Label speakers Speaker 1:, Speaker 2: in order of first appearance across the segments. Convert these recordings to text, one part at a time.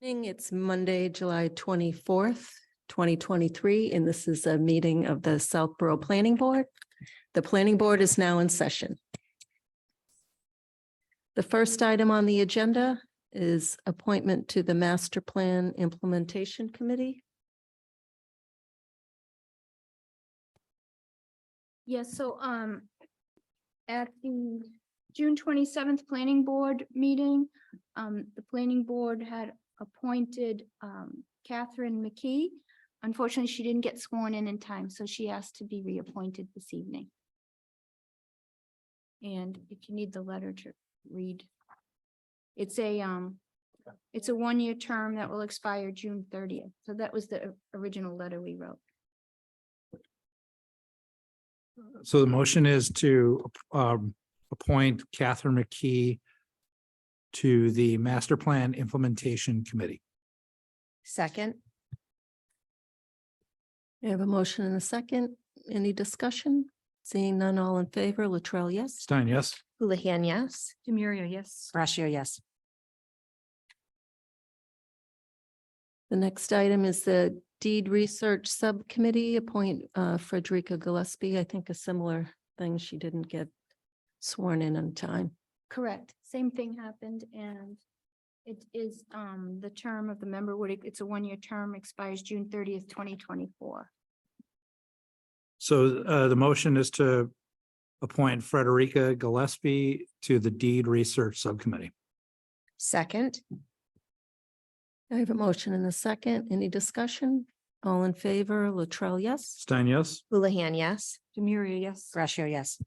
Speaker 1: It's Monday, July 24th, 2023, and this is a meeting of the Southborough Planning Board. The Planning Board is now in session. The first item on the agenda is appointment to the Master Plan Implementation Committee.
Speaker 2: Yes, so at the June 27th Planning Board meeting, the Planning Board had appointed Catherine McKee. Unfortunately, she didn't get sworn in time, so she asked to be reappointed this evening. And if you need the letter to read, it's a 1-year term that will expire June 30th. So that was the original letter we wrote.
Speaker 3: So the motion is to appoint Catherine McKee to the Master Plan Implementation Committee.
Speaker 1: Second. I have a motion and a second. Any discussion? Seeing none, all in favor, Latrell, yes.
Speaker 3: Stein, yes.
Speaker 4: Houlihan, yes.
Speaker 2: Demiria, yes.
Speaker 4: Brascio, yes.
Speaker 1: The next item is the Deed Research Subcommittee, appoint Frederica Gillespie. I think a similar thing. She didn't get sworn in on time.
Speaker 2: Correct. Same thing happened, and it is the term of the member it's a 1-year term, expires June 30th, 2024.
Speaker 3: So the motion is to appoint Frederica Gillespie to the Deed Research Subcommittee.
Speaker 4: Second,
Speaker 1: I have a motion and a second. Any discussion? All in favor, Latrell, yes.
Speaker 3: Stein, yes.
Speaker 4: Houlihan, yes.
Speaker 2: Demiria, yes.
Speaker 4: Brascio, yes.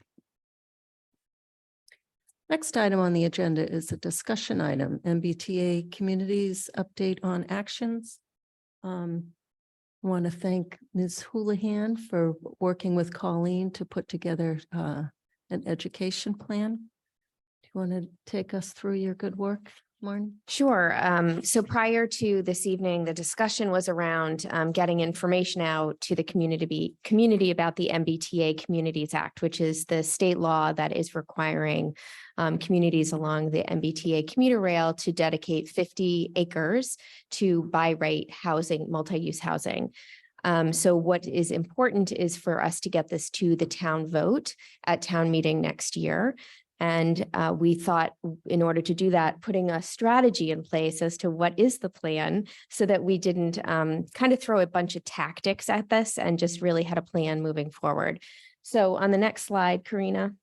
Speaker 1: Next item on the agenda is a discussion item, MBTA Communities Update on Actions. Want to thank Ms. Houlihan for working with Colleen to put together an education plan. Do you want to take us through your good work, Marnie?
Speaker 4: Sure. So prior to this evening, the discussion was around getting information out to the community about the MBTA Communities Act, which is the state law that is requiring communities along the MBTA commuter rail to dedicate 50 acres to by right housing, multi-use housing. So what is important is for us to get this to the town vote at town meeting next year. And we thought in order to do that, putting a strategy in place as to what is the plan so that we didn't kind of throw a bunch of tactics at this and just really had a plan moving forward. So on the next slide, Karina,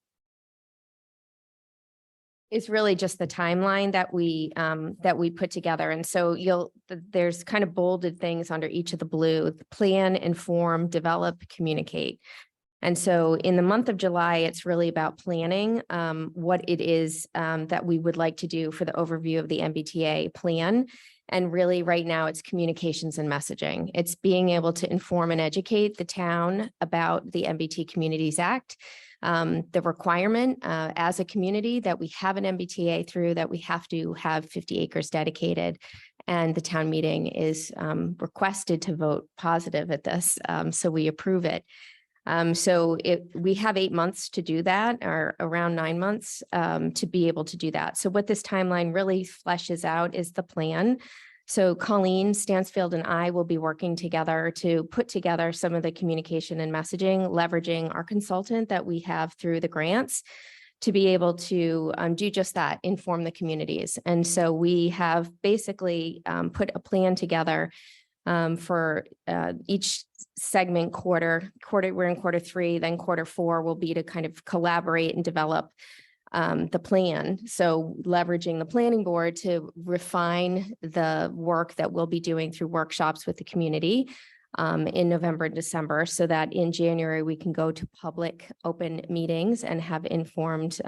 Speaker 4: is really just the timeline that we put together. And so there's kind of bolded things under each of the blue: plan, inform, develop, communicate. And so in the month of July, it's really about planning what it is that we would like to do for the overview of the MBTA plan. And really right now it's communications and messaging. It's being able to inform and educate the town about the MBTA Communities Act, the requirement as a community that we have an MBTA through, that we have to have 50 acres dedicated. And the town meeting is requested to vote positive at this, so we approve it. So we have 8 months to do that, or around 9 months to be able to do that. So what this timeline really fleshes out is the plan. So Colleen Stansfield and I will be working together to put together some of the communication and messaging, leveraging our consultant that we have through the grants to be able to do just that, inform the communities. And so we have basically put a plan together for each segment quarter, we're in Q3, then Q4 will be to kind of collaborate and develop the plan. So leveraging the planning board to refine the work that we'll be doing through workshops with the community in November and December, so that in January, we can go to public open meetings and have informed,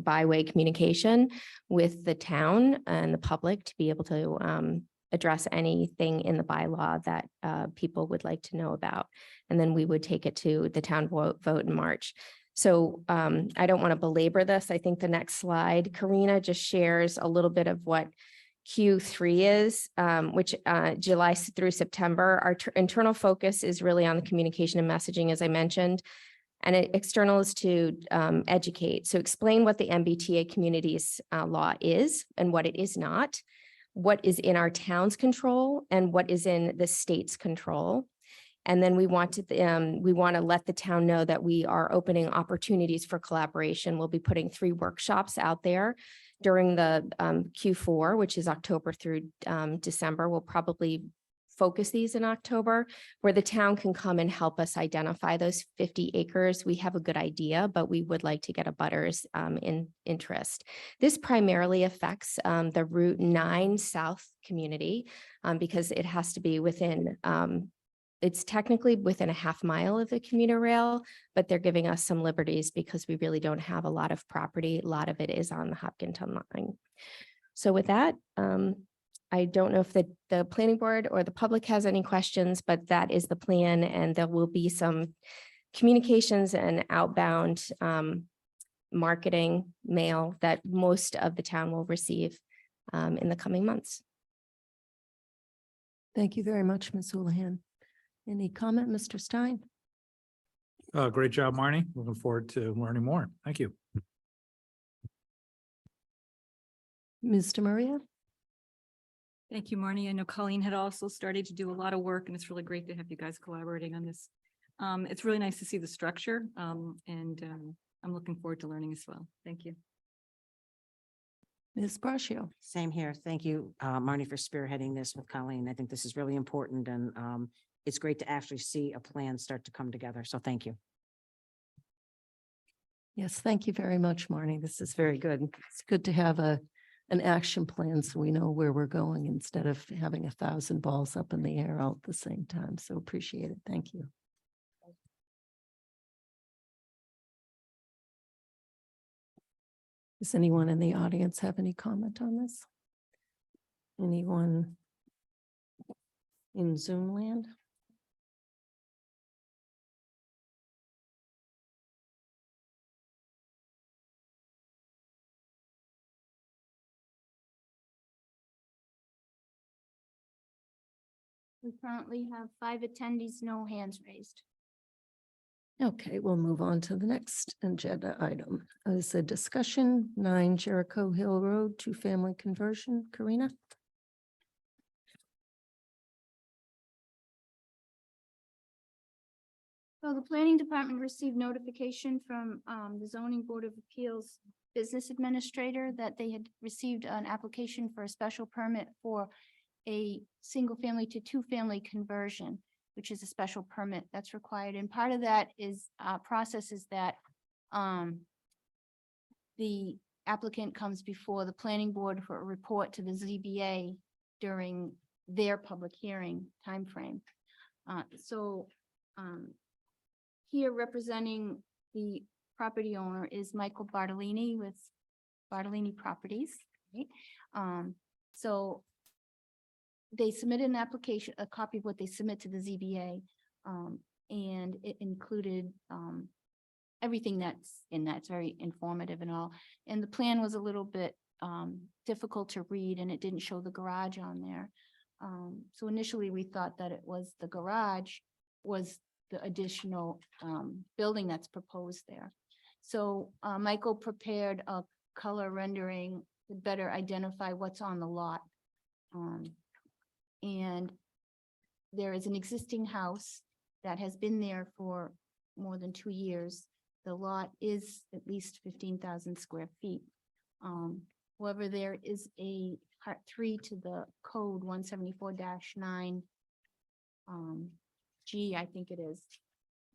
Speaker 4: byway communication with the town and the public to be able to address anything in the bylaw that people would like to know about. And then we would take it to the town vote in March. So I don't want to belabor this. I think the next slide, Karina, just shares a little bit of what Q3 is, which July through September. Our internal focus is really on the communication and messaging, as I mentioned, and external is to educate. So explain what the MBTA communities law is and what it is not, what is in our town's control and what is in the state's control. And then we want to let the town know that we are opening opportunities for collaboration. We'll be putting 3 workshops out there during the Q4, which is October through December. We'll probably focus these in October, where the town can come and help us identify those 50 acres. We have a good idea, but we would like to get a butters in interest. This primarily affects the Route 9 South community because it has to be within it's technically within a half mile of the commuter rail, but they're giving us some liberties because we really don't have a lot of property. A lot of it is on the Hopkinton line. So with that, I don't know if the planning board or the public has any questions, but that is the plan. And there will be some communications and outbound marketing mail that most of the town will receive in the coming months.
Speaker 1: Thank you very much, Ms. Houlihan. Any comment, Mr. Stein?
Speaker 3: Great job, Marnie. Looking forward to learning more. Thank you.
Speaker 1: Ms. DeMaria?
Speaker 5: Thank you, Marnie. I know Colleen had also started to do a lot of work, and it's really great to have you guys collaborating on this. It's really nice to see the structure, and I'm looking forward to learning as well. Thank you.
Speaker 1: Ms. Braccio?
Speaker 6: Same here. Thank you, Marnie, for spearheading this with Colleen. I think this is really important, and it's great to actually see a plan start to come together. So thank you.
Speaker 1: Yes, thank you very much, Marnie. This is very good. It's good to have an action plan so we know where we're going instead of having 1,000 balls up in the air all at the same time. So appreciate it. Thank you. Does anyone in the audience have any comment on this? Anyone in Zoom land?
Speaker 2: We currently have 5 attendees, no hands raised.
Speaker 1: Okay, we'll move on to the next agenda item. Is a discussion 9 Jericho Hill Road, 2-family conversion. Karina?
Speaker 2: So the planning department received notification from the zoning board of appeals business administrator that they had received an application for a special permit for a single family to 2-family conversion, which is a special permit that's required. And part of that is process is that the applicant comes before the planning board for a report to the ZBA during their public hearing timeframe. Here representing the property owner is Michael Bartolini with Bartolini Properties. Right? So they submitted an application, a copy of what they submit to the ZBA, and it included everything that's in that. It's very informative and all. And the plan was a little bit difficult to read, and it didn't show the garage on there. So initially we thought that it was the garage was the additional building that's proposed there. So Michael prepared a color rendering to better identify what's on the lot. And there is an existing house that has been there for more than 2 years. The lot is at least 15,000 square feet. However, there is a part 3 to the code 174-9 G, I think it is.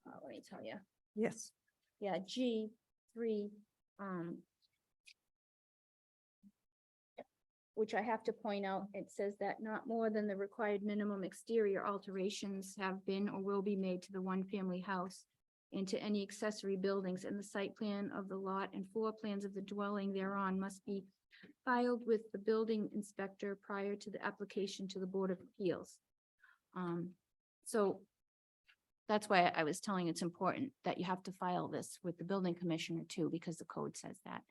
Speaker 2: Let me tell you.
Speaker 1: Yes.
Speaker 2: Yeah, G3. which I have to point out, it says that not more than the required minimum exterior alterations have been or will be made to the one-family house and to any accessory buildings, and the site plan of the lot and floor plans of the dwelling thereon must be filed with the building inspector prior to the application to the Board of Appeals. So that's why I was telling it's important that you have to file this with the building commissioner too, because the code says that,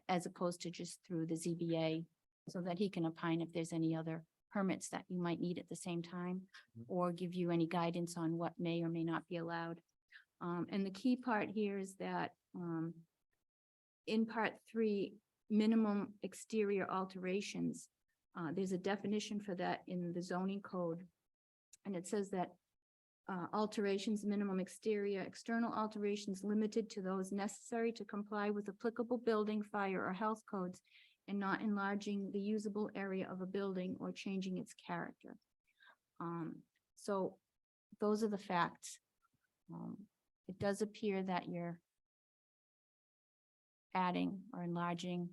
Speaker 2: as opposed to just through the ZBA, so that he can opine if there's any other permits that you might need at the same time, or give you any guidance on what may or may not be allowed. And the key part here is that in part 3, minimum exterior alterations, there's a definition for that in the zoning code. And it says that alterations, minimum exterior, external alterations limited to those necessary to comply with applicable building, fire, or health codes, and not enlarging the usable area of a building or changing its character. So those are the facts. It does appear that you're adding or enlarging,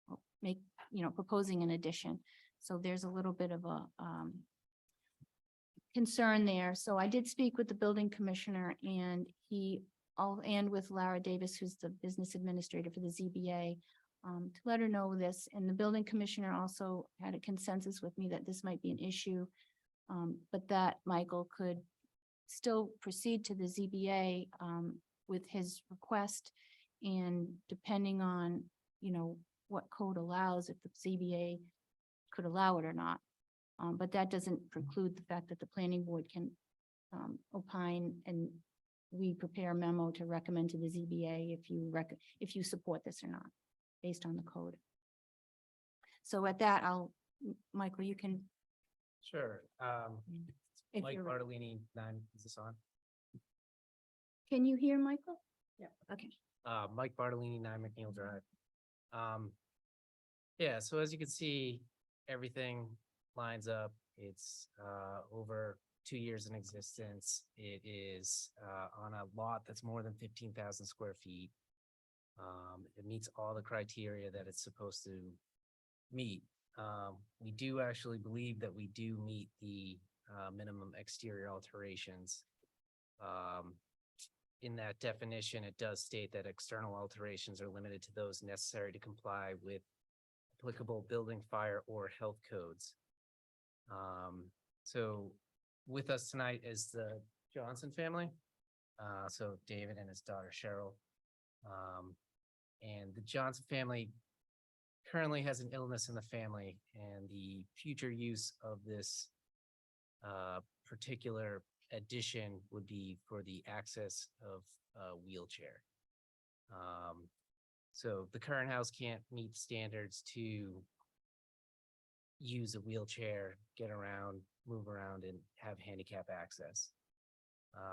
Speaker 2: or proposing an addition. So there's a little bit of a concern there. So I did speak with the building commissioner, and and with Lara Davis, who's the business administrator for the ZBA, to let her know this. And the building commissioner also had a consensus with me that this might be an issue, but that Michael could still proceed to the ZBA with his request, and depending on, what code allows, if the ZBA could allow it or not. But that doesn't preclude the fact that the planning board can opine, and we prepare a memo to recommend to the ZBA if you support this or not, based on the code. So at that, Michael, you can.
Speaker 7: Sure.
Speaker 2: If
Speaker 7: Mike
Speaker 2: you're ready.
Speaker 7: Bartolini, 9, is this on?
Speaker 2: Can you hear Michael? Yeah. Okay.
Speaker 7: Mike Bartolini, 9 McNeil Drive. Yeah, so as you can see, everything lines up. It's over 2 years in existence. It is on a lot that's more than 15,000 square feet. It meets all the criteria that it's supposed to meet. We do actually believe that we do meet the minimum exterior alterations. In that definition, it does state that external alterations are limited to those necessary to comply with applicable building, fire, or health codes. So with us tonight is the Johnson family. So David and his daughter Cheryl. And the Johnson family currently has an illness in the family, and the future use of this particular addition would be for the access of a wheelchair. So the current house can't meet standards to use a wheelchair, get around, move around, and have handicap access.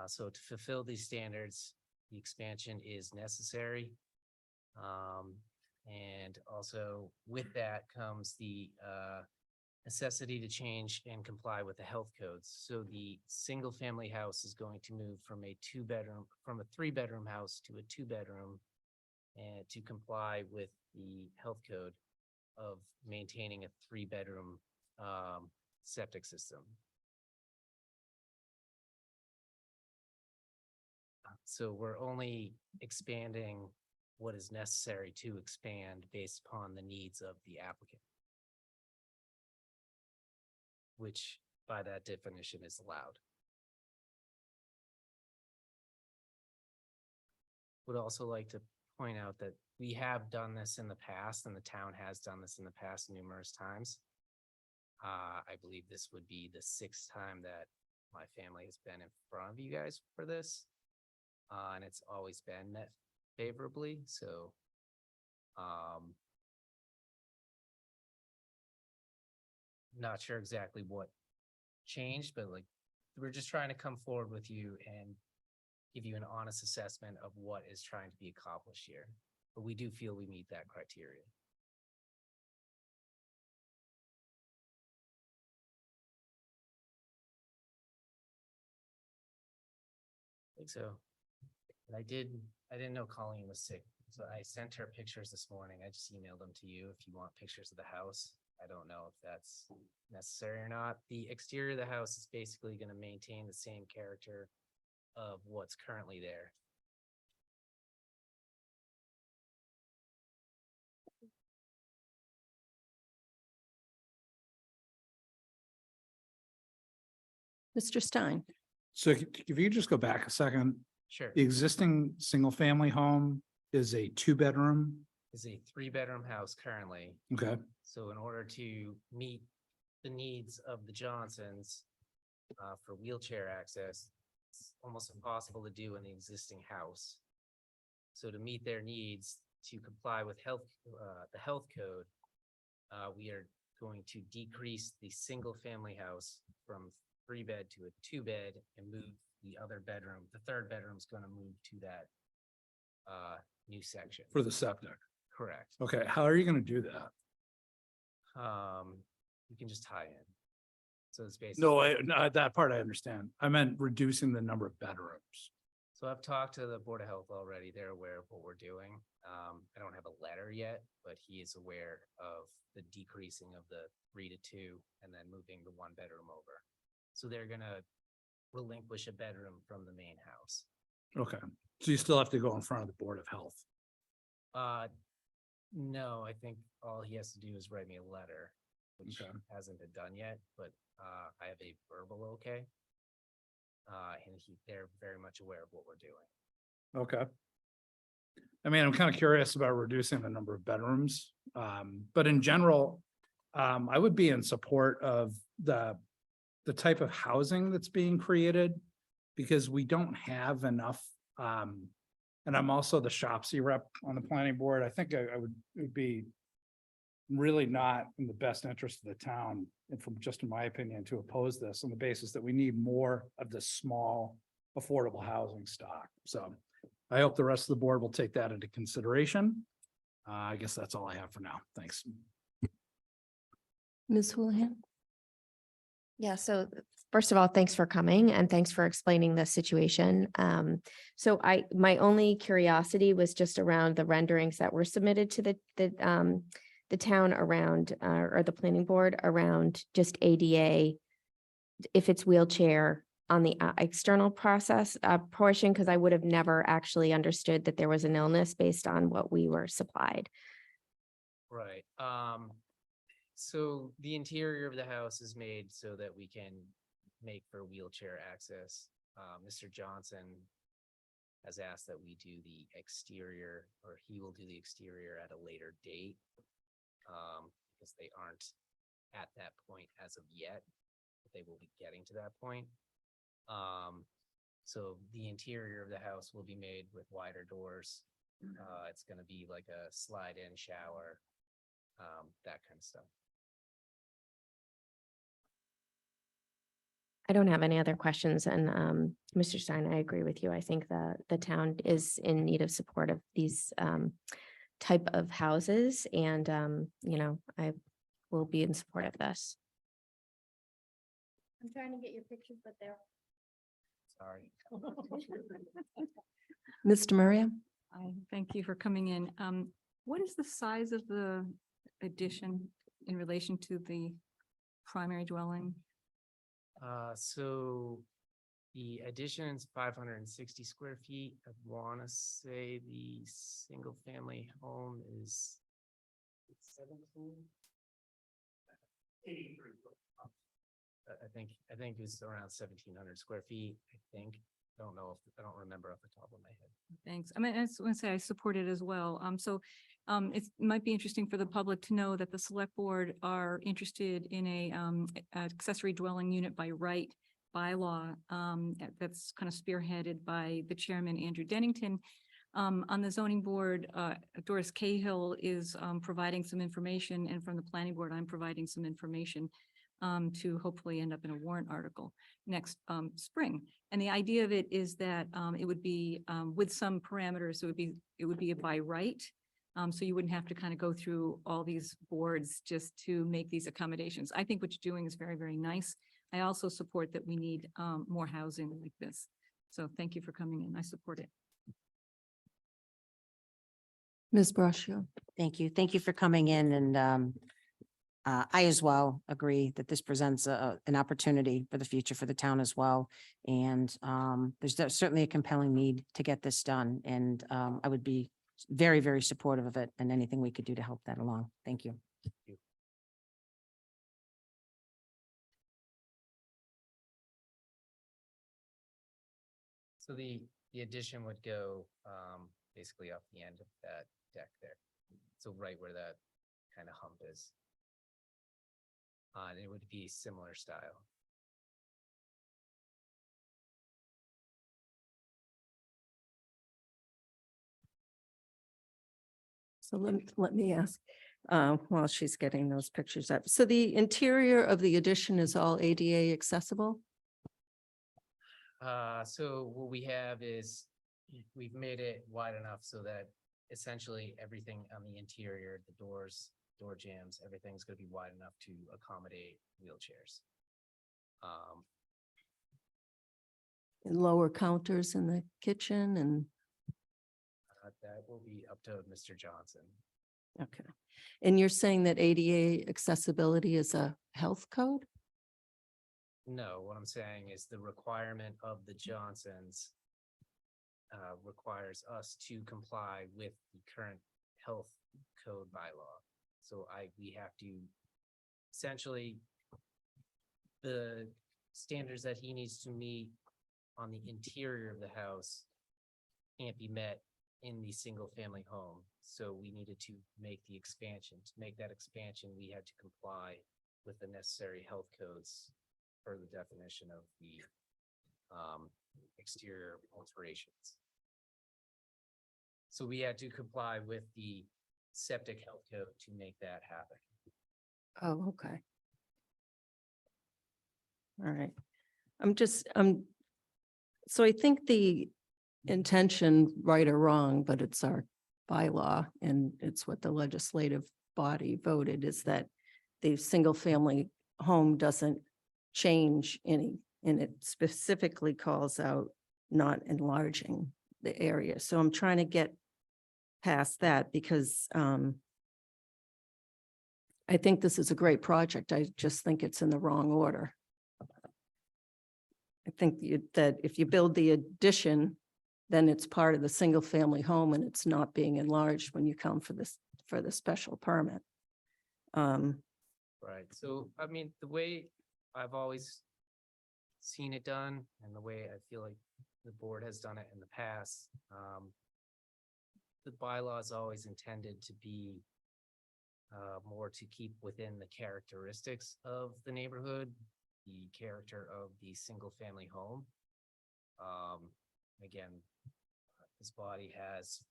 Speaker 7: So to fulfill these standards, the expansion is necessary. And also with that comes the necessity to change and comply with the health codes. So the single family house is going to move from a 3-bedroom house to a 2-bedroom, and to comply with the health code of maintaining a 3-bedroom septic system. So we're only expanding what is necessary to expand based upon the needs of the applicant, which by that definition is allowed. Would also like to point out that we have done this in the past, and the town has done this in the past numerous times. I believe this would be the 6th time that my family has been in front of you guys for this. And it's always been met favorably, so not sure exactly what changed, but we're just trying to come forward with you and give you an honest assessment of what is trying to be accomplished here. But we do feel we meet that criteria. I think so. And I didn't know Colleen was sick, so I sent her pictures this morning. I just emailed them to you if you want pictures of the house. I don't know if that's necessary or not. The exterior of the house is basically gonna maintain the same character of what's currently there.
Speaker 1: Mr. Stein.
Speaker 3: So if you just go back a second,
Speaker 7: Sure,
Speaker 3: the existing single-family home is a two-bedroom.
Speaker 7: is a 3-bedroom house currently.
Speaker 3: Okay,
Speaker 7: So in order to meet the needs of the Johnsons for wheelchair access, it's almost impossible to do in the existing house. So to meet their needs, to comply with the health code, we are going to decrease the single-family house from 3-bed to a 2-bed and move the other bedroom. The third bedroom's gonna move to that new section.
Speaker 3: for the septic.
Speaker 7: Correct.
Speaker 3: Okay, how are you gonna do that?
Speaker 7: You can just tie in. So it's basically.
Speaker 3: No, that part I understand. I meant reducing the number of bedrooms.
Speaker 7: So I've talked to the Board of Health already. They're aware of what we're doing. I don't have a letter yet, but he is aware of the decreasing of the 3 to 2 and then moving the 1 bedroom over. So they're gonna relinquish a bedroom from the main house.
Speaker 3: Okay, so you still have to go in front of the Board of Health.
Speaker 7: No, I think all he has to do is write me a letter, which
Speaker 3: Okay.
Speaker 7: hasn't been done yet, but I have a verbal okay. And they're very much aware of what we're doing.
Speaker 3: Okay. I mean, I'm kind of curious about reducing the number of bedrooms, but in general, I would be in support of the type of housing that's being created, because we don't have enough, and I'm also the Shopsy rep on the planning board. I think I would, it would be really not in the best interest of the town, and from just in my opinion, to oppose this on the basis that we need more of the small, affordable housing stock. So I hope the rest of the board will take that into consideration. I guess that's all I have for now. Thanks.
Speaker 1: Ms. Houlihan.
Speaker 4: Yeah, so first of all, thanks for coming and thanks for explaining the situation. So my only curiosity was just around the renderings that were submitted to the town around, or the planning board around just ADA, if it's wheelchair on the external process portion, because I would have never actually understood that there was an illness based on what we were supplied.
Speaker 7: Right. So the interior of the house is made so that we can make for wheelchair access. Mr. Johnson has asked that we do the exterior, or he will do the exterior at a later date. Because they aren't at that point as of yet, but they will be getting to that point. So the interior of the house will be made with wider doors. It's gonna be like a slide-in shower, that kind of stuff.
Speaker 4: I don't have any other questions, and Mr. Stein, I agree with you. I think the town is in need of support of these type of houses, and I will be in support of this.
Speaker 2: I'm trying to get your pictures, but they're.
Speaker 7: Sorry.
Speaker 1: Mr. Maria.
Speaker 5: I thank you for coming in. What is the size of the addition in relation to the primary dwelling?
Speaker 7: So the addition is 560 square feet. I wanna say the single family home is 17. 83. I think it's around 1,700 square feet, I think. I don't remember off the top of my head.
Speaker 5: Thanks. I mean, I just want to say I support it as well. It might be interesting for the public to know that the select board are interested in a accessory dwelling unit by right bylaw that's kind of spearheaded by the chairman, Andrew Dennington. On the zoning board, Doris Cahill is providing some information, and from the planning board, I'm providing some information to hopefully end up in a warrant article next spring. And the idea of it is that it would be with some parameters, it would be a by right. So you wouldn't have to kind of go through all these boards just to make these accommodations. I think what you're doing is very, very nice. I also support that we need more housing like this. So thank you for coming in. I support it.
Speaker 1: Ms. Brascio.
Speaker 6: Thank you. Thank you for coming in and I as well agree that this presents an opportunity for the future for the town as well. And there's certainly a compelling need to get this done. And I would be very, very supportive of it and anything we could do to help that along. Thank you.
Speaker 7: So the addition would go basically off the end of that deck there. So right where that kind of hump is. And it would be similar style.
Speaker 1: So let me ask, while she's getting those pictures up. So the interior of the addition is all ADA accessible?
Speaker 7: So what we have is we've made it wide enough so that essentially everything on the interior, the doors, door jambs, everything's gonna be wide enough to accommodate wheelchairs.
Speaker 1: And lower counters in the kitchen and,
Speaker 7: That will be up to Mr. Johnson.
Speaker 1: okay. And you're saying that ADA accessibility is a health code?
Speaker 7: No, what I'm saying is the requirement of the Johnsons requires us to comply with the current health code bylaw. So we have to essentially the standards that he needs to meet on the interior of the house can't be met in the single family home. So we needed to make the expansion. To make that expansion, we had to comply with the necessary health codes per the definition of the exterior alterations. So we had to comply with the septic health code to make that happen.
Speaker 1: Oh, okay. All right. So I think the intention, right or wrong, but it's our bylaw and it's what the legislative body voted, is that the single family home doesn't change any, and it specifically calls out not enlarging the area. So I'm trying to get past that because I think this is a great project. I just think it's in the wrong order. I think that if you build the addition, then it's part of the single family home and it's not being enlarged when you come for the special permit.
Speaker 7: Right, so I mean, the way I've always seen it done and the way I feel like the board has done it in the past, the bylaw is always intended to be more to keep within the characteristics of the neighborhood, the character of the single family home. Again, this body has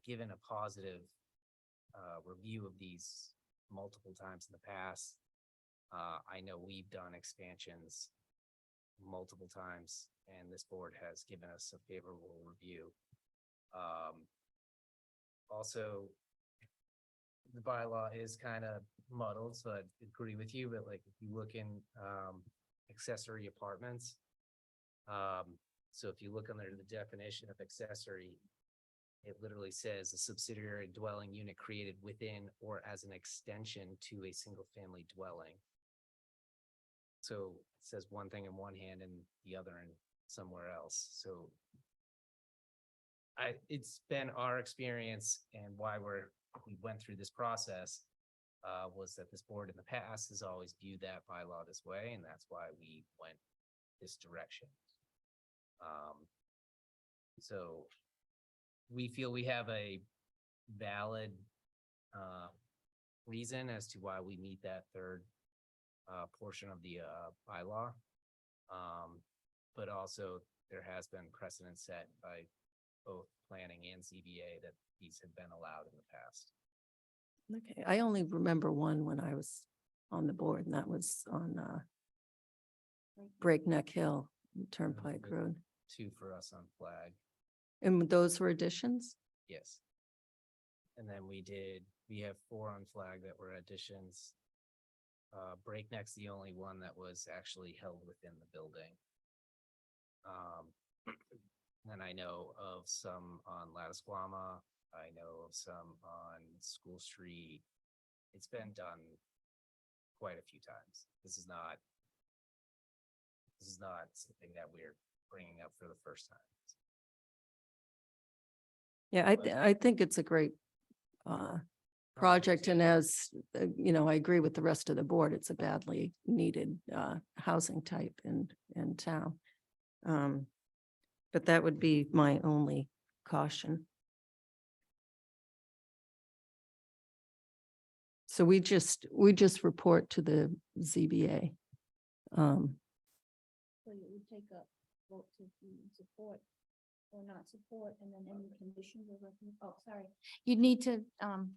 Speaker 7: given a positive review of these multiple times in the past. I know we've done expansions multiple times and this board has given us a favorable review. Also, the bylaw is kind of muddled, so I agree with you, but like if you look in accessory apartments, so if you look under the definition of accessory, it literally says a subsidiary dwelling unit created within or as an extension to a single family dwelling. So it says one thing in one hand and the other in somewhere else. So it's been our experience and why we went through this process was that this board in the past has always viewed that bylaw this way, and that's why we went this direction. So we feel we have a valid reason as to why we need that third portion of the bylaw. But also there has been precedent set by both planning and ZBA that these have been allowed in the past.
Speaker 1: Okay, I only remember one when I was on the board, and that was on Breakneck Hill, Turnpike
Speaker 7: Good.
Speaker 1: Road.
Speaker 7: 2 for us on Flag,
Speaker 1: And those were additions?
Speaker 7: yes. And then we have 4 on Flag that were additions. Breakneck's the only one that was actually held within the building. And I know of some on Lattisquama. I know of some on School Street. it's been done quite a few times. This is not something that we're bringing up for the first time.
Speaker 1: Yeah, I think it's a great project, and as, you know, I agree with the rest of the board, it's a badly needed housing type in town. But that would be my only caution. So we just report to the ZBA.
Speaker 2: So you would take a vote to support or not support, and then any conditions or oh, sorry. You'd need to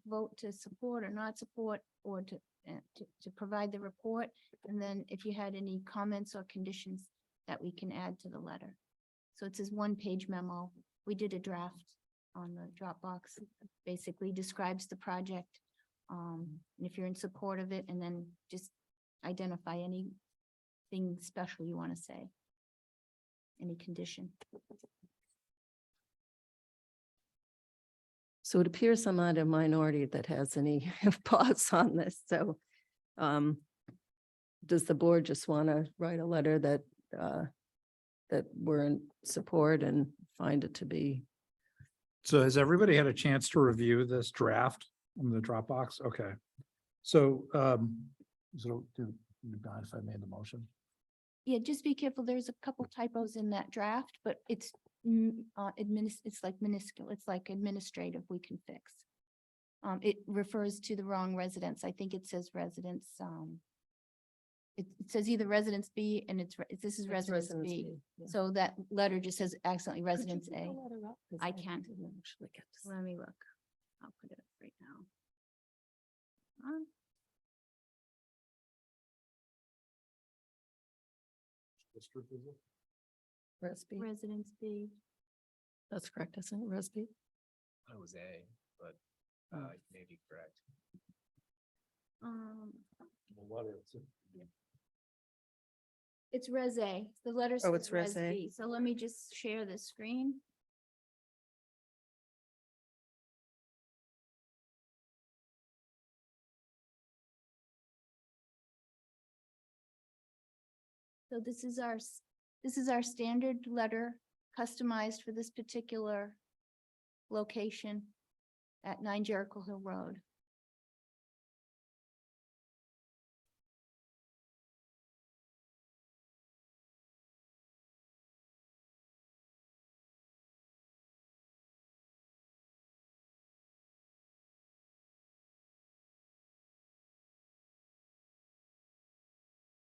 Speaker 2: vote to support or not support, or to provide the report. And then if you had any comments or conditions that we can add to the letter. So it's this one-page memo. We did a draft on the Dropbox, basically describes the project. And if you're in support of it, and then just identify anything special you want to say. Any condition.
Speaker 1: So it appears I'm not a minority that has any thoughts on this, so does the board just want to write a letter that that we're in support and find it to be?
Speaker 3: So has everybody had a chance to review this draft in the Dropbox? Okay. So, so do you mind if I made the motion?
Speaker 2: Yeah, just be careful. There's a couple typos in that draft, but it's it's like minuscule. It's like administrative we can fix. It refers to the wrong residence. I think it says residence, it says either residence B and this is residence B.
Speaker 1: Yeah.
Speaker 2: So that letter just says accidentally
Speaker 1: Could you
Speaker 2: residence
Speaker 1: put
Speaker 2: A.
Speaker 1: the letter up? 'Cause
Speaker 2: I
Speaker 1: didn't
Speaker 2: can.
Speaker 1: actually get to see
Speaker 2: Let me look. I'll put it up right now.
Speaker 1: Resby.
Speaker 2: Residence B.
Speaker 1: That's correct, isn't it, Resby?
Speaker 7: It was A, but you may be correct.
Speaker 2: It's Res A. The letter
Speaker 1: Oh,
Speaker 2: says
Speaker 1: it's Res A.
Speaker 2: B. So let me just share the screen. So this is our standard letter customized for this particular location at 9 Jericho Hill Road.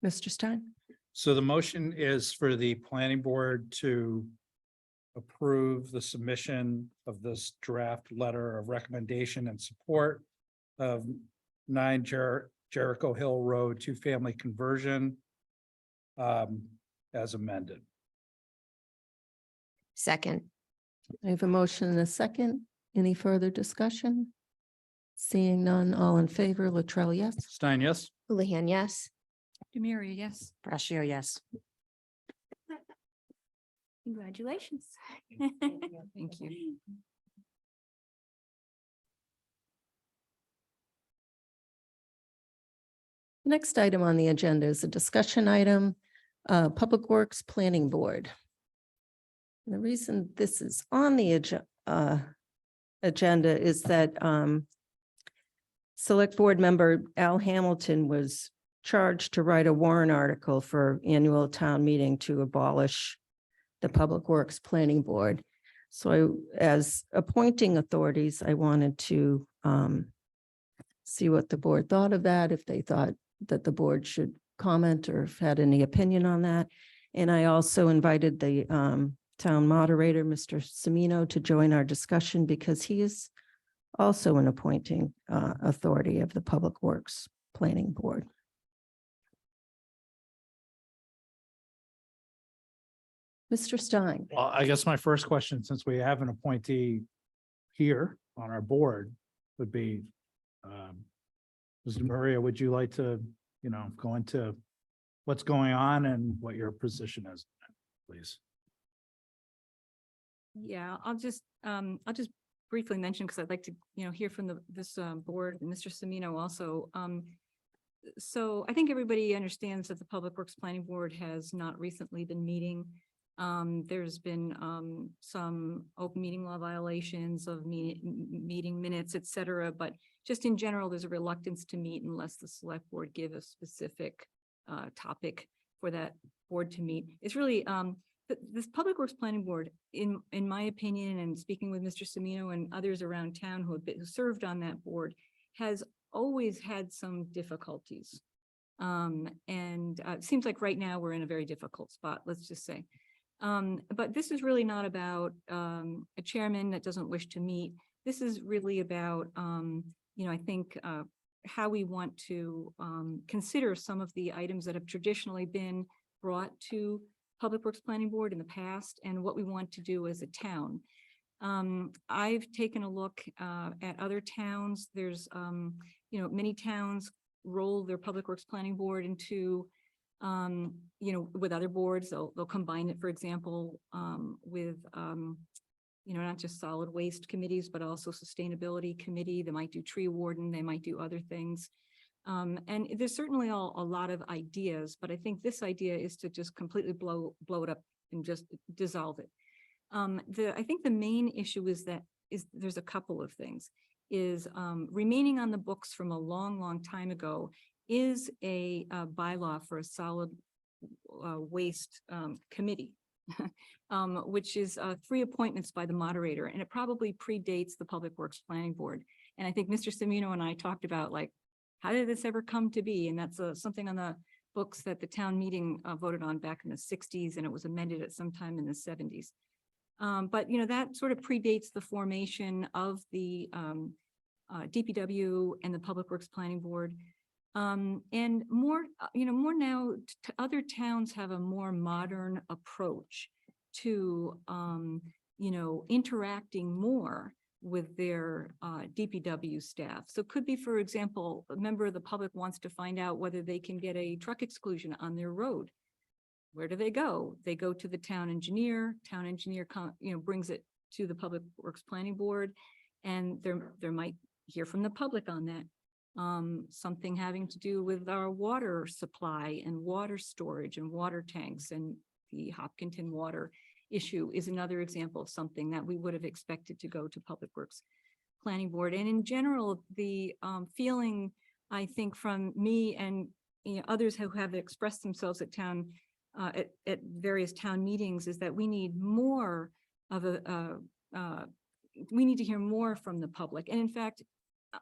Speaker 1: Mr. Stein?
Speaker 3: So the motion is for the planning board to approve the submission of this draft letter of recommendation and support of 9 Jericho Hill Road, two-family conversion as amended.
Speaker 4: Second,
Speaker 1: I have a motion and a second. Any further discussion? Seeing none, all in favor, Latrell, yes?
Speaker 3: Stein, yes?
Speaker 4: Houlihan, yes.
Speaker 5: Demiria, yes.
Speaker 6: Brascio, yes.
Speaker 2: Congratulations.
Speaker 5: Thank you.
Speaker 1: Next item on the agenda is a discussion item, Public Works Planning Board. And the reason this is on the agenda is that Select Board Member Al Hamilton was charged to write a warrant article for annual town meeting to abolish the Public Works Planning Board. So as appointing authorities, I wanted to see what the board thought of that, if they thought that the board should comment or if had any opinion on that. And I also invited the town moderator, Mr. Semino, to join our discussion because he is also an appointing authority of the Public Works Planning Board. Mr. Stein.
Speaker 3: Well, I guess my first question, since we have an appointee here on our board, would be, Ms. Maria, would you like to, go into what's going on and what your position is, please?
Speaker 5: Yeah, I'll just briefly mention, because I'd like to, hear from this board, and Mr. Semino also. So I think everybody understands that the Public Works Planning Board has not recently been meeting. There's been some open meeting law violations of meeting minutes, et cetera, but just in general, there's a reluctance to meet unless the select board give a specific topic for that board to meet. It's really this Public Works Planning Board, in my opinion, and speaking with Mr. Semino and others around town who served on that board, has always had some difficulties. It seems like right now we're in a very difficult spot, let's just say. But this is really not about a chairman that doesn't wish to meet. This is really about, I think, how we want to consider some of the items that have traditionally been brought to Public Works Planning Board in the past and what we want to do as a town. I've taken a look at other towns. There's, many towns roll their Public Works Planning Board into with other boards. They'll combine it, for example, with, not just solid waste committees, but also sustainability committee. They might do tree warden, they might do other things. And there's certainly a lot of ideas, but I think this idea is to just completely blow it up and just dissolve it. I think the main issue is there's a couple of things. Remaining on the books from a long time ago is a bylaw for a solid waste committee, which is 3 appointments by the moderator, and it probably predates the Public Works Planning Board. And I think Mr. Semino and I talked about, like, how did this ever come to be? And that's something on the books that the town meeting voted on back in the 60s, and it was amended at some time in the 70s. But that sort of predates the formation of the DPW and the Public Works Planning Board. And more now, other towns have a more modern approach to, interacting more with their DPW staff. So it could be, for example, a member of the public wants to find out whether they can get a truck exclusion on their road. Where do they go? They go to the town engineer. Town engineer, brings it to the Public Works Planning Board, and there might hear from the public on that. Something having to do with our water supply and water storage and water tanks, and the Hopkinton water issue is another example of something that we would have expected to go to Public Works Planning Board. And in general, the feeling, I think, from me and others who have expressed themselves at town at various town meetings is that we need more of we need to hear more from the public. And in fact,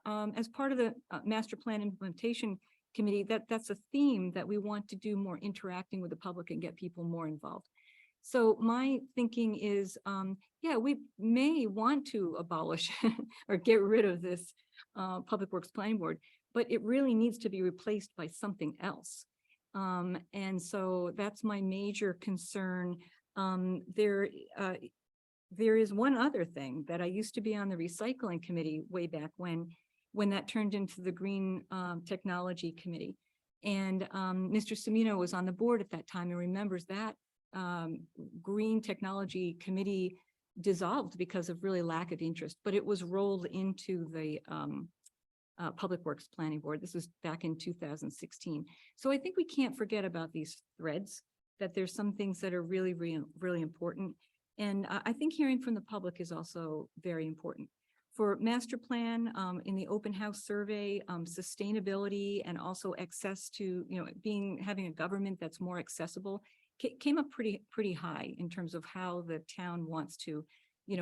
Speaker 5: as part of the Master Plan Implementation Committee, that's a theme that we want to do more interacting with the public and get people more involved. So my thinking is, we may want to abolish or get rid of this Public Works Planning Board, but it really needs to be replaced by something else. And so that's my major concern. There is one other thing that I used to be on the recycling committee way back when that turned into the Green Technology Committee. And Mr. Semino was on the board at that time and remembers that Green Technology Committee dissolved because of really lack of interest, but it was rolled into the Public Works Planning Board. This was back in 2016. So I think we can't forget about these threads, that there's some things that are really, really important. And I think hearing from the public is also very important. For master plan, in the open house survey, sustainability and also access to, having a government that's more accessible came up pretty high in terms of how the town wants to,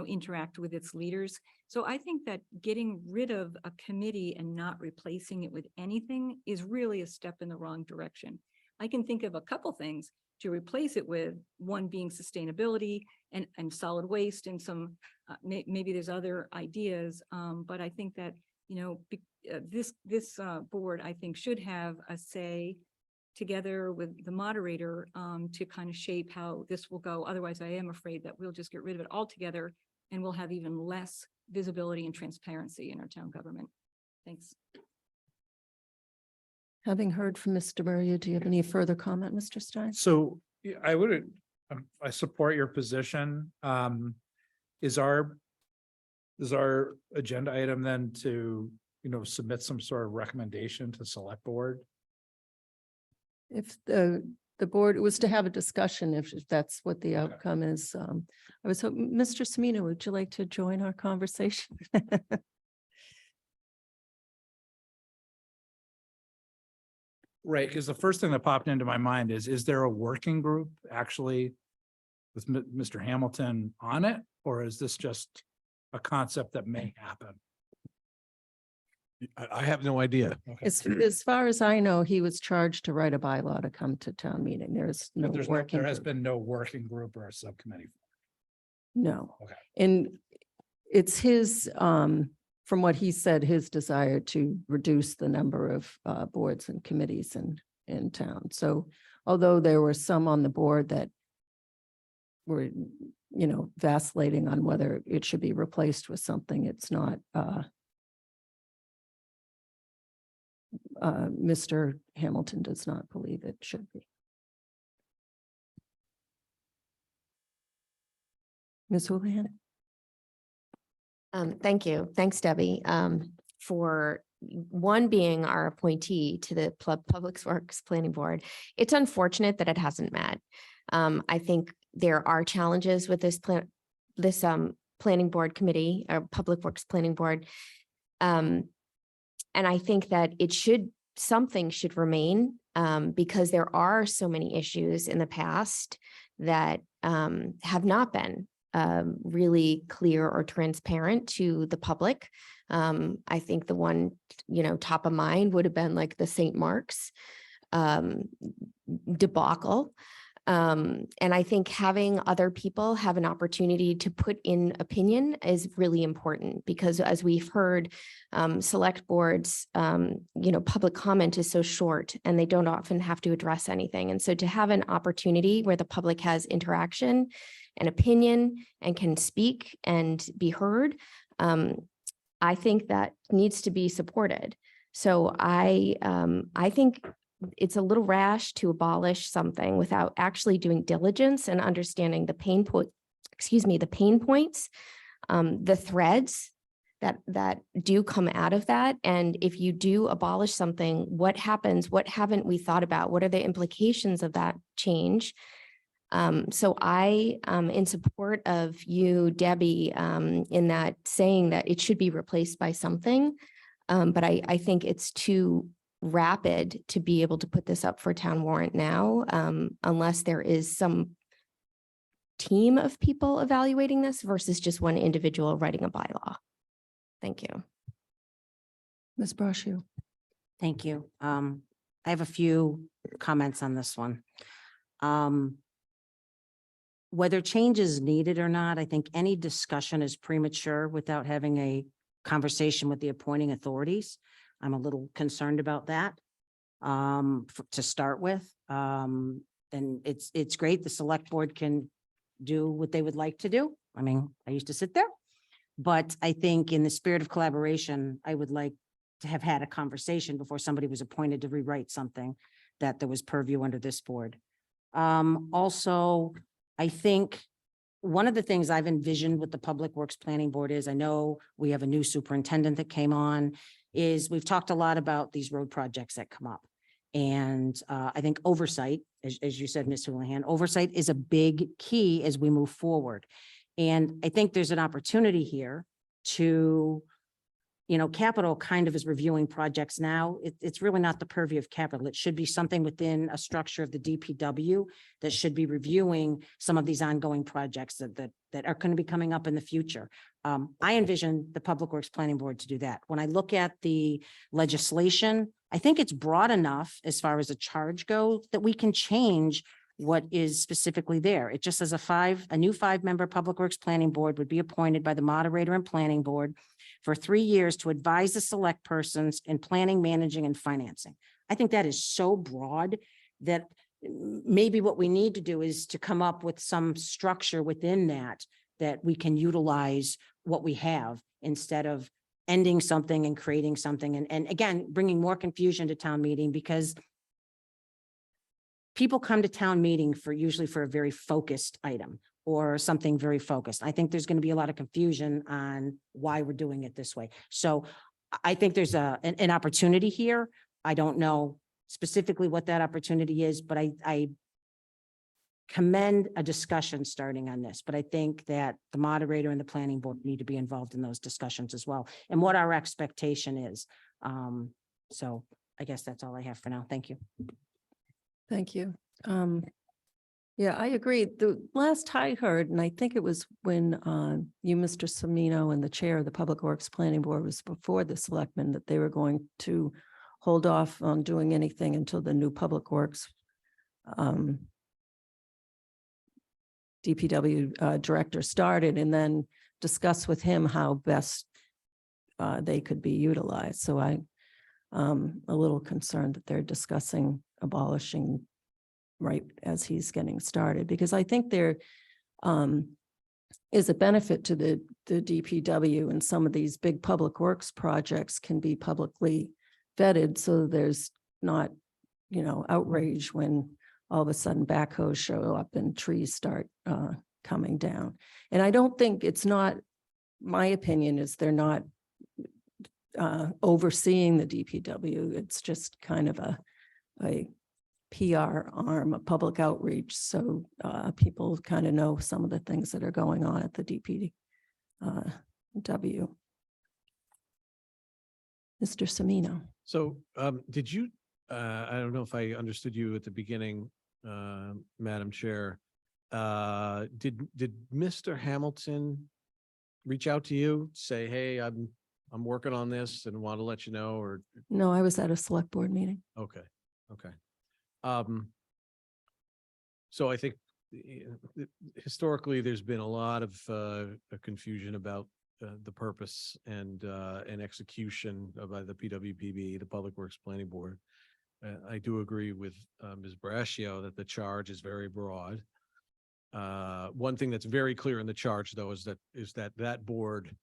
Speaker 5: interact with its leaders. So I think that getting rid of a committee and not replacing it with anything is really a step in the wrong direction. I can think of a couple things to replace it with, one being sustainability and solid waste, and some, maybe there's other ideas. But I think that, this board, I think, should have a say together with the moderator to kind of shape how this will go. Otherwise, I am afraid that we'll just get rid of it altogether and we'll have even less visibility and transparency in our town government. Thanks.
Speaker 1: Having heard from Mr. Murray, do you have any further comment, Mr. Stein?
Speaker 3: So yeah, I support your position. Is our Is our agenda item then to, submit some sort of recommendation to select board?
Speaker 1: If the board was to have a discussion, if that's what the
Speaker 3: Okay.
Speaker 1: outcome is, I was hoping, Mr. Semino, would you like to join our conversation?
Speaker 3: Right, because the first thing that popped into my mind is there a working group actually with Mr. Hamilton on it? Or is this just a concept that may happen?
Speaker 8: I have no idea.
Speaker 3: Okay.
Speaker 1: As far as I know, he was charged to write a bylaw to come to town meeting. There's no
Speaker 3: But
Speaker 1: working.
Speaker 3: there has
Speaker 1: group.
Speaker 3: been no working group or a subcommittee.
Speaker 1: No.
Speaker 3: Okay.
Speaker 1: And it's his, from what he said, his desire to reduce the number of boards and committees in town. So although there were some on the board that were, vacillating on whether it should be replaced with something, it's not, Mr. Hamilton does not believe it should be. Ms. Houlihan?
Speaker 4: Thank you. Thanks, Debbie, for one being our appointee to the Public Works Planning Board. It's unfortunate that it hasn't met. I think there are challenges with this planning board committee or Public Works Planning Board. And I think that something should remain because there are so many issues in the past that have not been really clear or transparent to the public. I think the one, top of mind would have been like the St. Mark's debacle. And I think having other people have an opportunity to put in opinion is really important because as we've heard, select boards, public comment is so short and they don't often have to address anything. And so to have an opportunity where the public has interaction and opinion and can speak and be heard, I think that needs to be supported. So I think it's a little rash to abolish something without actually doing diligence and understanding the pain points, the threads that do come out of that. And if you do abolish something, what happens? What haven't we thought about? What are the implications of that change? So I am in support of you, Debbie, in that saying that it should be replaced by something. But I think it's too rapid to be able to put this up for town warrant now, unless there is some team of people evaluating this versus just one individual writing a bylaw. Thank you.
Speaker 1: Ms. Brochu?
Speaker 6: Thank you. I have a few comments on this one. Whether change is needed or not, I think any discussion is premature without having a conversation with the appointing authorities. I'm a little concerned about that to start with. And it's great. The select board can do what they would like to do. I mean, I used to sit there. But I think in the spirit of collaboration, I would like to have had a conversation before somebody was appointed to rewrite something that there was purview under this board. Also, I think one of the things I've envisioned with the Public Works Planning Board is, I know we have a new superintendent that came on, is we've talked a lot about these road projects that come up. And I think oversight, as you said, Ms. Houlihan, oversight is a big key as we move forward. And I think there's an opportunity here to, capital kind of is reviewing projects now. It's really not the purview of capital. It should be something within a structure of the DPW that should be reviewing some of these ongoing projects that are going to be coming up in the future. I envision the Public Works Planning Board to do that. When I look at the legislation, I think it's broad enough as far as a charge goes that we can change what is specifically there. It just says a new 5-member Public Works Planning Board would be appointed by the moderator and planning board for 3 years to advise the select persons in planning, managing, and financing. I think that is so broad that maybe what we need to do is to come up with some structure within that we can utilize what we have instead of ending something and creating something. And again, bringing more confusion to town meeting, because people come to town meeting usually for a very focused item, or something very focused. I think there's going to be a lot of confusion on why we're doing it this way. So I think there's an opportunity here. I don't know specifically what that opportunity is, but I commend a discussion starting on this, but I think that the moderator and the planning board need to be involved in those discussions as well, and what our expectation is. So I guess that's all I have for now. Thank you.
Speaker 1: Thank you. Yeah, I agree. The last I heard, and I think it was when you, Mr. Semino, and the chair of the Public Works Planning Board was before the selectmen, that they were going to hold off on doing anything until the new Public Works DPW director started, and then discuss with him how best they could be utilized. So I'm a little concerned that they're discussing abolishing right as he's getting started, because I think there is a benefit to the DPW, and some of these big public works projects can be publicly vetted, so there's not, outrage when all of a sudden backhoes show up and trees start coming down. And I don't think it's not, my opinion is they're not overseeing the DPW. It's just kind of a PR arm, a public outreach. So people kind of know some of the things that are going on at the DPW. Mr. Semino.
Speaker 8: So did you, I don't know if I understood you at the beginning, Madam Chair. Did Mr. Hamilton reach out to you, say, hey, I'm working on this and want to let you know, or?
Speaker 1: No, I was at a select board meeting.
Speaker 8: Okay, okay. So I think historically, there's been a lot of confusion about the purpose and execution by the PWPB, the Public Works Planning Board. I do agree with Ms. Brascio that the charge is very broad. One thing that's very clear in the charge, though, is that board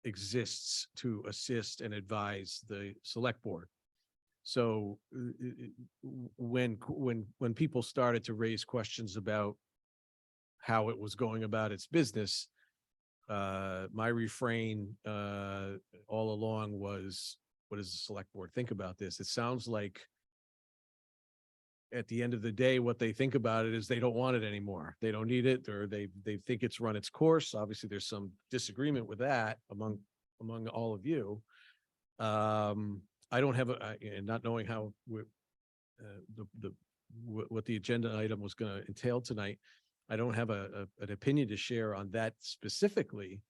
Speaker 8: exists to assist and advise the select board. So when people started to raise questions about how it was going about its business, my refrain all along was, what does the select board think about this? It sounds like at the end of the day, what they think about it is they don't want it anymore. They don't need it, or they think it's run its course. Obviously, there's some disagreement with that among all of you. I don't have and not knowing how what the agenda item was going to entail tonight, I don't have an opinion to share on that specifically.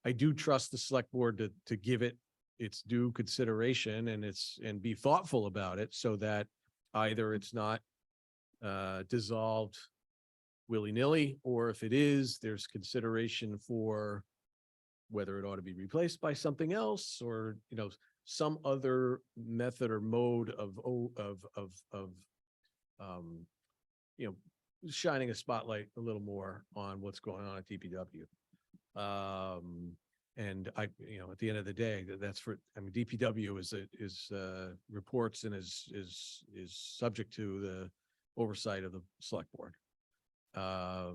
Speaker 8: I do trust the select board to give it its due consideration and be thoughtful about it, so that either it's not dissolved willy-nilly, or if it is, there's consideration for whether it ought to be replaced by something else, or some other method or mode of shining a spotlight a little more on what's going on at DPW. And at the end of the day, DPW is reports and is subject to the oversight of the select board. I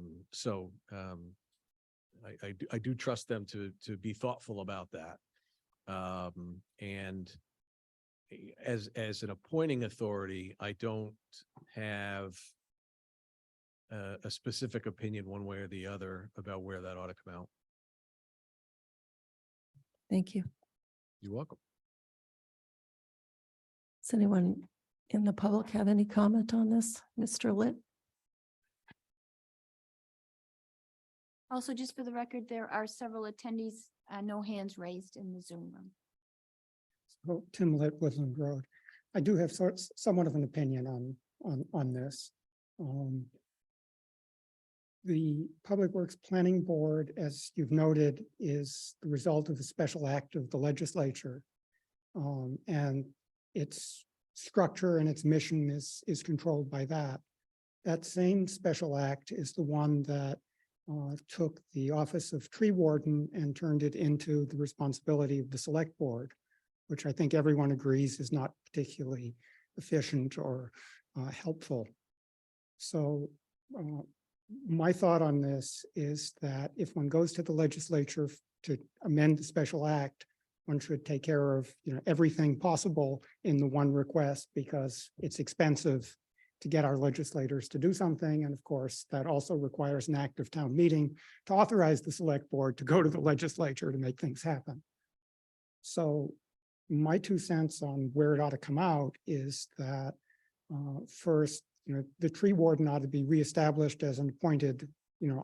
Speaker 8: do trust them to be thoughtful about that. And as an appointing authority, I don't have a specific opinion one way or the other about where that ought to come out.
Speaker 1: Thank you.
Speaker 8: You're welcome.
Speaker 1: Does anyone in the public have any comment on this? Mr. Litt?
Speaker 2: Also, just for the record, there are several attendees, no hands raised in the Zoom room.
Speaker 9: So Tim Litt, Woodland Road. I do have somewhat of an opinion on this. The Public Works Planning Board, as you've noted, is the result of a special act of the legislature. And its structure and its mission is controlled by that. That same special act is the one that took the office of tree warden and turned it into the responsibility of the select board, which I think everyone agrees is not particularly efficient or helpful. So my thought on this is that if one goes to the legislature to amend the special act, one should take care of, everything possible in the one request because it's expensive to get our legislators to do something. And of course, that also requires an act of town meeting to authorize the select board to go to the legislature to make things happen. So my 2 cents on where it ought to come out is that first, the tree warden ought to be reestablished as an appointed,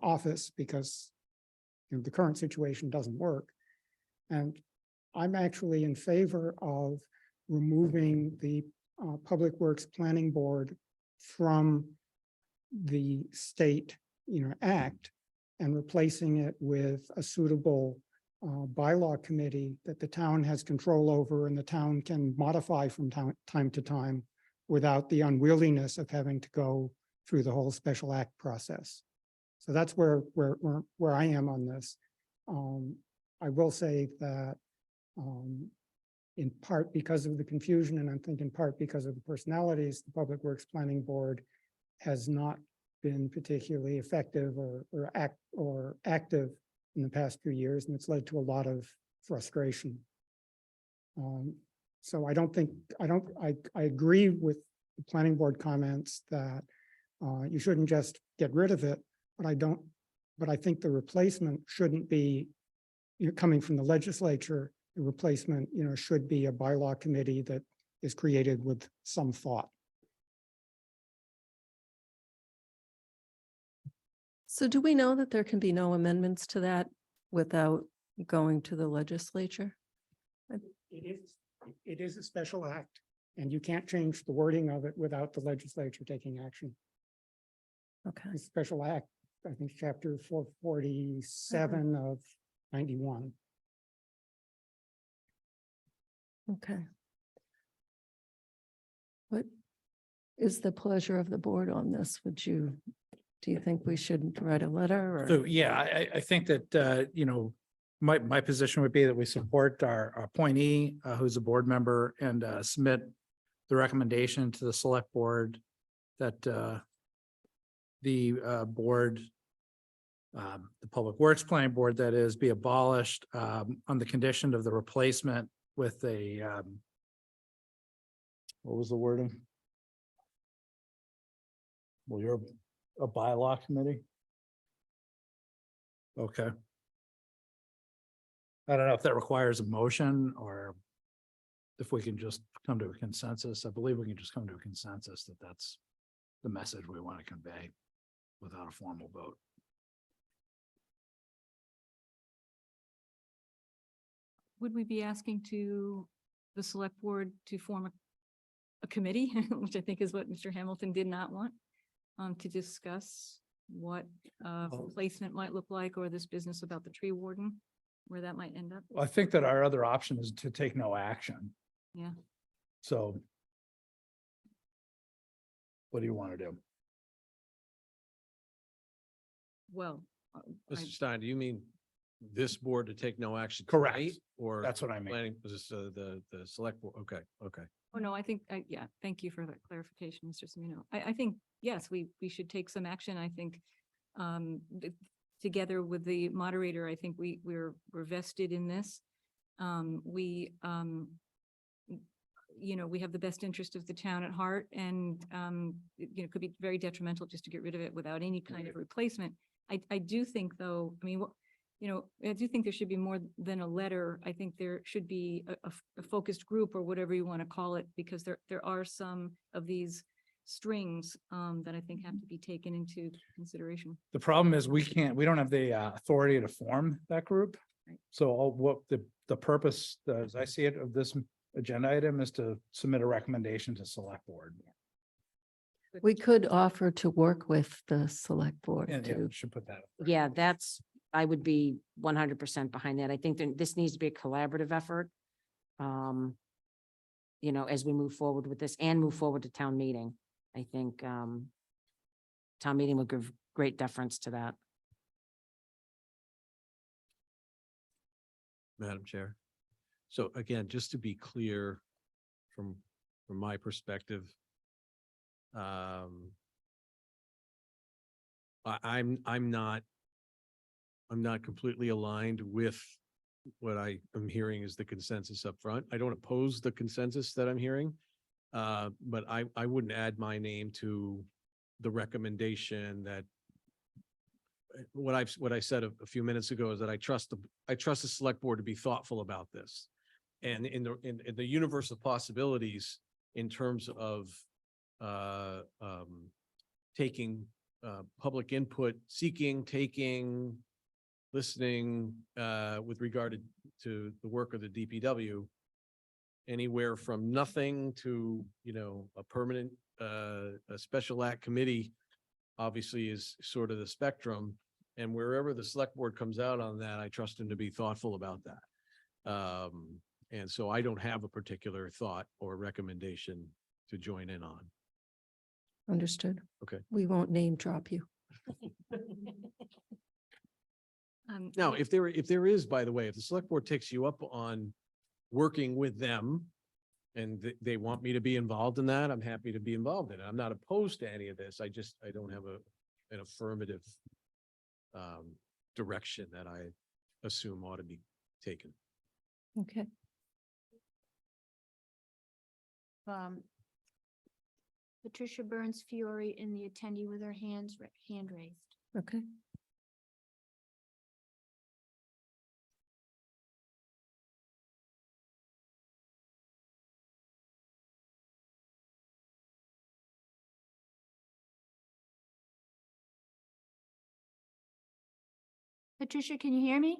Speaker 9: office because the current situation doesn't work. And I'm actually in favor of removing the Public Works Planning Board from the state, act and replacing it with a suitable bylaw committee that the town has control over and the town can modify from time to time without the unwieldiness of having to go through the whole special act process. So that's where I am on this. I will say that in part because of the confusion, and I think in part because of the personalities, the Public Works Planning Board has not been particularly effective or active in the past few years, and it's led to a lot of frustration. So I agree with the planning board comments that you shouldn't just get rid of it, but I think the replacement shouldn't be coming from the legislature. The replacement, should be a bylaw committee that is created with some thought.
Speaker 1: So do we know that there can be no amendments to that without going to the legislature?
Speaker 9: It is a special act, and you can't change the wording of it without the legislature taking action.
Speaker 1: Okay,
Speaker 9: The special act, I think, chapter 447 of 91.
Speaker 1: okay. What is the pleasure of the board on this? Do you think we should write a letter or?
Speaker 3: So, yeah, I think that, my position would be that we support our appointee, who's a board member, and submit the recommendation to the select board that the board, the Public Works Planning Board, that is, be abolished on the condition of the replacement with a, what was the wording? Well, you're a bylaw committee? Okay. I don't know if that requires a motion or if we can just come to a consensus. I believe we can just come to a consensus that that's the message we want to convey without a formal vote.
Speaker 5: Would we be asking the select board to form a committee, which I think is what Mr. Hamilton did not want, to discuss what replacement might look like, or this business about the tree warden, where that might end up?
Speaker 3: I think that our other option is to take no action.
Speaker 5: Yeah.
Speaker 3: So what do you want to do?
Speaker 5: Well,
Speaker 8: Mr. Stein, do you mean this board to take no action?
Speaker 3: Correct.
Speaker 8: tonight, Or
Speaker 3: That's what I mean.
Speaker 8: planning, this, the select board? Okay, okay.
Speaker 5: oh, no, I think, yeah, thank you for that clarification, Mr. Semino. I think, yes, we should take some action. I think together with the moderator, I think we're vested in this. We have the best interest of the town at heart, and it could be very detrimental just to get rid of it without any kind of replacement. I do think, though, I mean, I do think there should be more than a letter. I think there should be a focused group, or whatever you want to call it, because there are some of these strings that I think have to be taken into consideration.
Speaker 3: The problem is we don't have the authority to form that group.
Speaker 5: Right.
Speaker 3: So what the purpose, as I see it, of this agenda item is to submit a recommendation to select board.
Speaker 1: We could offer to work with the select board
Speaker 3: And yeah,
Speaker 1: to,
Speaker 3: we should put that.
Speaker 6: Yeah, I would be 100% behind that. I think that this needs to be a collaborative effort. As we move forward with this and move forward to town meeting, I think town meeting will give great deference to that.
Speaker 8: Madam Chair. So again, just to be clear from my perspective, I'm not completely aligned with what I am hearing is the consensus up front. I don't oppose the consensus that I'm hearing. But I wouldn't add my name to the recommendation that what I said a few minutes ago is that I trust the select board to be thoughtful about this. And in the universe of possibilities in terms of taking public input, seeking, taking, listening with regard to the work of the DPW, anywhere from nothing to, a permanent, a special act committee, obviously is sort of the spectrum. And wherever the select board comes out on that, I trust them to be thoughtful about that. And so I don't have a particular thought or recommendation to join in on.
Speaker 1: Understood.
Speaker 8: Okay.
Speaker 1: We won't name drop you.
Speaker 8: Now, if there is, by the way, if the select board takes you up on working with them and they want me to be involved in that, I'm happy to be involved in it. I'm not opposed to any of this. I don't have an affirmative direction that I assume ought to be taken.
Speaker 1: Okay.
Speaker 2: Patricia Burns Fiore in the attendee with her hand raised.
Speaker 1: Okay.
Speaker 2: Patricia, can you hear me?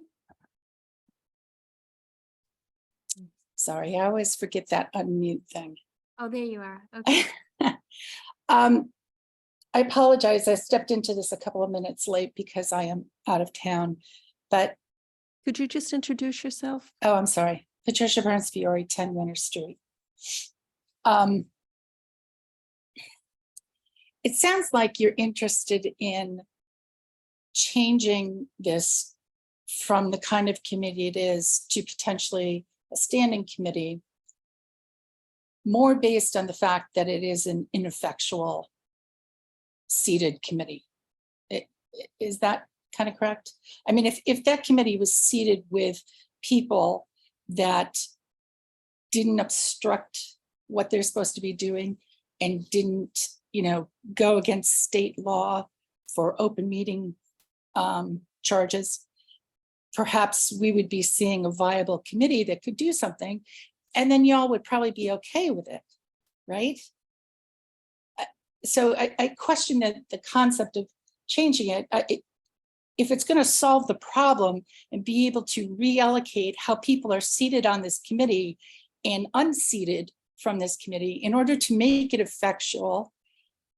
Speaker 10: Sorry, I always forget that unmute thing.
Speaker 2: Oh, there you are. Okay.
Speaker 10: I apologize. I stepped into this a couple of minutes late because I am out of town. But,
Speaker 1: Could you just introduce yourself?
Speaker 10: oh, I'm sorry. Patricia Burns Fiore, 10 Winter Street. It sounds like you're interested in changing this from the kind of committee it is to potentially a standing committee, more based on the fact that it is an ineffectual seated committee. Is that kind of correct? I mean, if that committee was seated with people that didn't obstruct what they're supposed to be doing and didn't, go against state law for open meeting charges, perhaps we would be seeing a viable committee that could do something, and then y'all would probably be okay with it, right? So I question the concept of changing it. If it's going to solve the problem and be able to reallocate how people are seated on this committee and unseated from this committee in order to make it effectual,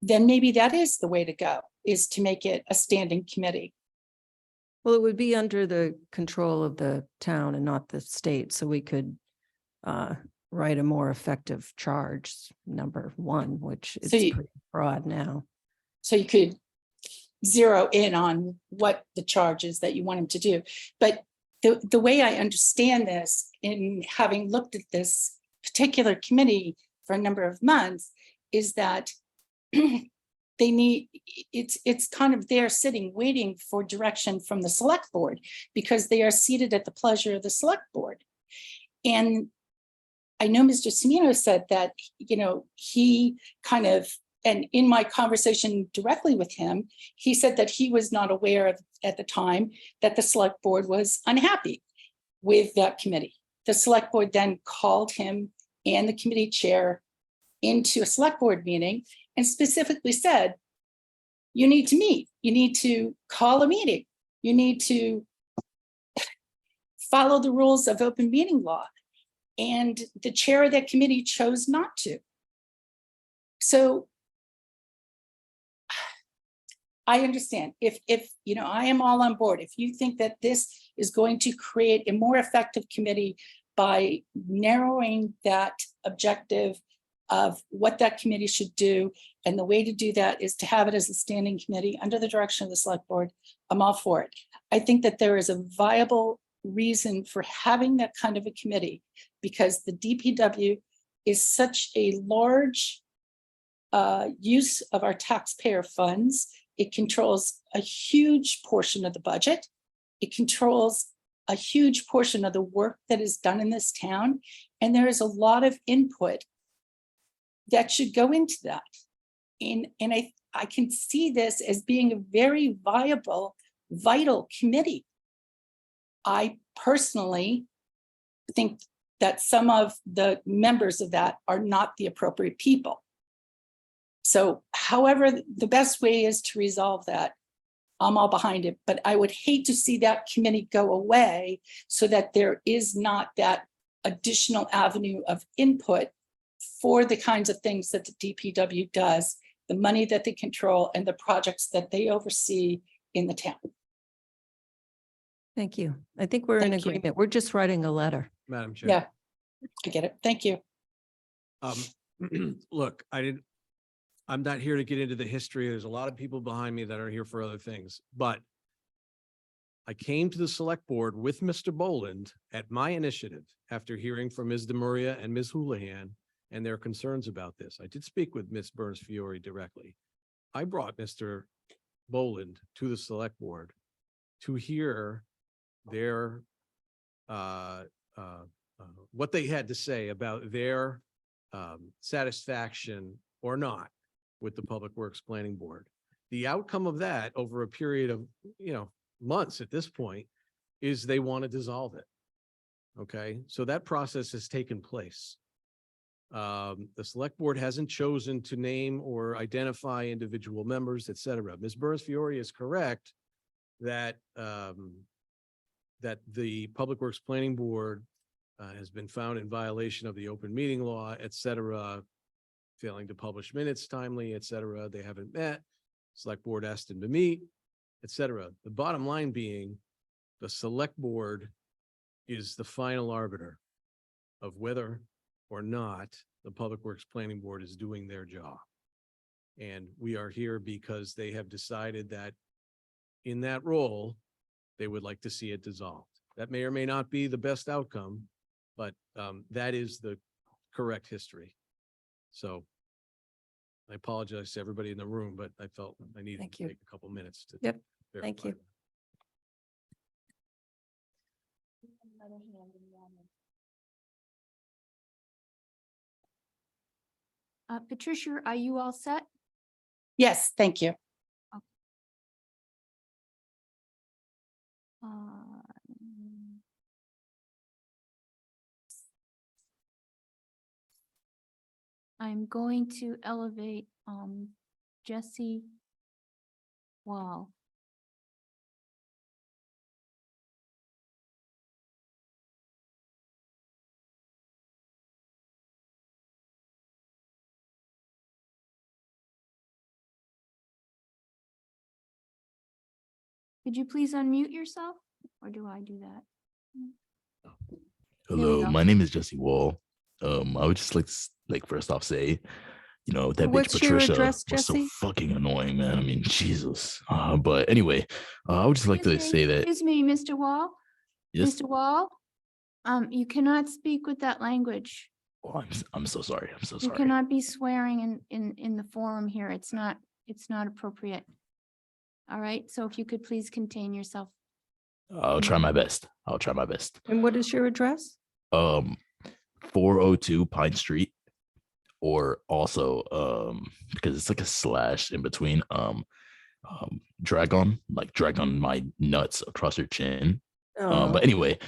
Speaker 10: then maybe that is the way to go, is to make it a standing committee.
Speaker 1: Well, it would be under the control of the town and not the state, so we could write a more effective charge, number one, which is
Speaker 10: So you-
Speaker 1: pretty broad now.
Speaker 10: So you could zero in on what the charge is that you want him to do. But the way I understand this, in having looked at this particular committee for a number of months, is that they need, it's kind of there sitting, waiting for direction from the select board, because they are seated at the pleasure of the select board. And I know Mr. Semino said that, he kind of, and in my conversation directly with him, he said that he was not aware of, at the time, that the select board was unhappy with that committee. The select board then called him and the committee chair into a select board meeting and specifically said, you need to meet, you need to call a meeting, you need to follow the rules of open meeting law. And the chair of that committee chose not to. So I understand if I am all on board. If you think that this is going to create a more effective committee by narrowing that objective of what that committee should do, and the way to do that is to have it as a standing committee under the direction of the select board, I'm all for it. I think that there is a viable reason for having that kind of a committee, because the DPW is such a large use of our taxpayer funds. It controls a huge portion of the budget. It controls a huge portion of the work that is done in this town. And there is a lot of input that should go into that. And I can see this as being a very viable, vital committee. I personally think that some of the members of that are not the appropriate people. So however, the best way is to resolve that. I'm all behind it, but I would hate to see that committee go away so that there is not that additional avenue of input for the kinds of things that the DPW does, the money that they control and the projects that they oversee in the town.
Speaker 1: Thank you. I think we're in
Speaker 10: Thank you.
Speaker 1: agreement. We're just writing a letter.
Speaker 8: Madam Chair.
Speaker 10: Yeah, I get it. Thank you.
Speaker 8: Look, I'm not here to get into the history. There's a lot of people behind me that are here for other things, but I came to the select board with Mr. Boland at my initiative after hearing from Ms. DeMaria and Ms. Houlihan and their concerns about this. I did speak with Ms. Burns Fiore directly. I brought Mr. Boland to the select board to hear their what they had to say about their satisfaction or not with the Public Works Planning Board. The outcome of that over a period of, months at this point is they want to dissolve it. Okay, so that process has taken place. The select board hasn't chosen to name or identify individual members, et cetera. Ms. Burns Fiore is correct that that the Public Works Planning Board has been found in violation of the open meeting law, et cetera, failing to publish minutes timely, et cetera. They haven't met. Select board asked them to meet, et cetera. The bottom line being the select board is the final arbiter of whether or not the Public Works Planning Board is doing their job. And we are here because they have decided that in that role, they would like to see it dissolved. That may or may not be the best outcome, but that is the correct history. So I apologize to everybody in the room, but I felt I needed
Speaker 1: Thank
Speaker 8: to
Speaker 1: you.
Speaker 8: take a couple minutes to.
Speaker 1: Yep, thank
Speaker 8: verify
Speaker 1: you.
Speaker 2: Patricia, are you all set?
Speaker 10: Yes, thank you.
Speaker 2: I'm going to elevate Jesse Wall. Could you please unmute yourself, or do I do that? There we
Speaker 11: Hello,
Speaker 2: go.
Speaker 11: my name is Jesse Wall. I would just like first off say, that bitch
Speaker 1: What's your
Speaker 11: Patricia
Speaker 1: address,
Speaker 11: was so
Speaker 1: Jesse?
Speaker 11: fucking annoying, man. I mean, Jesus. But anyway, I would just like to
Speaker 2: Excuse me,
Speaker 11: say that
Speaker 2: excuse me, Mr. Wall,
Speaker 11: yes,
Speaker 2: Mr. Wall. You cannot speak with that language.
Speaker 11: oh, I'm so sorry. I'm so
Speaker 2: You
Speaker 11: sorry.
Speaker 2: cannot be swearing in the forum here. It's not appropriate. All right, so if you could please contain yourself.
Speaker 11: I'll try my best. I'll try my best.
Speaker 1: And what is your address?
Speaker 11: 402 Pine Street, or also because it's like a slash in between, drag on my nuts across your chin. But anyway,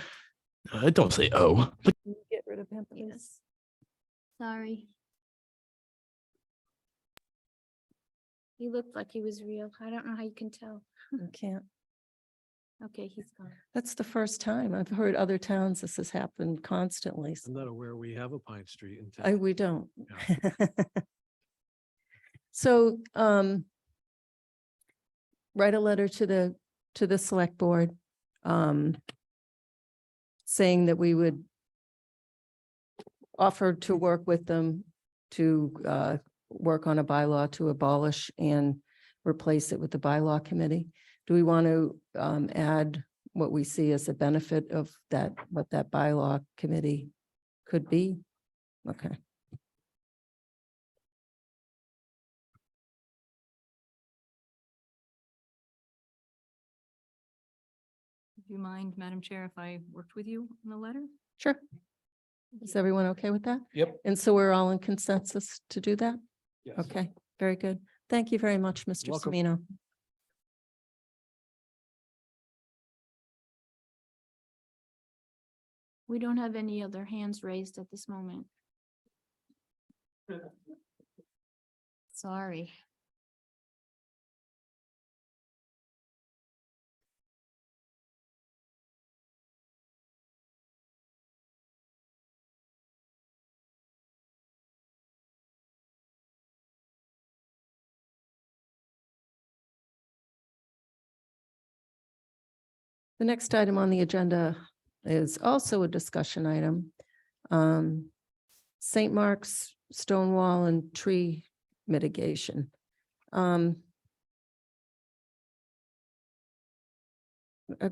Speaker 11: don't say oh.
Speaker 1: Get rid of him, please.
Speaker 2: Yes. Sorry. He looked like he was real. I don't know how you can tell.
Speaker 1: You can't.
Speaker 2: Okay, he's gone.
Speaker 1: That's the first time. I've heard other towns this has happened constantly.
Speaker 8: I'm not aware we have a Pine Street in
Speaker 1: I,
Speaker 8: town.
Speaker 1: we don't. So, write a letter to the select board, saying that we would offer to work with them to, work on a bylaw to abolish and replace it with the bylaw committee. Do we want to, add what we see as a benefit of that, what that bylaw committee could be? Okay.
Speaker 5: Do you mind, Madam Chair, if I worked with you on the letter?
Speaker 1: Sure. Is everyone okay with that?
Speaker 3: Yep.
Speaker 1: And so we're all in consensus to do that?
Speaker 3: Yes.
Speaker 1: Okay, very good. Thank you very much, Mr.
Speaker 8: Welcome.
Speaker 1: Semino.
Speaker 2: We don't have any other hands raised at this moment. Sorry.
Speaker 1: The next item on the agenda is also a discussion item. St. Mark's stone wall and tree mitigation. A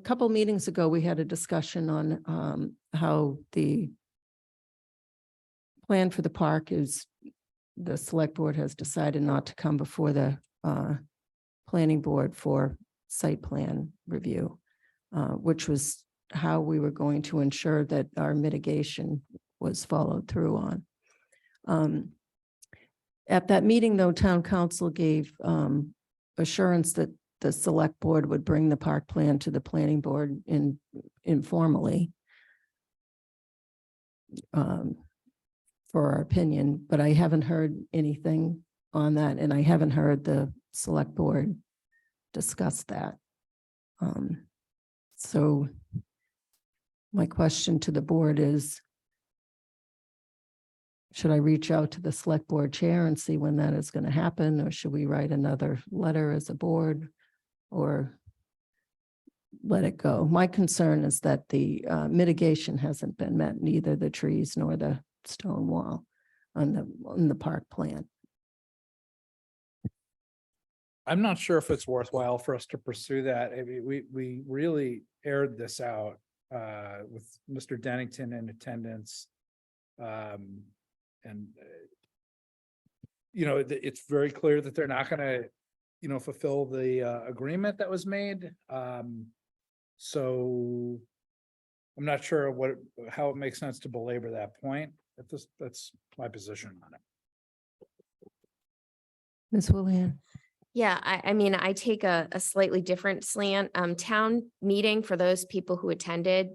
Speaker 1: couple meetings ago, we had a discussion on how the plan for the park is, the select board has decided not to come before the planning board for site plan review, which was how we were going to ensure that our mitigation was followed through on. At that meeting, though, town council gave assurance that the select board would bring the park plan to the planning board informally for our opinion, but I haven't heard anything on that, and I haven't heard the select board discuss that. So my question to the board is, should I reach out to the select board chair and see when that is going to happen, or should we write another letter as a board, or let it go? My concern is that the mitigation hasn't been met, neither the trees nor the stone wall on the park plan.
Speaker 3: I'm not sure if it's worthwhile for us to pursue that. I mean, we really aired this out with Mr. Dennington in attendance. It's very clear that they're not gonna, fulfill the agreement that was made. So I'm not sure how it makes sense to belabor that point. That's my position on it.
Speaker 1: Ms. Willian?
Speaker 4: Yeah, I mean, I take a slightly different slant. Town meeting, for those people who attended,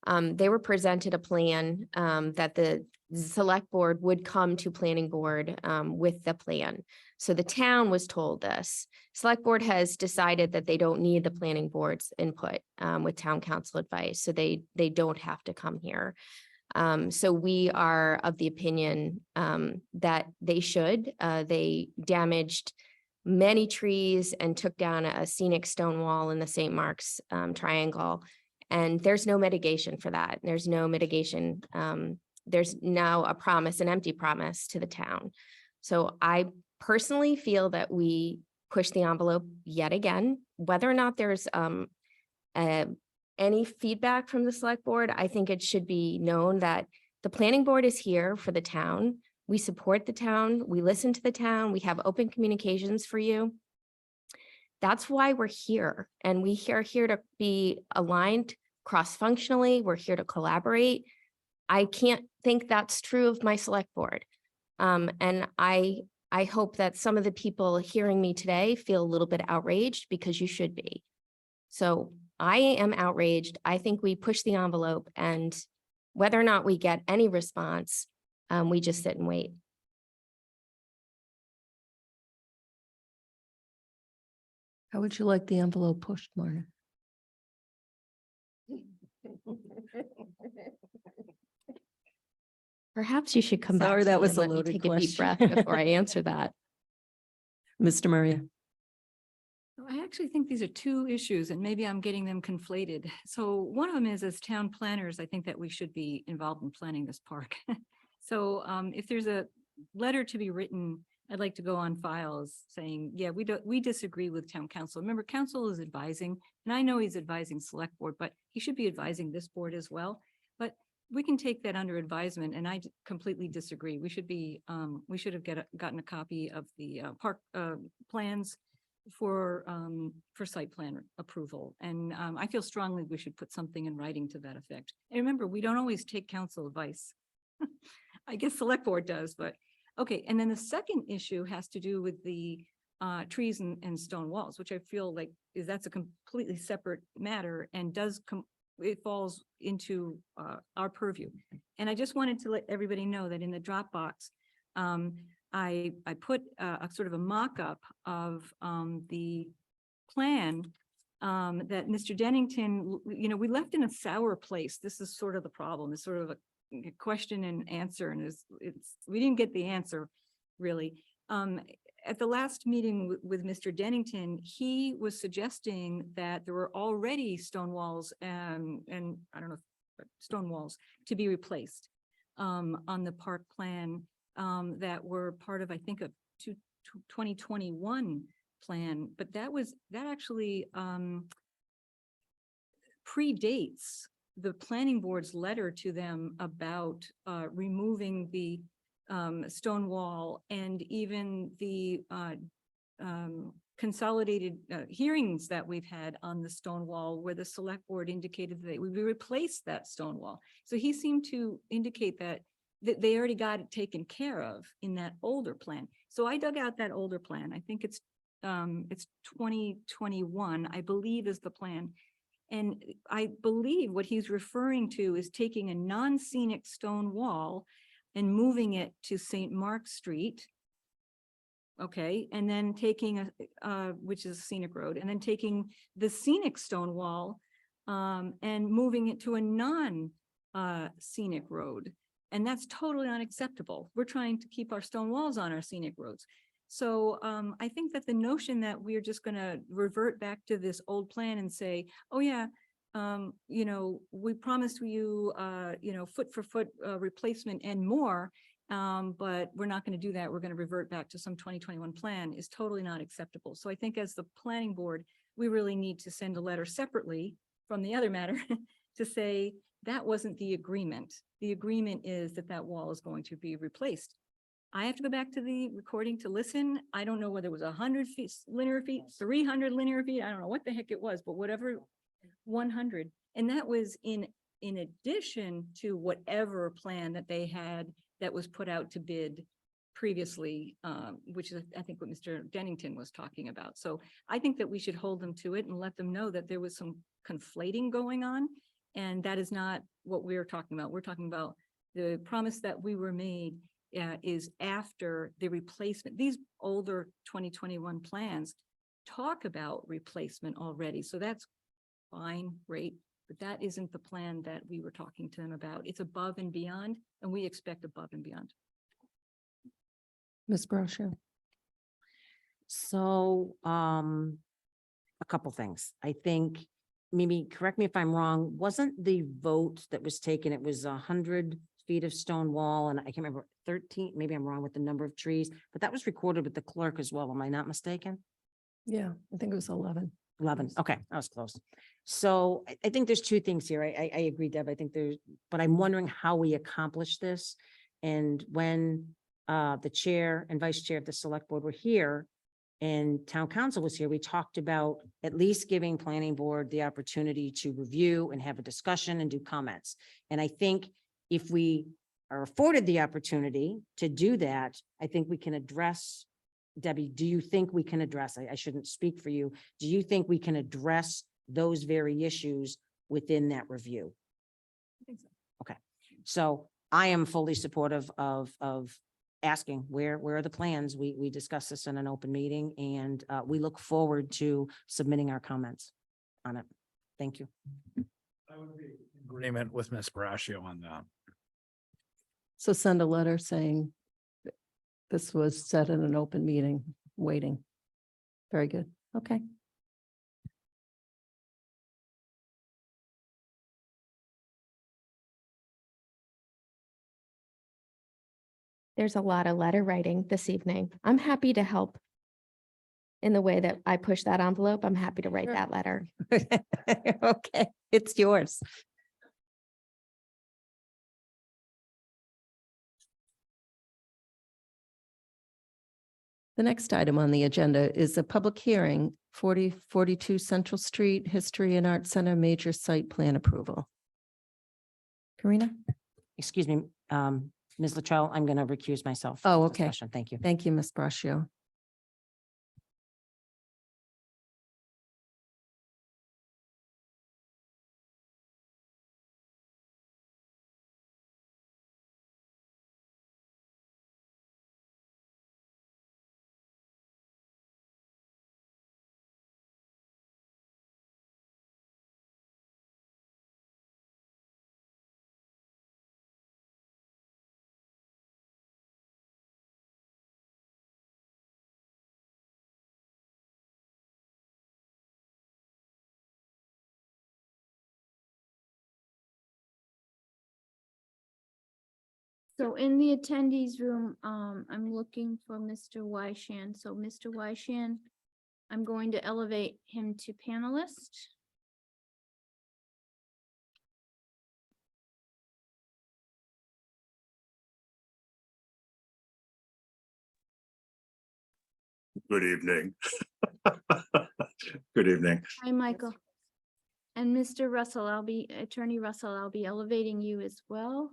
Speaker 4: they were presented a plan that the select board would come to planning board with the plan. So the town was told this. Select board has decided that they don't need the planning board's input with town council advice, so they don't have to come here. So we are of the opinion that they should. They damaged many trees and took down a scenic stone wall in the St. Mark's Triangle. And there's no mitigation for that. There's no mitigation. There's now a promise, an empty promise to the town. So I personally feel that we push the envelope yet again. Whether or not there's any feedback from the select board, I think it should be known that the planning board is here for the town. We support the town. We listen to the town. We have open communications for you. That's why we're here. And we are here to be aligned cross-functionally. We're here to collaborate. I can't think that's true of my select board. And I hope that some of the people hearing me today feel a little bit outraged, because you should be. So I am outraged. I think we push the envelope, and whether or not we get any response, we just sit and wait.
Speaker 1: How would you like the envelope pushed, Marta?
Speaker 4: Perhaps you should come back.
Speaker 1: Sorry,
Speaker 4: to
Speaker 1: that
Speaker 4: me
Speaker 1: was
Speaker 4: and
Speaker 1: a
Speaker 4: let me
Speaker 1: loaded
Speaker 4: take a deep breath
Speaker 1: question.
Speaker 4: before I answer that.
Speaker 1: Mr. Maria?
Speaker 5: I actually think these are two issues, and maybe I'm getting them conflated. So one of them is, as town planners, I think that we should be involved in planning this park. So if there's a letter to be written, I'd like to go on files saying, yeah, we disagree with town council. Remember, council is advising, and I know he's advising select board, but he should be advising this board as well. But we can take that under advisement, and I completely disagree. We should have gotten a copy of the park plans for site plan approval. And I feel strongly we should put something in writing to that effect. And remember, we don't always take council advice. I guess select board does, but, okay. And then the second issue has to do with the trees and stone walls, which I feel like that's a completely separate matter and it falls into our purview. And I just wanted to let everybody know that in the Dropbox, I put a sort of a mock-up of the plan that Mr. Dennington, we left in a sour place. This is sort of the problem. It's sort of a question and answer, and we didn't get the answer really. At the last meeting with Mr. Dennington, he was suggesting that there were already stone walls and I don't know, stone walls to be replaced on the park plan that were part of, I think, a 2021 plan, but that actually predates the planning board's letter to them about removing the stone wall and even the consolidated hearings that we've had on the stone wall where the select board indicated that we would replace that stone wall. So he seemed to indicate that they already got it taken care of in that older plan. So I dug out that older plan. I think it's 2021, I believe, is the plan. And I believe what he's referring to is taking a non-scenic stone wall and moving it to St. Mark Street. Okay, and then taking which is a scenic road, and then taking the scenic stone wall and moving it to a non-scenic road. And that's totally unacceptable. We're trying to keep our stone walls on our scenic roads. So I think that the notion that we're just going to revert back to this old plan and say, oh yeah, we promised you, foot for foot replacement and more, but we're not going to do that. We're going to revert back to some 2021 plan is totally not acceptable. So I think as the planning board, we really need to send a letter separately from the other matter to say that wasn't the agreement. The agreement is that that wall is going to be replaced. I have to go back to the recording to listen. I don't know whether it was 100 feet, linear feet, 300 linear feet. I don't know what the heck it was, but whatever, 100. And that was in addition to whatever plan that they had that was put out to bid previously, which is, I think, what Mr. Dennington was talking about. So I think that we should hold them to it and let them know that there was some conflating going on. And that is not what we're talking about. We're talking about the promise that we were made is after the replacement. These older 2021 plans talk about replacement already. So that's fine, great, but that isn't the plan that we were talking to them about. It's above and beyond, and we expect above and beyond.
Speaker 1: Ms. Brascio.
Speaker 6: So, a couple things. I think, maybe correct me if I'm wrong, wasn't the vote that was taken, it was 100 feet of stone wall, and I can't remember, 13, maybe I'm wrong with the number of trees, but that was recorded with the clerk as well. Am I not mistaken?
Speaker 1: Yeah, I think it was 11.
Speaker 6: 11. Okay, I was close. So I think there's two things here. I agree, Deb. I think but I'm wondering how we accomplish this. And when the chair and vice chair of the select board were here and town council was here, we talked about at least giving planning board the opportunity to review and have a discussion and do comments. And I think if we are afforded the opportunity to do that, I think we can address. Debbie, do you think we can address, I shouldn't speak for you, do you think we can address those very issues within that review?
Speaker 5: I think so.
Speaker 6: Okay, so I am fully supportive of asking where are the plans? We discussed this in an open meeting, and we look forward to submitting our comments on it. Thank you.
Speaker 3: I would be in agreement with Ms. Brascio on that.
Speaker 1: So send a letter saying this was said in an open meeting, waiting. Very good. Okay.
Speaker 4: There's a lot of letter writing this evening. I'm happy to help in the way that I push that envelope. I'm happy to write
Speaker 1: Sure.
Speaker 4: that letter.
Speaker 6: Okay, it's yours.
Speaker 1: The next item on the agenda is a public hearing, 42 Central Street History and Art Center major site plan approval. Karina?
Speaker 6: Excuse me, Ms. Latrell, I'm going to recuse myself.
Speaker 1: Oh,
Speaker 6: from
Speaker 1: okay.
Speaker 6: discussion. Thank you.
Speaker 1: Thank you, Ms. Braccio.
Speaker 2: So in the attendees room, I'm looking for Mr. Wyshan. So Mr. Wyshan, I'm going to elevate him to panelist.
Speaker 12: Good evening. Good evening.
Speaker 2: Hi, Michael. And Mr. Russell, Attorney Russell, I'll be elevating you as well.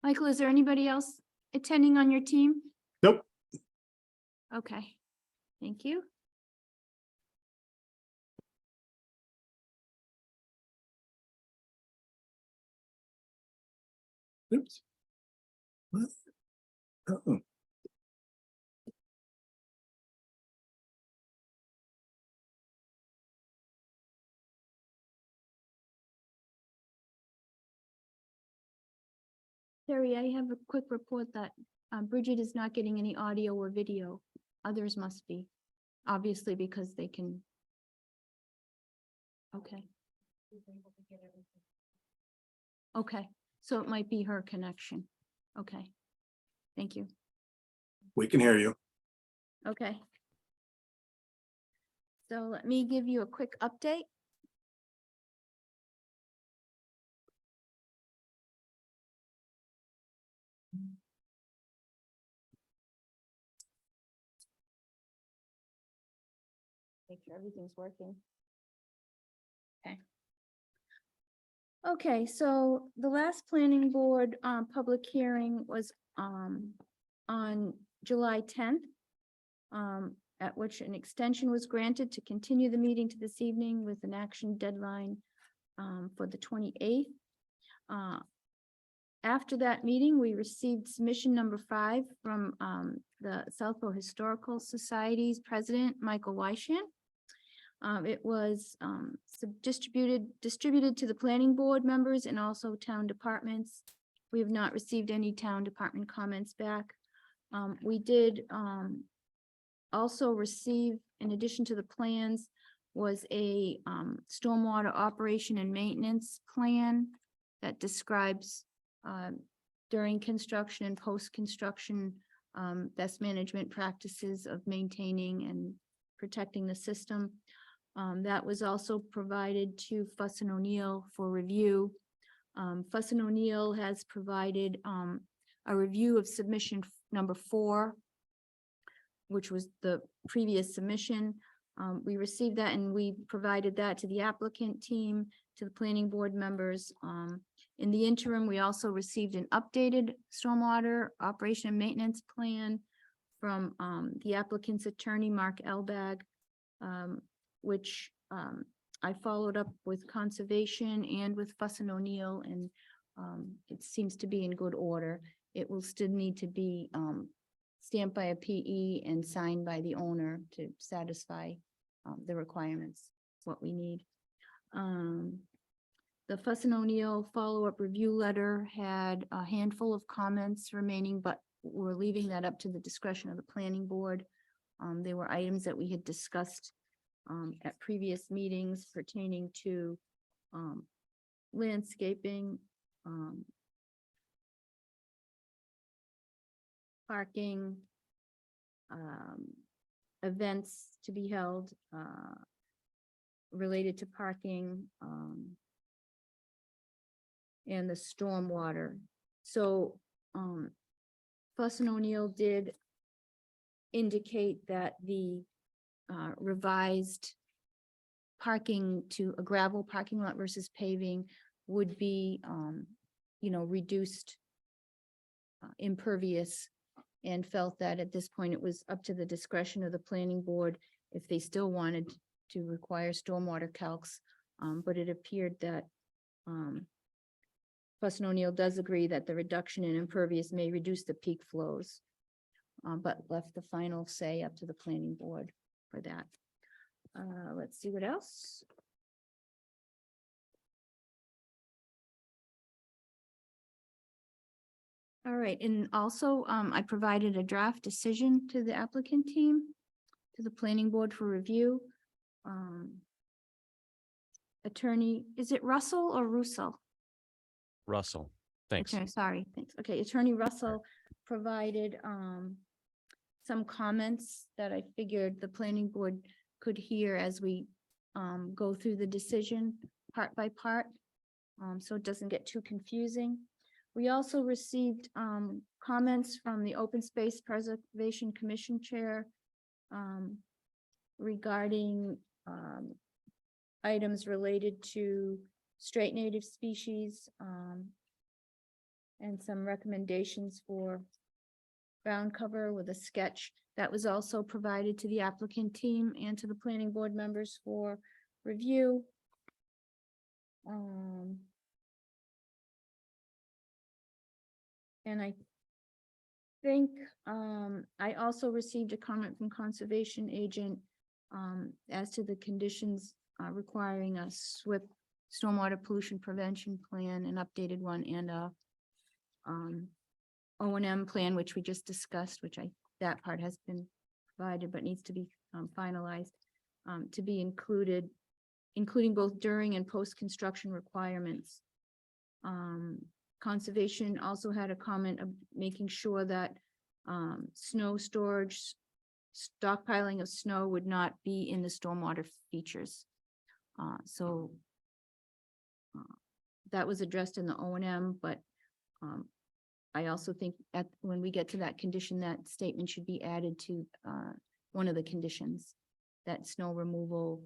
Speaker 2: Michael, is there anybody else attending on your team?
Speaker 12: Nope.
Speaker 2: Okay, thank you.
Speaker 12: Oops. What? Oh.
Speaker 2: Terry, I have a quick report that Bridget is not getting any audio or video. Others must be, obviously, because they can. Okay. Okay, so it might be her connection. Okay, thank you.
Speaker 12: We can hear you.
Speaker 2: Okay. So let me give you a quick update. Make sure everything's working. Okay. Okay, so the last planning board public hearing was on July 10th. At which an extension was granted to continue the meeting to this evening with an action deadline for the 28th. After that meeting, we received submission number 5 from the Southborough Historical Society's president, Michael Wyshan. It was distributed to the planning board members and also town departments. We have not received any town department comments back. We did also receive, in addition to the plans, was a stormwater operation and maintenance plan that describes during construction and post-construction best management practices of maintaining and protecting the system. That was also provided to Fuss and O'Neill for review. Fuss and O'Neill has provided a review of submission number 4, which was the previous submission. We received that and we provided that to the applicant team, to the planning board members. In the interim, we also received an updated stormwater operation and maintenance plan from the applicant's attorney, Mark Elbag, which I followed up with conservation and with Fuss and O'Neill, and it seems to be in good order. It will still need to be stamped by a PE and signed by the owner to satisfy the requirements, what we need. The Fuss and O'Neill follow-up review letter had a handful of comments remaining, but we're leaving that up to the discretion of the planning board. There were items that we had discussed at previous meetings pertaining to landscaping parking, events to be held, related to parking, and the stormwater. So, Fuss and O'Neill did indicate that the revised parking to a gravel parking lot versus paving would be, reduced impervious, and felt that at this point it was up to the discretion of the planning board if they still wanted to require stormwater calcs. But it appeared that Fuss and O'Neill does agree that the reduction in impervious may reduce the peak flows, but left the final say up to the planning board for that. Let's see what else. All right, and also, I provided a draft decision to the applicant team, to the planning board for review. Attorney, is it Russell or Russell?
Speaker 13: Russell, thanks.
Speaker 2: Okay, sorry, thanks. Okay, Attorney Russell provided some comments that I figured the planning board could hear as we go through the decision part by part, so it doesn't get too confusing. We also received comments from the Open Space Preservation Commission Chair regarding items related to strait native species, and some recommendations for ground cover with a sketch that was also provided to the applicant team and to the planning board members for review. And I think I also received a comment from conservation agent as to the conditions requiring a SWIP stormwater pollution prevention plan, an updated one, and a O&M plan, which we just discussed, that part has been provided but needs to be finalized, to be included, including both during and post-construction requirements. Conservation also had a comment of making sure that snow storage, stockpiling of snow would not be in the stormwater features. So that was addressed in the O&M, but I also think when we get to that condition, that statement should be added to one of the conditions, that snow removal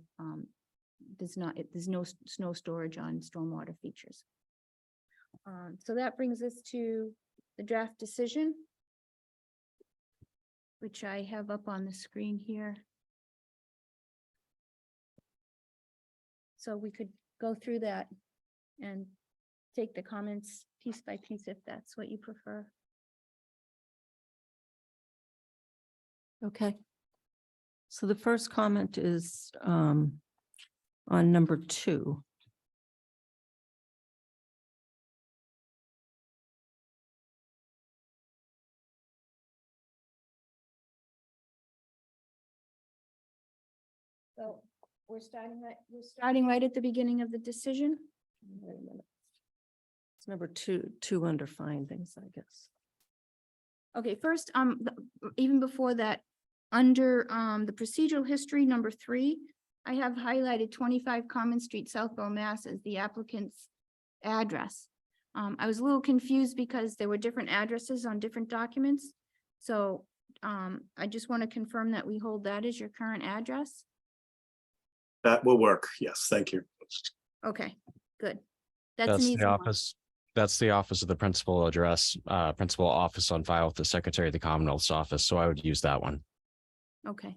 Speaker 2: there's no snow storage on stormwater features. So that brings us to the draft decision, which I have up on the screen here. So we could go through that and take the comments piece by piece if that's what you prefer.
Speaker 1: Okay. So the first comment is on number 2.
Speaker 2: So we're starting right at the beginning of the decision.
Speaker 1: It's number 2 under findings, I guess.
Speaker 2: Okay, first, even before that, under the procedural history, number 3, I have highlighted 25 Common Street, Southborough, Mass. As the applicant's address. I was a little confused because there were different addresses on different documents. So I just want to confirm that we hold that as your current address.
Speaker 12: That will work. Yes, thank you.
Speaker 2: Okay, good. That's an
Speaker 13: That's
Speaker 2: easy
Speaker 13: the
Speaker 2: one.
Speaker 13: office. That's the office of the principal address, principal office on file with the Secretary of the Commonwealth's office. So I would use that one.
Speaker 2: Okay.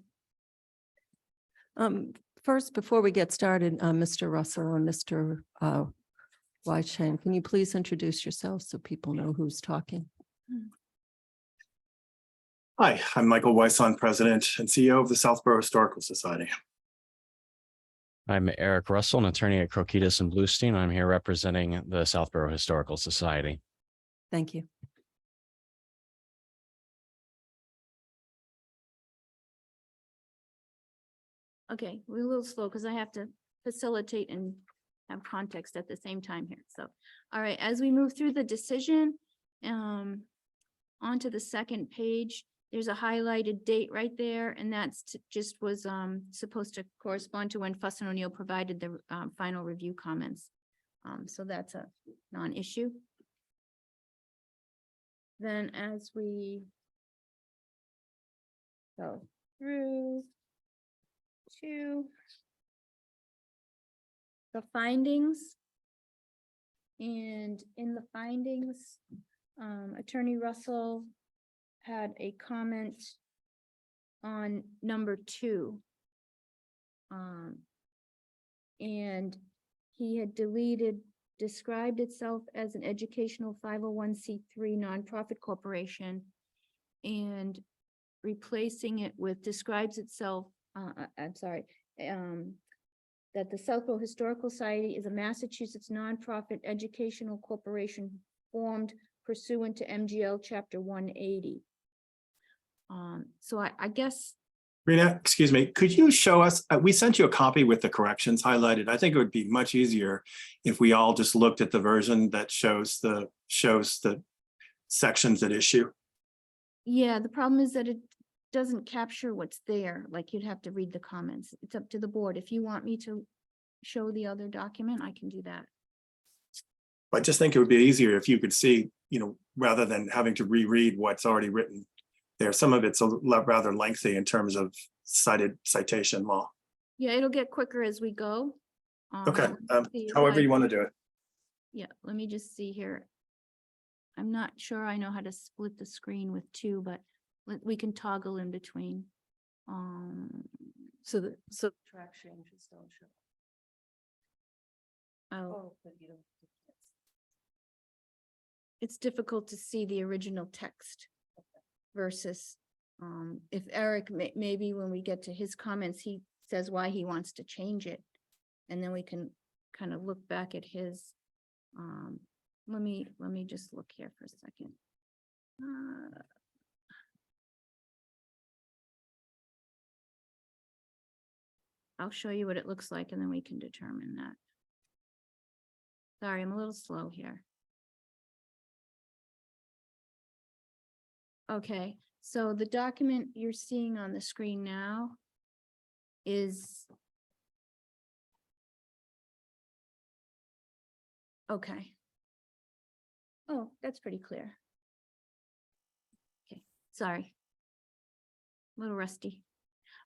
Speaker 1: First, before we get started, Mr. Russell and Mr. Wychen, can you please introduce yourself so people know who's talking?
Speaker 12: Hi, I'm Michael Weisson, President and CEO of the Southborough Historical Society.
Speaker 13: I'm Eric Russell, an attorney at Croquetas and Bluestein. I'm here representing the Southborough Historical Society.
Speaker 1: Thank you.
Speaker 2: Okay, we're a little slow because I have to facilitate and have context at the same time here. So, all right, as we move through the decision, onto the second page, there's a highlighted date right there, and that's just was supposed to correspond to when Fuss and O'Neill provided the final review comments. So that's a non-issue. Then as we go through to the findings, and in the findings, Attorney Russell had a comment on number 2. And he had described itself as an educational 501c3 nonprofit corporation, and replacing it with describes itself, that the Southborough Historical Society is a Massachusetts nonprofit educational corporation formed pursuant to MGL Chapter 180. So I guess,
Speaker 12: Rena, excuse me, could you show us, we sent you a copy with the corrections highlighted. I think it would be much easier if we all just looked at the version that shows the sections at issue.
Speaker 2: yeah, the problem is that it doesn't capture what's there. Like, you'd have to read the comments. It's up to the board. If you want me to show the other document, I can do that.
Speaker 12: I just think it would be easier if you could see, rather than having to reread what's already written there. Some of it's rather lengthy in terms of citation law.
Speaker 2: Yeah, it'll get quicker as we go.
Speaker 12: Okay,
Speaker 2: let me see if
Speaker 12: however
Speaker 2: I-
Speaker 12: you want to do it.
Speaker 2: Yeah, let me just see here. I'm not sure I know how to split the screen with 2, but we can toggle in between.
Speaker 1: So
Speaker 6: Track changes don't show.
Speaker 2: Oh, it's difficult to see the original text versus, if Eric, maybe when we get to his comments, he says why he wants to change it. And then we can kind of look back at his, let me just look here for a second. I'll show you what it looks like, and then we can determine that. Sorry, I'm a little slow here. Okay, so the document you're seeing on the screen now is. Okay. Oh, that's pretty clear. Okay, sorry. A little rusty.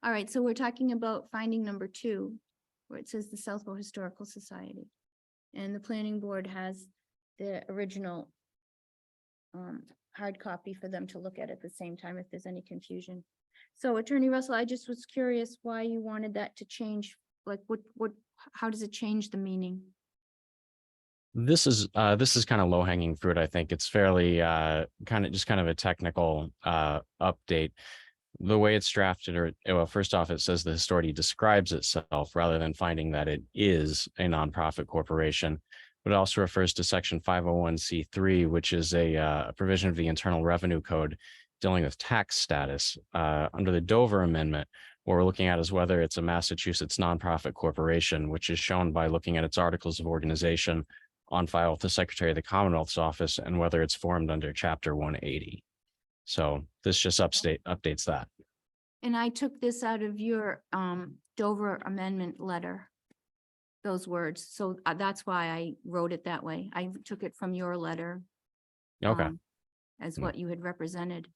Speaker 2: All right, so we're talking about finding number 2, where it says the Southborough Historical Society. And the planning board has the original hard copy for them to look at the same time if there's any confusion. So Attorney Russell, I just was curious why you wanted that to change. Like, how does it change the meaning?
Speaker 13: This is kind of low hanging fruit. I think it's fairly kind of a technical update. The way it's drafted, well, first off, it says the historian describes itself rather than finding that it is a nonprofit corporation, but it also refers to section 501c3, which is a provision of the Internal Revenue Code dealing with tax status. Under the Dover Amendment, what we're looking at is whether it's a Massachusetts nonprofit corporation, which is shown by looking at its articles of organization on file with the Secretary of the Commonwealth's office, and whether it's formed under Chapter 180. So this just updates that.
Speaker 2: And I took this out of your Dover Amendment letter, those words. So that's why I wrote it that way. I took it from your letter.
Speaker 13: Okay.
Speaker 2: As
Speaker 13: Mm.
Speaker 2: what you had represented.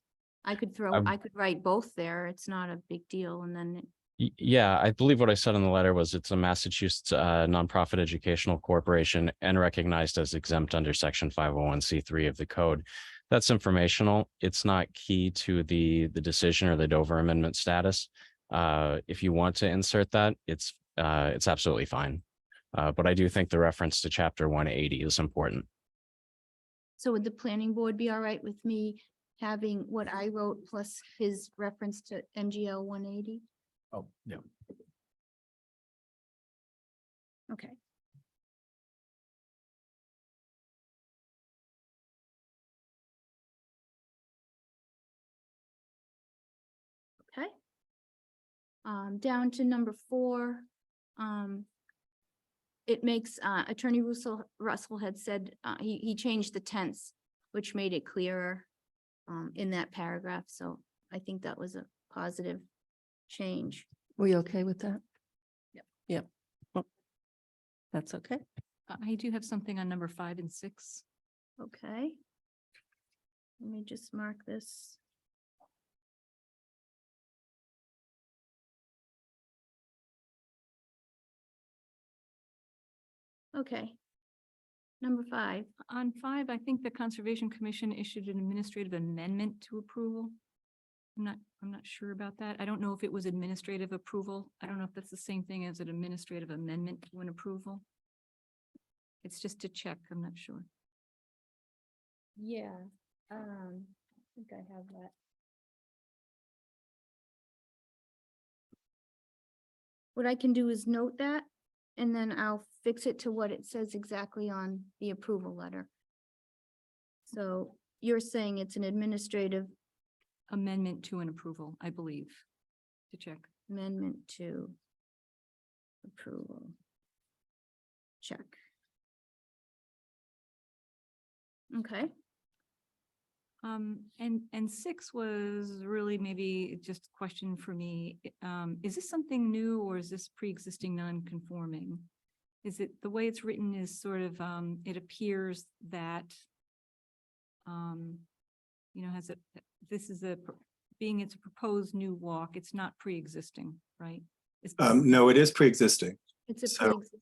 Speaker 2: I could
Speaker 13: I'm-
Speaker 2: write both there. It's not a big deal. And then
Speaker 13: Yeah, I believe what I said in the letter was it's a Massachusetts nonprofit educational corporation and recognized as exempt under section 501c3 of the code. That's informational. It's not key to the decision or the Dover Amendment status. If you want to insert that, it's absolutely fine. But I do think the reference to Chapter 180 is important.
Speaker 2: So would the planning board be all right with me having what I wrote plus his reference to MGL 180?
Speaker 3: Oh, yeah.
Speaker 2: Okay. Okay. Down to number 4. it makes, Attorney Russell had said, he changed the tense, which made it clearer in that paragraph. So I think that was a positive change.
Speaker 1: We okay with that?
Speaker 2: Yep.
Speaker 1: Yep. Well, that's okay.
Speaker 5: I do have something on number 5 and 6.
Speaker 2: Okay. Let me just mark this. Okay. Number 5.
Speaker 5: On 5, I think the Conservation Commission issued an administrative amendment to approval. I'm not sure about that. I don't know if it was administrative approval. I don't know if that's the same thing as an administrative amendment to an approval. It's just to check. I'm not sure.
Speaker 2: Yeah, I think I have that. What I can do is note that, and then I'll fix it to what it says exactly on the approval letter. So you're saying it's an administrative
Speaker 5: Amendment to an approval, I believe, to check.
Speaker 2: amendment to approval. Check. Okay.
Speaker 5: And 6 was really maybe just a question for me. Is this something new or is this pre-existing non-conforming? Is it, the way it's written is sort of, it appears that, has it, this is being it's a proposed new walk, it's not pre-existing, right?
Speaker 12: No, it is pre-existing.
Speaker 2: It's a
Speaker 12: So-
Speaker 2: pre-existing.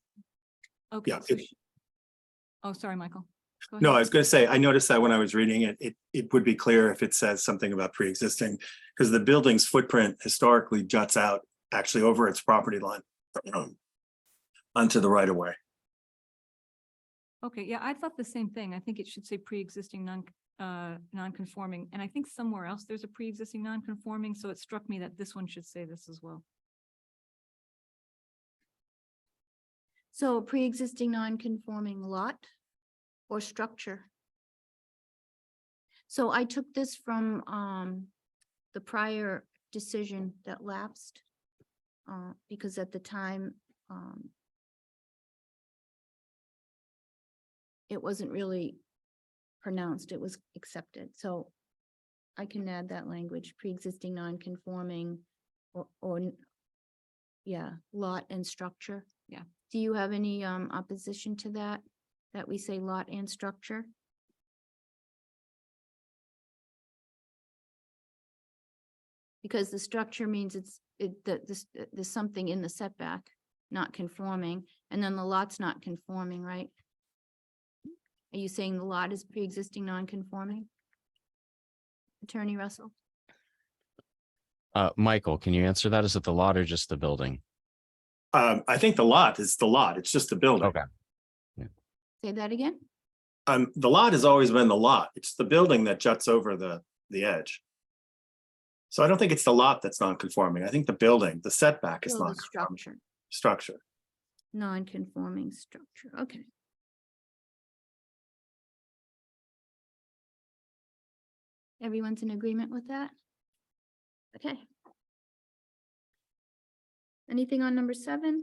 Speaker 5: Okay.
Speaker 12: Yeah,
Speaker 5: so
Speaker 12: it-
Speaker 5: Oh, sorry, Michael. Go
Speaker 12: No, I
Speaker 5: ahead.
Speaker 12: was going to say, I noticed that when I was reading it, it would be clear if it says something about pre-existing, because the building's footprint historically juts out actually over its property line onto the right of way.
Speaker 5: Okay, yeah, I thought the same thing. I think it should say pre-existing non-conforming, and I think somewhere else there's a pre-existing non-conforming, so it struck me that this one should say this as well.
Speaker 2: So pre-existing non-conforming lot or structure. So I took this from the prior decision that lapsed because at the time it wasn't really pronounced, it was accepted. So I can add that language, pre-existing non-conforming or yeah, lot and structure.
Speaker 5: Yeah.
Speaker 2: Do you have any opposition to that we say lot and structure? Because the structure means there's something in the setback, not conforming, and then the lot's not conforming, right? Are you saying the lot is pre-existing non-conforming? Attorney Russell?
Speaker 13: Michael, can you answer that? Is it the lot or just the building?
Speaker 12: I think the lot is the lot. It's just the building.
Speaker 13: Okay.
Speaker 2: Say that again?
Speaker 12: The lot has always been the lot. It's the building that juts over the edge. So I don't think it's the lot that's non-conforming. I think the building, the setback is
Speaker 2: No, the
Speaker 12: non-conforming.
Speaker 2: structure,
Speaker 12: Structure.
Speaker 2: non-conforming structure, okay. Everyone's in agreement with that? Okay. Anything on number 7?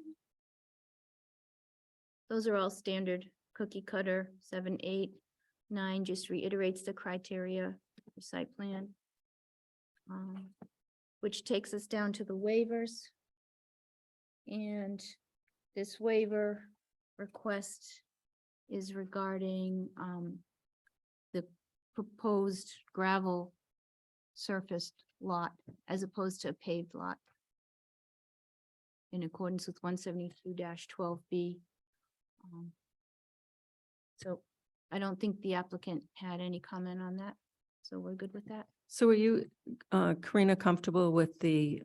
Speaker 2: Those are all standard cookie cutter. 7, 8, 9 just reiterates the criteria for site plan. Which takes us down to the waivers. And this waiver request is regarding the proposed gravel surfaced lot as opposed to a paved lot in accordance with 172-12B. So I don't think the applicant had any comment on that, so we're good with that.
Speaker 1: So are you, Karina, comfortable with the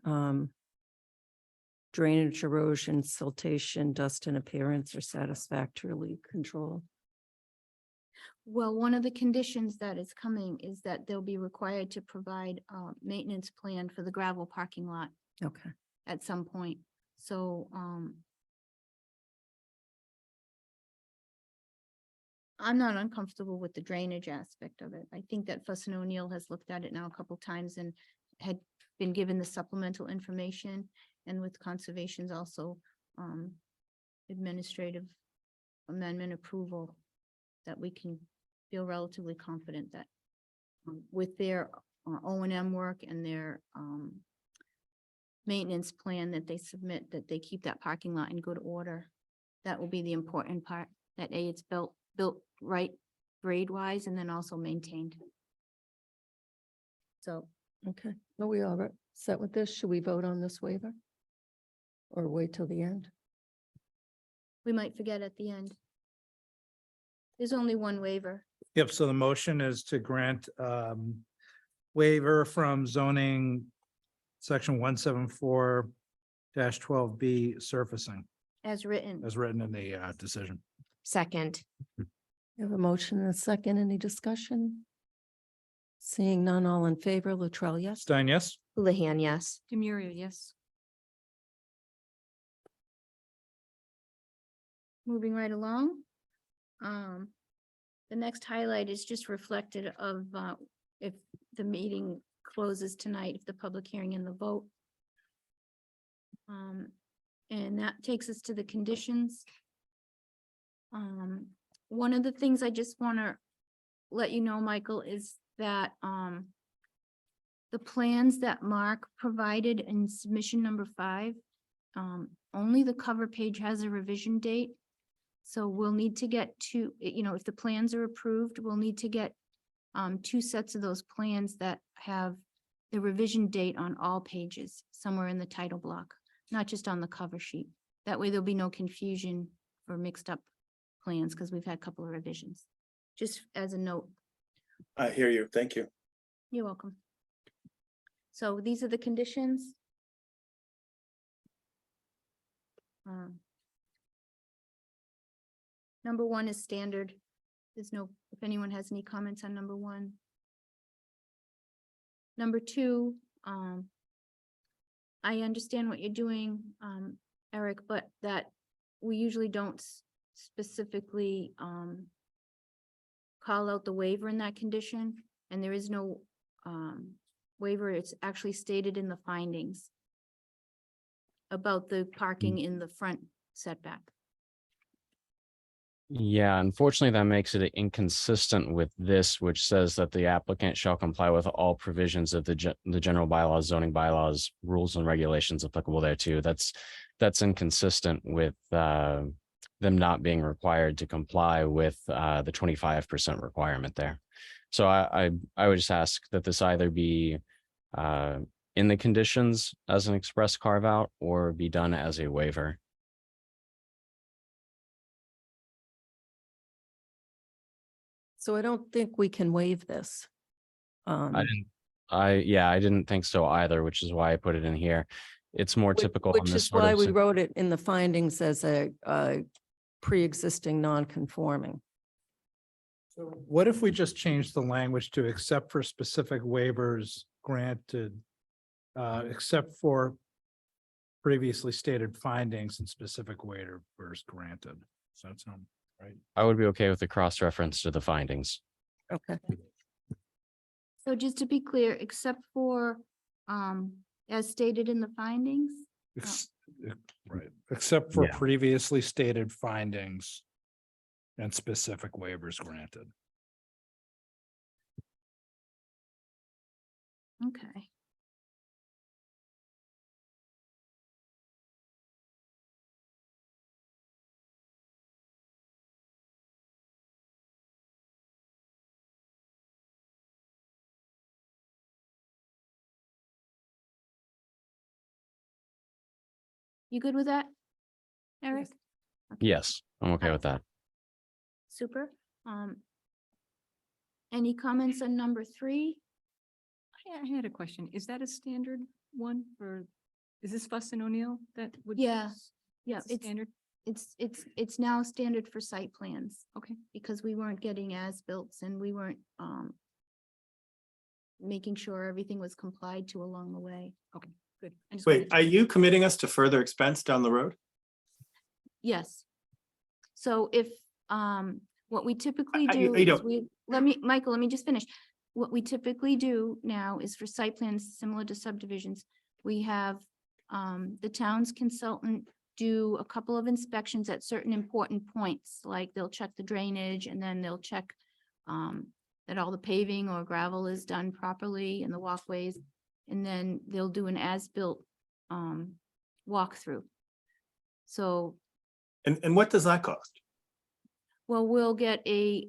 Speaker 1: drainage, erosion, siltation, dust and appearance are satisfactorily controlled?
Speaker 2: Well, one of the conditions that is coming is that they'll be required to provide a maintenance plan for the gravel parking lot
Speaker 1: Okay.
Speaker 2: at some point. So I'm not uncomfortable with the drainage aspect of it. I think that Fuss and O'Neill has looked at it now a couple times and had been given the supplemental information, and with conservation's also administrative amendment approval, that we can feel relatively confident that with their O and M work and their maintenance plan that they submit, that they keep that parking lot in good order. That will be the important part, that A, it's built right grade wise and then also maintained. So
Speaker 1: Okay, are we all right, set with this? Should we vote on this waiver? Or wait till the end?
Speaker 2: we might forget at the end. There's only one waiver.
Speaker 3: Yep, so the motion is to grant waiver from zoning section 174-12B surfacing
Speaker 2: As written.
Speaker 3: as written in the decision.
Speaker 4: Second,
Speaker 1: You have a motion and a second. Any discussion? Seeing none, all in favor, Latrell, yes?
Speaker 3: Stein, yes?
Speaker 4: Houlihan, yes.
Speaker 5: Demiria, yes.
Speaker 2: Moving right along. The next highlight is just reflected of, if the meeting closes tonight, if the public hearing and the vote. And that takes us to the conditions. One of the things I just want to let you know, Michael, is that, the plans that Mark provided in submission number 5, only the cover page has a revision date. So we'll need to get if the plans are approved, we'll need to get 2 sets of those plans that have the revision date on all pages, somewhere in the title block, not just on the cover sheet. That way there'll be no confusion for mixed up plans, because we've had a couple of revisions. Just as a note.
Speaker 12: I hear you. Thank you.
Speaker 2: You're welcome. So these are the conditions. Number 1 is standard. There's no, if anyone has any comments on number 1. Number 2, I understand what you're doing, Eric, but that we usually don't specifically call out the waiver in that condition, and there is no waiver. It's actually stated in the findings about the parking in the front setback.
Speaker 13: Yeah, unfortunately, that makes it inconsistent with this, which says that the applicant shall comply with all provisions of the general bylaws, zoning bylaws, rules and regulations applicable thereto. That's inconsistent with them not being required to comply with the 25% requirement there. So I would just ask that this either be in the conditions as an express carve out or be done as a waiver.
Speaker 1: So I don't think we can waive this.
Speaker 13: I didn't think so either, which is why I put it in here. It's more typical. on
Speaker 1: Which
Speaker 13: this
Speaker 1: is
Speaker 13: sort
Speaker 1: why
Speaker 13: of
Speaker 1: we
Speaker 13: si-
Speaker 1: wrote it in the findings as a pre-existing non-conforming.
Speaker 3: So what if we just change the language to except for specific waivers granted, except for previously stated findings and specific waivers granted? Does that sound right?
Speaker 13: I would be okay with the cross-reference to the findings.
Speaker 1: Okay.
Speaker 2: So just to be clear, except for, as stated in the findings?
Speaker 3: Right, except for
Speaker 13: Yeah.
Speaker 3: previously stated findings and specific waivers granted.
Speaker 2: Okay. You good with that, Eric? Okay,
Speaker 13: Yes, I'm okay with that.
Speaker 2: super. Any comments on number 3?
Speaker 5: I had a question. Is that a standard one for, is this Fuss and O'Neill that would?
Speaker 2: Yeah, yeah,
Speaker 5: It's a standard.
Speaker 2: It's now standard for site plans.
Speaker 5: Okay.
Speaker 2: Because we weren't getting as-built and we weren't, making sure everything was complied to along the way.
Speaker 5: Okay, good. I just
Speaker 12: Wait,
Speaker 5: wanted to-
Speaker 12: are you committing us to further expense down the road?
Speaker 2: Yes. So if, what we typically
Speaker 12: I-
Speaker 2: do
Speaker 12: I
Speaker 2: is
Speaker 12: don't-
Speaker 2: Michael, let me just finish. What we typically do now is for site plans similar to subdivisions, we have, the town's consultant do a couple of inspections at certain important points, like they'll check the drainage and then they'll check that all the paving or gravel is done properly in the walkways. And then they'll do an as-built walkthrough. So,
Speaker 12: And what does that cost?
Speaker 2: well, we'll get a,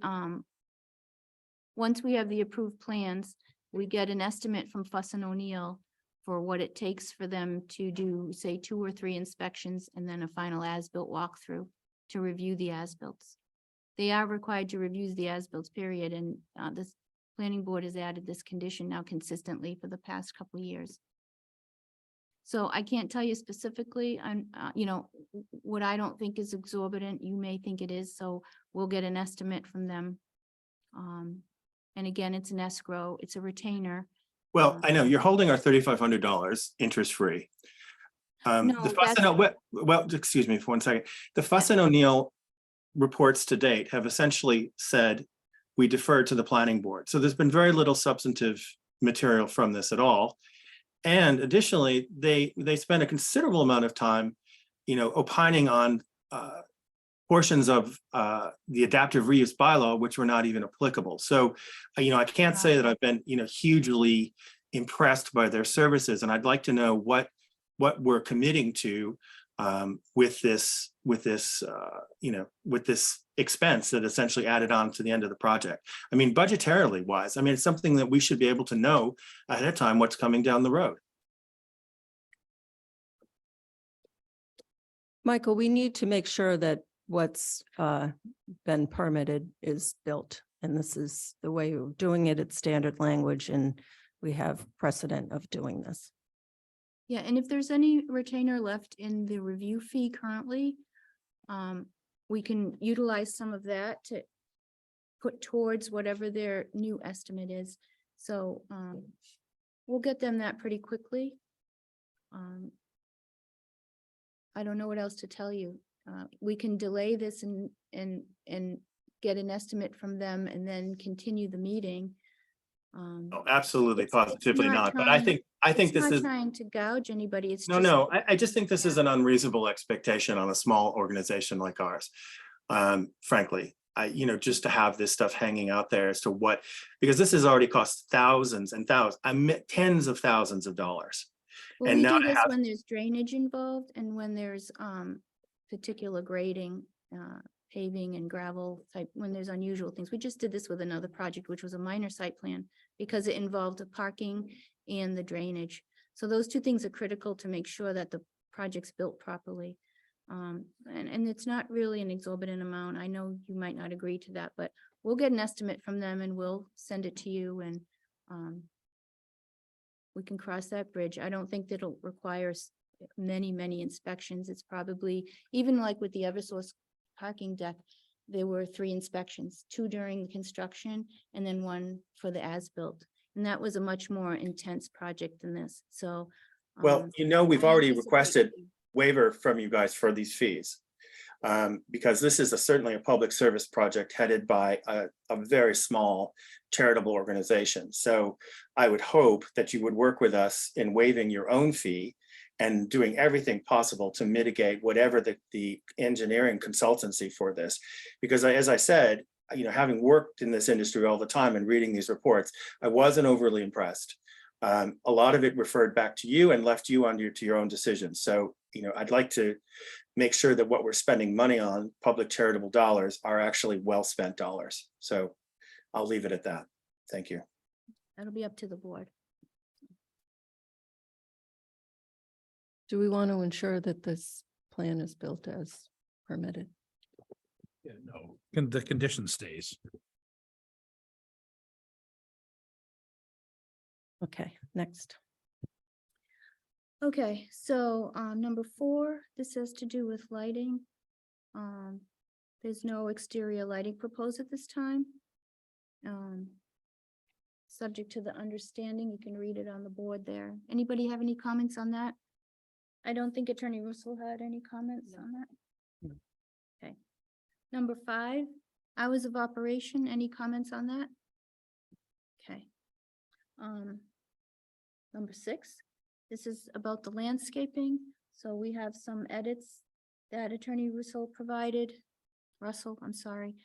Speaker 2: once we have the approved plans, we get an estimate from Fuss and O'Neill for what it takes for them to do, say, 2 or 3 inspections and then a final as-built walkthrough to review the as-bills. They are required to review the as-bills, period, and this planning board has added this condition now consistently for the past couple of years. So I can't tell you specifically on, what I don't think is exorbitant, you may think it is, so we'll get an estimate from them. And again, it's an escrow, it's a retainer.
Speaker 12: Well, I know you're holding our $3,500 interest-free.
Speaker 2: No,
Speaker 12: The Fuss and well, excuse me for one second. The Fuss and O'Neill reports to date have essentially said we defer to the planning board. So there's been very little substantive material from this at all. And additionally, they spend a considerable amount of time, opining on portions of the adaptive reuse bylaw, which were not even applicable. So, I can't say that I've been, hugely impressed by their services. And I'd like to know what we're committing to with this expense that essentially added on to the end of the project. I mean, budgetarily wise, it's something that we should be able to know ahead of time what's coming down the road.
Speaker 1: Michael, we need to make sure that what's been permitted is built. And this is the way of doing it. It's standard language and we have precedent of doing this.
Speaker 2: Yeah, and if there's any retainer left in the review fee currently, we can utilize some of that to put towards whatever their new estimate is. So we'll get them that pretty quickly. I don't know what else to tell you. We can delay this and get an estimate from them and then continue the meeting.
Speaker 12: Oh, absolutely,
Speaker 2: It's
Speaker 12: positively
Speaker 2: not
Speaker 12: not. But
Speaker 2: trying-
Speaker 12: I think
Speaker 2: It's
Speaker 12: this
Speaker 2: not
Speaker 12: is,
Speaker 2: trying to gouge anybody. It's
Speaker 12: no,
Speaker 2: just.
Speaker 12: I just think this is an unreasonable expectation on a small organization like ours. Frankly, just to have this stuff hanging out there as to what, because this has already cost thousands and thousands, tens of thousands of dollars.
Speaker 2: Well,
Speaker 12: And
Speaker 2: we
Speaker 12: now
Speaker 2: do
Speaker 12: to
Speaker 2: this
Speaker 12: have-
Speaker 2: when there's drainage involved and when there's particular grading, paving and gravel type, when there's unusual things. We just did this with another project, which was a minor site plan because it involved the parking and the drainage. So those 2 things are critical to make sure that the project's built properly. And it's not really an exorbitant amount. I know you might not agree to that, but we'll get an estimate from them and we'll send it to you and we can cross that bridge. I don't think that'll require many inspections. It's probably, even like with the Eversource parking deck, there were 3 inspections, 2 during the construction and then 1 for the as-built. And that was a much more intense project than this. So.
Speaker 12: Well, we've
Speaker 2: I
Speaker 12: already
Speaker 2: anticipate-
Speaker 12: requested waiver from you guys for these fees. Because this is certainly a public service project headed by a very small charitable organization. So I would hope that you would work with us in waiving your own fee and doing everything possible to mitigate whatever the engineering consultancy for this. Because as I said, having worked in this industry all the time and reading these reports, I wasn't overly impressed. A lot of it referred back to you and left you to your own decisions. So, I'd like to make sure that what we're spending money on, public charitable dollars, are actually well-spent dollars. So I'll leave it at that. Thank you.
Speaker 2: That'll be up to the board.
Speaker 1: Do we want to ensure that this plan is built as permitted?
Speaker 3: Yeah, no. The condition stays.
Speaker 1: Okay, next.
Speaker 2: Okay, so number 4, this has to do with lighting. There's no exterior lighting proposed at this time. Subject to the understanding, you can read it on the board there. Anybody have any comments on that? I don't think Attorney Russell had any comments on that.
Speaker 1: No.
Speaker 2: Okay. Number 5, hours of operation, any comments on that? Okay. Number 6, this is about the landscaping. So we have some edits that Attorney Russell provided. Russell, I'm sorry.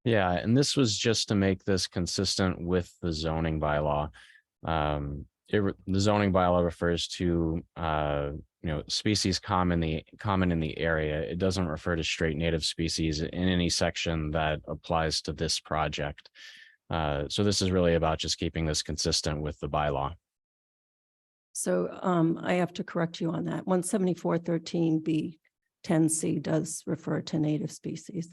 Speaker 13: Yeah, and this was just to make this consistent with the zoning bylaw. The zoning bylaw refers to, species common in the area. It doesn't refer to straight native species in any section that applies to this project. So this is really about just keeping this consistent with the bylaw.
Speaker 1: So I have to correct you on that. 174.13B 10C does refer to native species.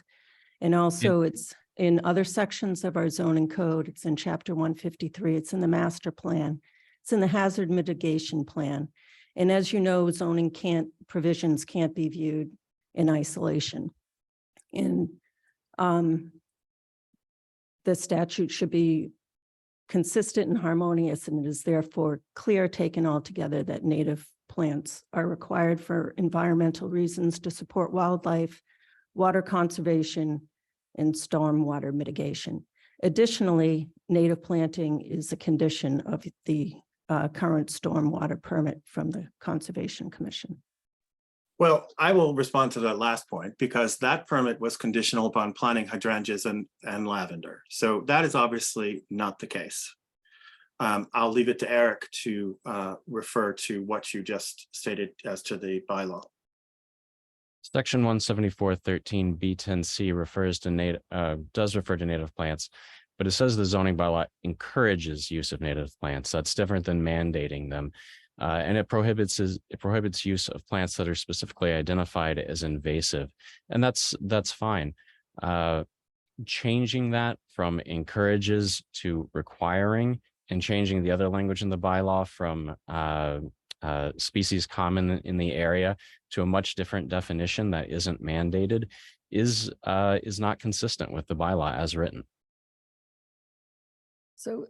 Speaker 1: And also it's in other sections of our zoning code. It's in chapter 153. It's in the master plan. It's in the hazard mitigation plan. And as you know, zoning provisions can't be viewed in isolation. And the statute should be consistent and harmonious, and it is therefore clear, taken all together, that native plants are required for environmental reasons to support wildlife, water conservation, and stormwater mitigation. Additionally, native planting is a condition of the current stormwater permit from the Conservation Commission.
Speaker 12: Well, I will respond to that last point because that permit was conditional upon planting hydrangeas and lavender. So that is obviously not the case. I'll leave it to Eric to refer to what you just stated as to the bylaw.
Speaker 13: Section 174.13B10C refers to does refer to native plants, but it says the zoning bylaw encourages use of native plants. That's different than mandating them. And it prohibits use of plants that are specifically identified as invasive. And that's fine. Changing that from encourages to requiring, and changing the other language in the bylaw from species common in the area to a much different definition that isn't mandated is not consistent with the bylaw as written.
Speaker 1: So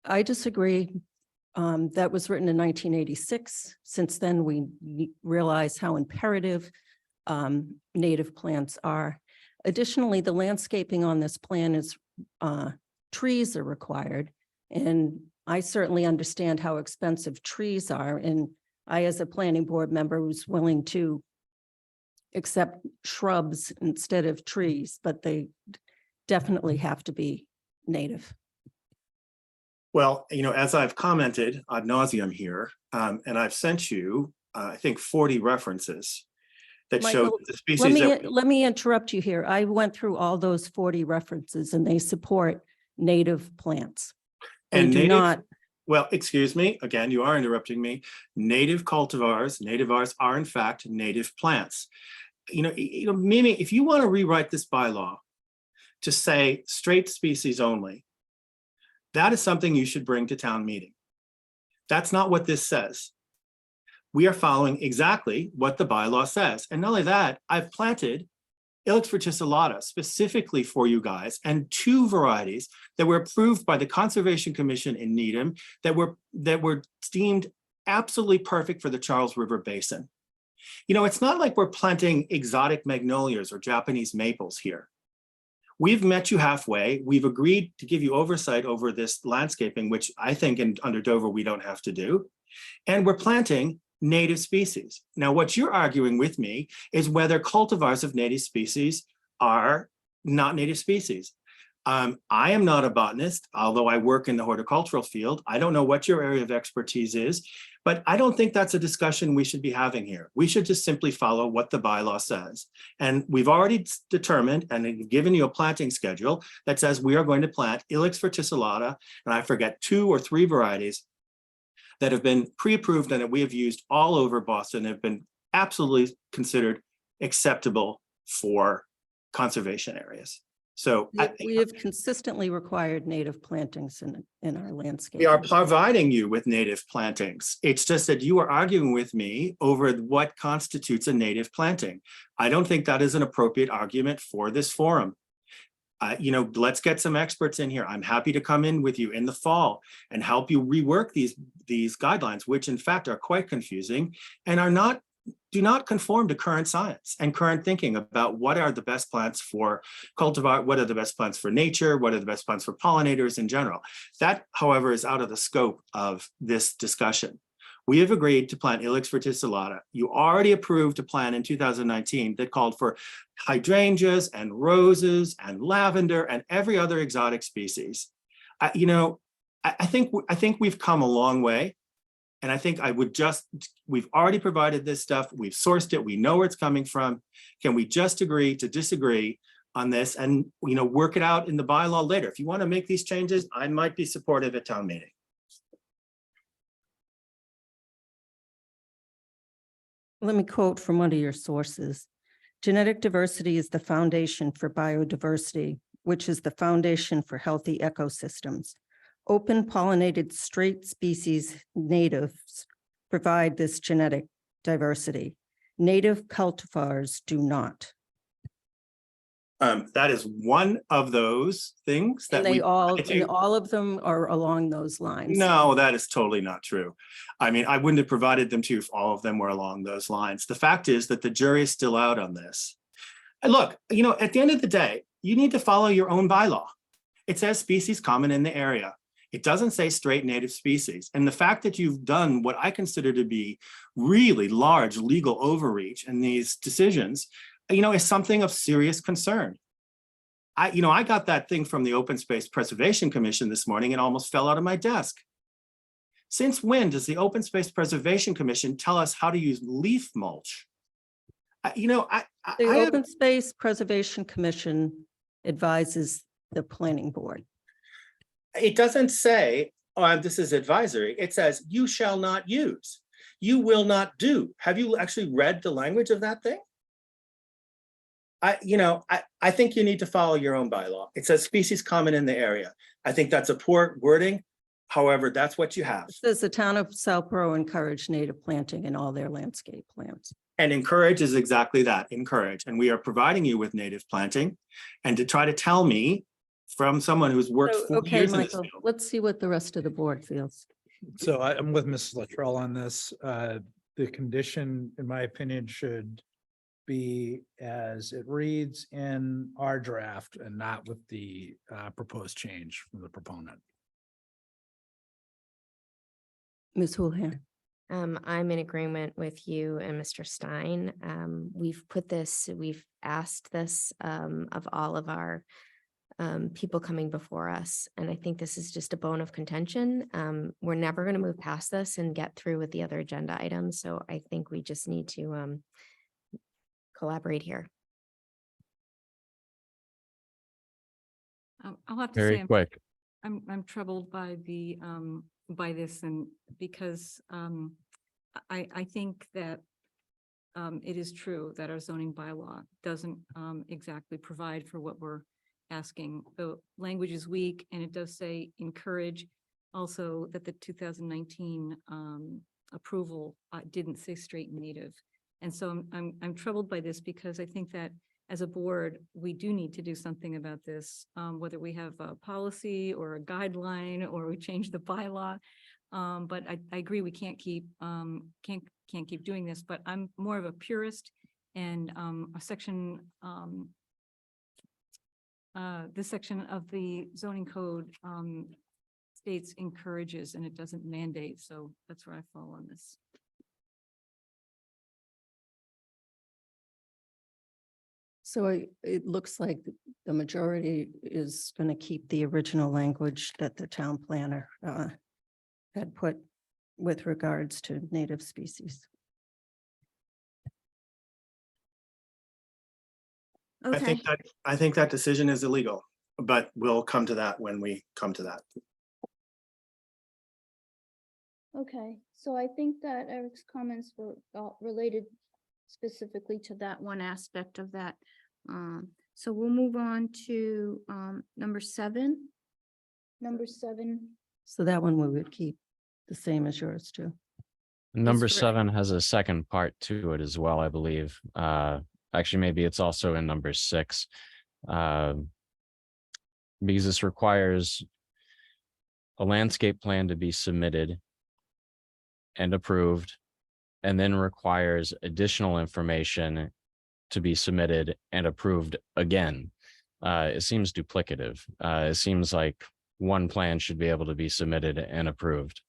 Speaker 1: I disagree. That was written in 1986. Since then, we realize how imperative native plants are. Additionally, the landscaping on this plan is trees are required. And I certainly understand how expensive trees are. And I, as a planning board member, was willing to accept shrubs instead of trees, but they definitely have to be native.
Speaker 12: Well, as I've commented ad nauseum here, and I've sent you, I think 40 references that show
Speaker 1: Michael,
Speaker 12: the species.
Speaker 1: Let me interrupt you here. I went through all those 40 references and they support native plants. They
Speaker 12: And
Speaker 1: do
Speaker 12: native,
Speaker 1: not.
Speaker 12: well, excuse me, again, you are interrupting me. Native cultivars, nativars are in fact native plants. Mimi, if you want to rewrite this bylaw to say straight species only, that is something you should bring to town meeting. That's not what this says. We are following exactly what the bylaw says. And not only that, I've planted Ilex verticillata specifically for you guys, and 2 varieties that were approved by the Conservation Commission in Needham that were deemed absolutely perfect for the Charles River Basin. It's not like we're planting exotic magnolias or Japanese maples here. We've met you halfway. We've agreed to give you oversight over this landscaping, which I think under Dover we don't have to do. And we're planting native species. Now, what you're arguing with me is whether cultivars of native species are not native species. I am not a botanist, although I work in the horticultural field. I don't know what your area of expertise is, but I don't think that's a discussion we should be having here. We should just simply follow what the bylaw says. And we've already determined and given you a planting schedule that says we are going to plant Ilex verticillata, and I forget 2 or 3 varieties that have been pre-approved and that we have used all over Boston, have been absolutely considered acceptable for conservation areas. So
Speaker 1: We have consistently required native plantings in our landscape.
Speaker 12: we are providing you with native plantings. It's just that you are arguing with me over what constitutes a native planting. I don't think that is an appropriate argument for this forum. Let's get some experts in here. I'm happy to come in with you in the fall and help you rework these guidelines, which in fact are quite confusing and do not conform to current science and current thinking about what are the best plants for cultivar, what are the best plants for nature, what are the best plants for pollinators in general. That, however, is out of the scope of this discussion. We have agreed to plant Ilex verticillata. You already approved a plan in 2019 that called for hydrangeas and roses and lavender and every other exotic species. You know, I think we've come a long way. And I think we've already provided this stuff. We've sourced it. We know where it's coming from. Can we just agree to disagree on this and, you know, work it out in the bylaw later? If you want to make these changes, I might be supportive at town meeting.
Speaker 1: Let me quote from one of your sources. Genetic diversity is the foundation for biodiversity, which is the foundation for healthy ecosystems. Open pollinated straight species natives provide this genetic diversity. Native cultivars do not.
Speaker 12: That is one of those things that
Speaker 1: And they all,
Speaker 12: I
Speaker 1: and all of them are along those lines.
Speaker 12: No, that is totally not true. I mean, I wouldn't have provided them to you if all of them were along those lines. The fact is that the jury is still out on this. And look, you know, at the end of the day, you need to follow your own bylaw. It says species common in the area. It doesn't say straight native species. And the fact that you've done what I consider to be really large legal overreach in these decisions, you know, is something of serious concern. I got that thing from the Open Space Preservation Commission this morning and almost fell out of my desk. Since when does the Open Space Preservation Commission tell us how to use leaf mulch?
Speaker 1: The Open Space Preservation Commission advises the planning board.
Speaker 12: It doesn't say, oh, this is advisory. It says you shall not use, you will not do. Have you actually read the language of that thing? I think you need to follow your own bylaw. It says species common in the area. I think that's a poor wording. However, that's what you have.
Speaker 1: It says the town of Southborough encourage native planting in all their landscape plants.
Speaker 12: And encourage is exactly that, encourage. And we are providing you with native planting. And to try to tell me from someone who's worked
Speaker 1: So,
Speaker 12: 40
Speaker 1: okay,
Speaker 12: years in this
Speaker 1: Michael,
Speaker 12: field.
Speaker 1: let's see what the rest of the board feels.
Speaker 3: So I'm with Mrs. Latrell on this. The condition, in my opinion, should be as it reads in our draft and not with the proposed change from the proponent.
Speaker 1: Ms. Houlihan.
Speaker 4: I'm in agreement with you and Mr. Stein. We've asked this of all of our people coming before us. And I think this is just a bone of contention. We're never going to move past this and get through with the other agenda items. So I think we just need to collaborate here.
Speaker 5: I'll have to
Speaker 13: Very
Speaker 5: say,
Speaker 13: quick.
Speaker 5: I'm troubled by the, by this and because, I think that, it is true that our zoning bylaw doesn't, exactly provide for what we're asking. The language is weak and it does say encourage. Also that the 2019, approval, didn't say straight native. And so I'm troubled by this because I think that as a board, we do need to do something about this, whether we have a policy or a guideline or we change the bylaw. But I agree we can't keep doing this, but I'm more of a purist and a section this section of the zoning code states encourages and it doesn't mandate. So that's where I fall on this.
Speaker 1: So it looks like the majority is going to keep the original language that the town planner had put with regards to native species.
Speaker 12: I think that decision is illegal, but we'll come to that when we come to that.
Speaker 2: Okay, so I think that Eric's comments were related specifically to that one aspect of that. So we'll move on to number 7. Number 7.
Speaker 1: So that one we would keep the same as yours too.
Speaker 13: Number
Speaker 1: correct.
Speaker 13: 7 has a second part to it as well, I believe. Actually, maybe it's also in number 6. Because this requires a landscape plan to be submitted and approved, and then requires additional information to be submitted and approved again. It seems duplicative. It seems like one plan should be able to be submitted and approved.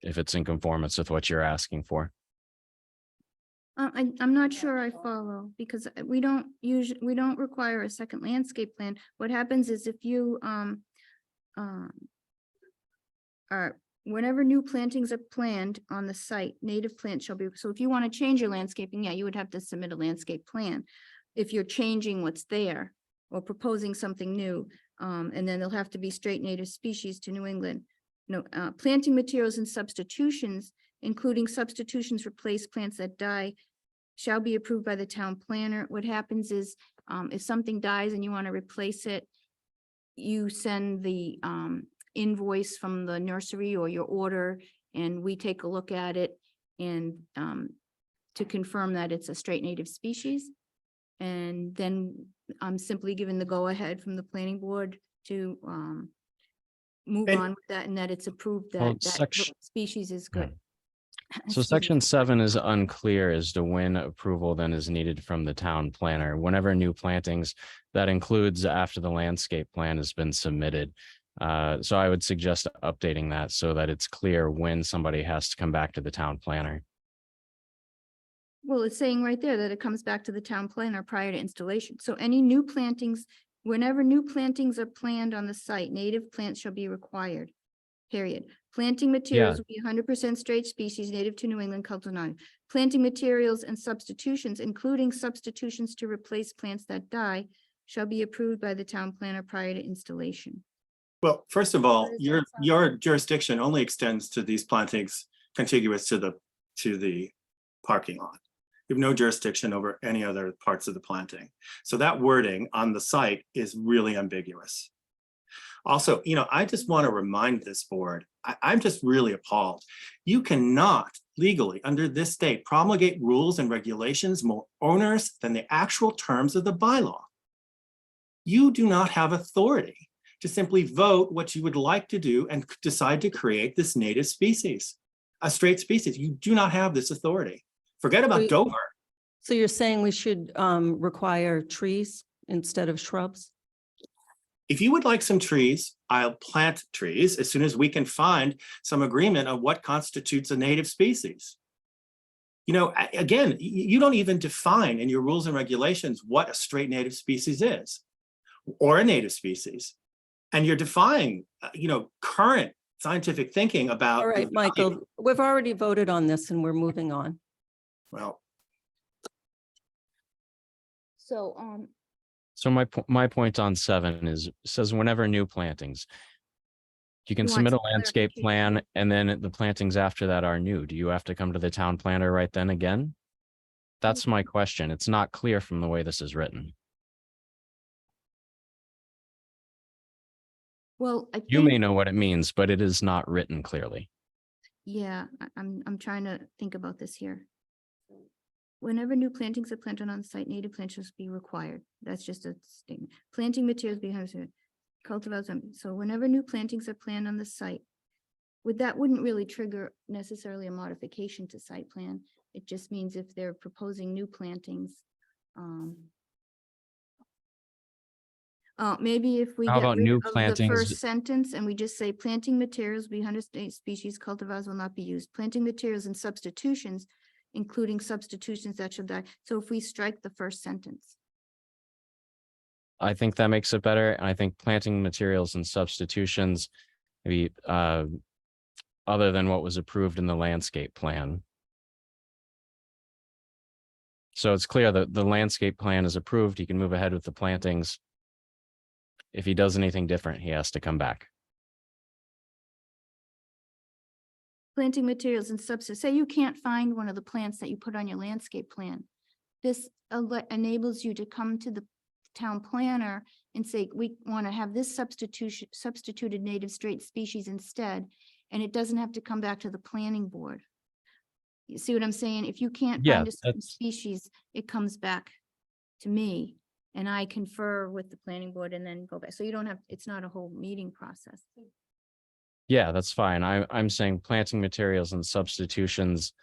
Speaker 13: if it's in conformance with what you're asking for.
Speaker 2: I'm not sure I follow because we don't require a second landscape plan. What happens is if you, whenever new plantings are planned on the site, native plants shall be, so if you want to change your landscaping, yeah, you would have to submit a landscape plan. If you're changing what's there or proposing something new, and then there'll have to be straight native species to New England. No, planting materials and substitutions, including substitutions replace plants that die, shall be approved by the town planner. What happens is, if something dies and you want to replace it, you send the invoice from the nursery or your order, and we take a look at it and to confirm that it's a straight native species. And then I'm simply given the go-ahead from the planning board to move
Speaker 12: And-
Speaker 2: on with that, and that it's approved
Speaker 13: Well,
Speaker 2: that that
Speaker 13: section-
Speaker 2: species is good.
Speaker 13: So
Speaker 2: Excuse me.
Speaker 13: section 7 is unclear as to when approval then is needed from the town planner. Whenever new plantings, that includes after the landscape plan has been submitted. So I would suggest updating that so that it's clear when somebody has to come back to the town planner.
Speaker 2: Well, it's saying right there that it comes back to the town planner prior to installation. So any new plantings, whenever new plantings are planned on the site, native plants shall be required. Period. Planting materials will be 100% straight species native to New England cultivar. Planting materials and substitutions, including substitutions to replace plants that die, shall be approved by the town planner prior to installation.
Speaker 12: Well, first of all,
Speaker 2: does that
Speaker 12: your,
Speaker 2: sound
Speaker 12: your jurisdiction only extends to these plantings contiguous to the parking lot. You have no jurisdiction over any other parts of the planting. So that wording on the site is really ambiguous. Also, I just want to remind this board, I'm just really appalled. You cannot legally, under this state, promulgate rules and regulations more onerous than the actual terms of the bylaw. You do not have authority to simply vote what you would like to do and decide to create this native species, a straight species. You do not have this authority. Forget about
Speaker 1: Wait.
Speaker 12: Dover.
Speaker 1: So you're saying we should require trees instead of shrubs?
Speaker 12: If you would like some trees, I'll plant trees as soon as we can find some agreement on what constitutes a native species. Again, you don't even define in your rules and regulations what a straight native species is or a native species. And you're defying, current scientific thinking about.
Speaker 1: All right,
Speaker 12: the value-
Speaker 1: Michael, we've already voted on this and we're moving on.
Speaker 12: Well,
Speaker 2: So,
Speaker 13: So my point on 7 says whenever new plantings. You can
Speaker 2: You want
Speaker 13: submit a
Speaker 2: some
Speaker 13: landscape
Speaker 2: clarification?
Speaker 13: plan and then the plantings after that are new. Do you have to come to the town planner right then again? That's my question. It's not clear from the way this is written.
Speaker 2: well, I
Speaker 13: You may
Speaker 2: think,
Speaker 13: know what it means, but it is not written clearly.
Speaker 2: yeah, I'm trying to think about this here. Whenever new plantings are planted on site, native plants should be required. That's just a statement. Planting materials behind cultivars. So whenever new plantings are planned on the site, wouldn't really trigger necessarily a modification to site plan. It just means if they're proposing new plantings. Maybe if we
Speaker 13: How
Speaker 2: get
Speaker 13: about
Speaker 2: rid
Speaker 13: new
Speaker 2: of the
Speaker 13: plantings?
Speaker 2: first sentence and we just say planting materials be 100 species cultivars will not be used. Planting materials and substitutions, including substitutions that shall die. So if we strike the first sentence.
Speaker 13: I think that makes it better. And I think planting materials and substitutions, maybe other than what was approved in the landscape plan. So it's clear that the landscape plan is approved. He can move ahead with the plantings. If he does anything different, he has to come back.
Speaker 2: Planting materials and substance, say you can't find one of the plants that you put on your landscape plan. This enables you to come to the town planner and say, we want to have this substituted native straight species instead, and it doesn't have to come back to the planning board. You see what I'm saying? If you can't
Speaker 13: Yeah,
Speaker 2: find a certain
Speaker 13: that's-
Speaker 2: species, it comes back to me and I confer with the planning board and then go back. So you don't have, it's not a whole meeting process.
Speaker 13: Yeah, that's fine. I'm saying planting materials and substitutions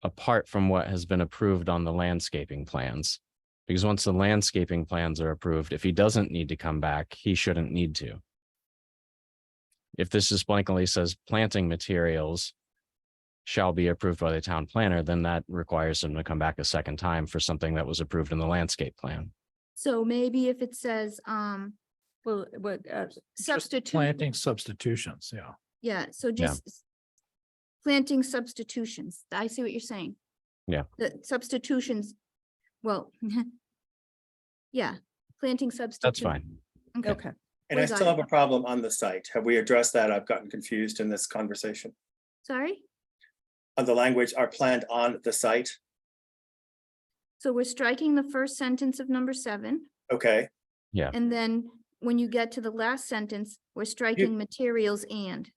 Speaker 13: apart from what has been approved on the landscaping plans. Because once the landscaping plans are approved, if he doesn't need to come back, he shouldn't need to. If this just blankly says planting materials shall be approved by the town planner, then that requires them to come back a second time for something that was approved in the landscape plan.
Speaker 2: So maybe if it says,
Speaker 5: Well, what,
Speaker 3: Just
Speaker 2: substitute,
Speaker 3: Planting substitutions, yeah.
Speaker 2: yeah, so
Speaker 13: Yeah.
Speaker 2: just planting substitutions. I see what you're saying.
Speaker 13: Yeah.
Speaker 2: The substitutions, well, yeah, planting
Speaker 13: That's
Speaker 2: substitute.
Speaker 13: fine.
Speaker 1: Okay.
Speaker 12: And I
Speaker 2: We got
Speaker 12: still
Speaker 2: it.
Speaker 12: have a problem on the site. Have we addressed that? I've gotten confused in this conversation.
Speaker 2: Sorry?
Speaker 12: On the language are planned on the site.
Speaker 2: So we're striking the first sentence of number 7.
Speaker 12: Okay,
Speaker 2: And then when you get to the last sentence, we're striking materials and.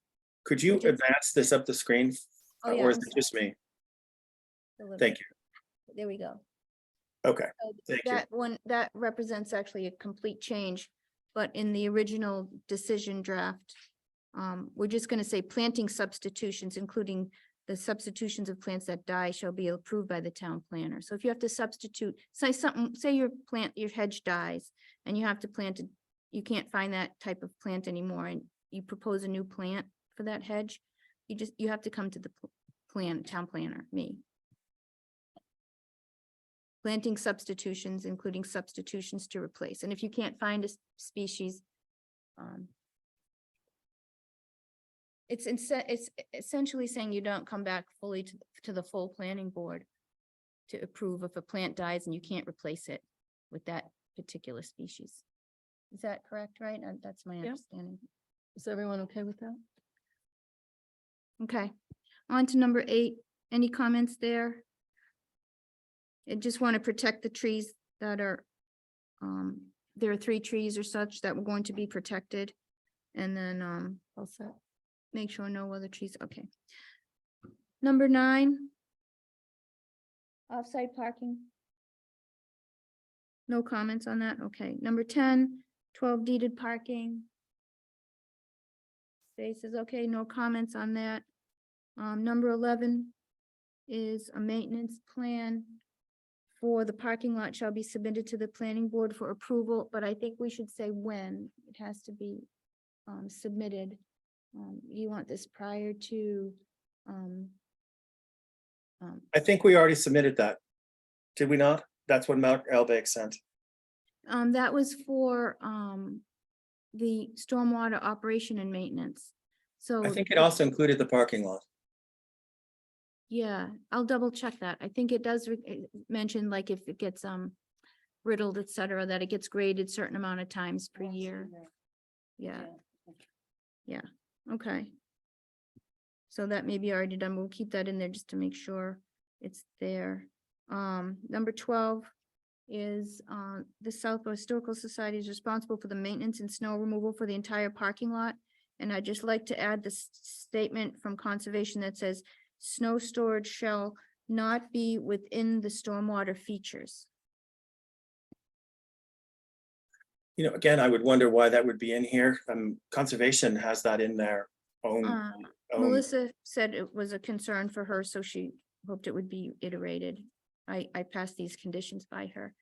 Speaker 12: could you
Speaker 2: Okay.
Speaker 12: advance this up the screen?
Speaker 2: Oh, yeah,
Speaker 12: Or is
Speaker 2: I'm
Speaker 12: it just me?
Speaker 2: sorry.
Speaker 12: Thank you.
Speaker 2: There we go.
Speaker 12: Okay,
Speaker 2: So
Speaker 12: thank you.
Speaker 2: That one, that represents actually a complete change, but in the original decision draft, we're just gonna say planting substitutions, including the substitutions of plants that die shall be approved by the town planner. So if you have to substitute, say your hedge dies and you have to plant it, you can't find that type of plant anymore and you propose a new plant for that hedge, you have to come to the town planner, me. Planting substitutions, including substitutions to replace. And if you can't find a species, it's essentially saying you don't come back fully to the full planning board to approve if a plant dies and you can't replace it with that particular species. Is that correct, right? That's my understanding.
Speaker 1: Is everyone okay with that?
Speaker 2: Okay, on to number 8. Any comments there? I just want to protect the trees that are, there are 3 trees or such that were going to be protected. And then,
Speaker 1: All set.
Speaker 2: make sure no other trees, okay. Number 9. Off-site parking. No comments on that, okay. Number 10, 12 deeded parking. Spaces, okay, no comments on that. Number 11 is a maintenance plan for the parking lot shall be submitted to the planning board for approval, but I think we should say when it has to be submitted. You want this prior to,
Speaker 12: I think we already submitted that. Did we not? That's what Mount Elbeck sent.
Speaker 2: that was for, the stormwater operation and maintenance. So.
Speaker 12: I think it also included the parking lot.
Speaker 2: Yeah, I'll double check that. I think it does mention like if it gets, riddled, et cetera, that it gets graded certain amount of times per year. Yeah. Yeah, okay. So that may be already done. We'll keep that in there just to make sure it's there. Number 12 is, the Southwest Historical Society is responsible for the maintenance and snow removal for the entire parking lot. And I'd just like to add this statement from conservation that says, snow storage shall not be within the stormwater features.
Speaker 12: You know, again, I would wonder why that would be in here. Conservation has that in their own.
Speaker 2: Melissa said it was a concern for her, so she hoped it would be iterated. I passed these conditions by her.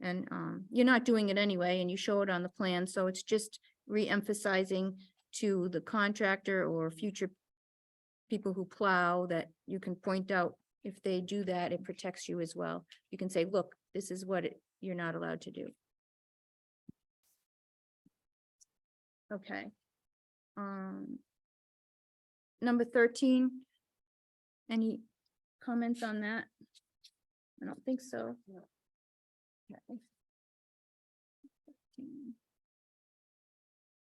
Speaker 2: And you're not doing it anyway, and you show it on the plan, so it's just re-emphasizing to the contractor or future people who plow that you can point out if they do that, it protects you as well. You can say, look, this is what you're not allowed to do. Okay. Number 13. Any comments on that? I don't think so. Okay.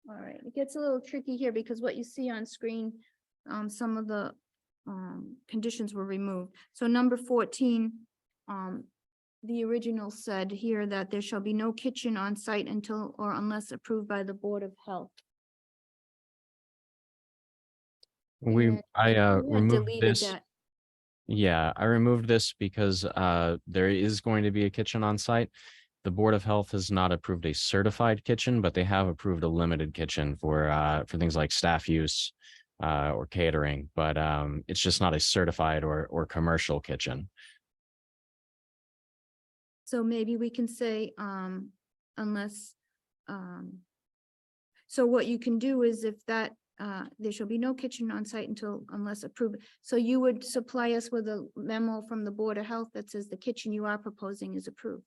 Speaker 2: All right, it gets a little tricky here because what you see on screen, some of the conditions were removed. So number 14, the original said here that there shall be no kitchen on site until or unless approved by the Board of Health. And you had
Speaker 13: Removed
Speaker 2: deleted
Speaker 13: this.
Speaker 2: that.
Speaker 13: Yeah, I removed this because there is going to be a kitchen on site. The Board of Health has not approved a certified kitchen, but they have approved a limited kitchen for things like staff use or catering, but it's just not a certified or commercial kitchen.
Speaker 2: So maybe we can say, unless, so what you can do is if that there shall be no kitchen on site unless approved. So you would supply us with a memo from the Board of Health that says the kitchen you are proposing is approved.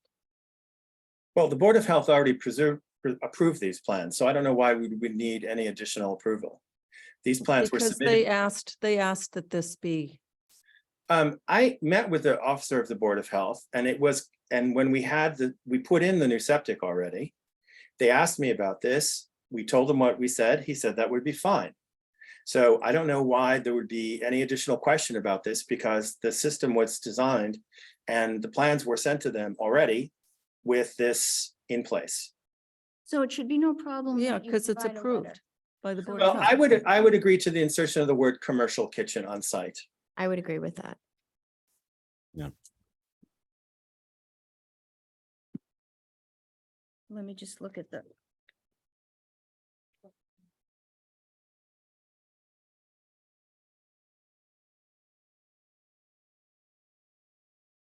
Speaker 12: Well, the Board of Health already approved these plans, so I don't know why we would need any additional approval. These plans were
Speaker 1: Because
Speaker 12: submitted.
Speaker 1: they asked that this be,
Speaker 12: I met with the officer of the Board of Health and when we put in the new septic already, they asked me about this. We told them what we said. He said that would be fine. So I don't know why there would be any additional question about this because the system was designed and the plans were sent to them already with this in place.
Speaker 2: So it should be no problem.
Speaker 1: yeah,
Speaker 2: that you
Speaker 1: because it's
Speaker 2: provide a
Speaker 1: approved
Speaker 2: letter.
Speaker 1: by the Board
Speaker 12: Well,
Speaker 1: of Health.
Speaker 12: I would agree to the insertion of the word commercial kitchen on site.
Speaker 4: I would agree with that.
Speaker 2: Let me just look at the.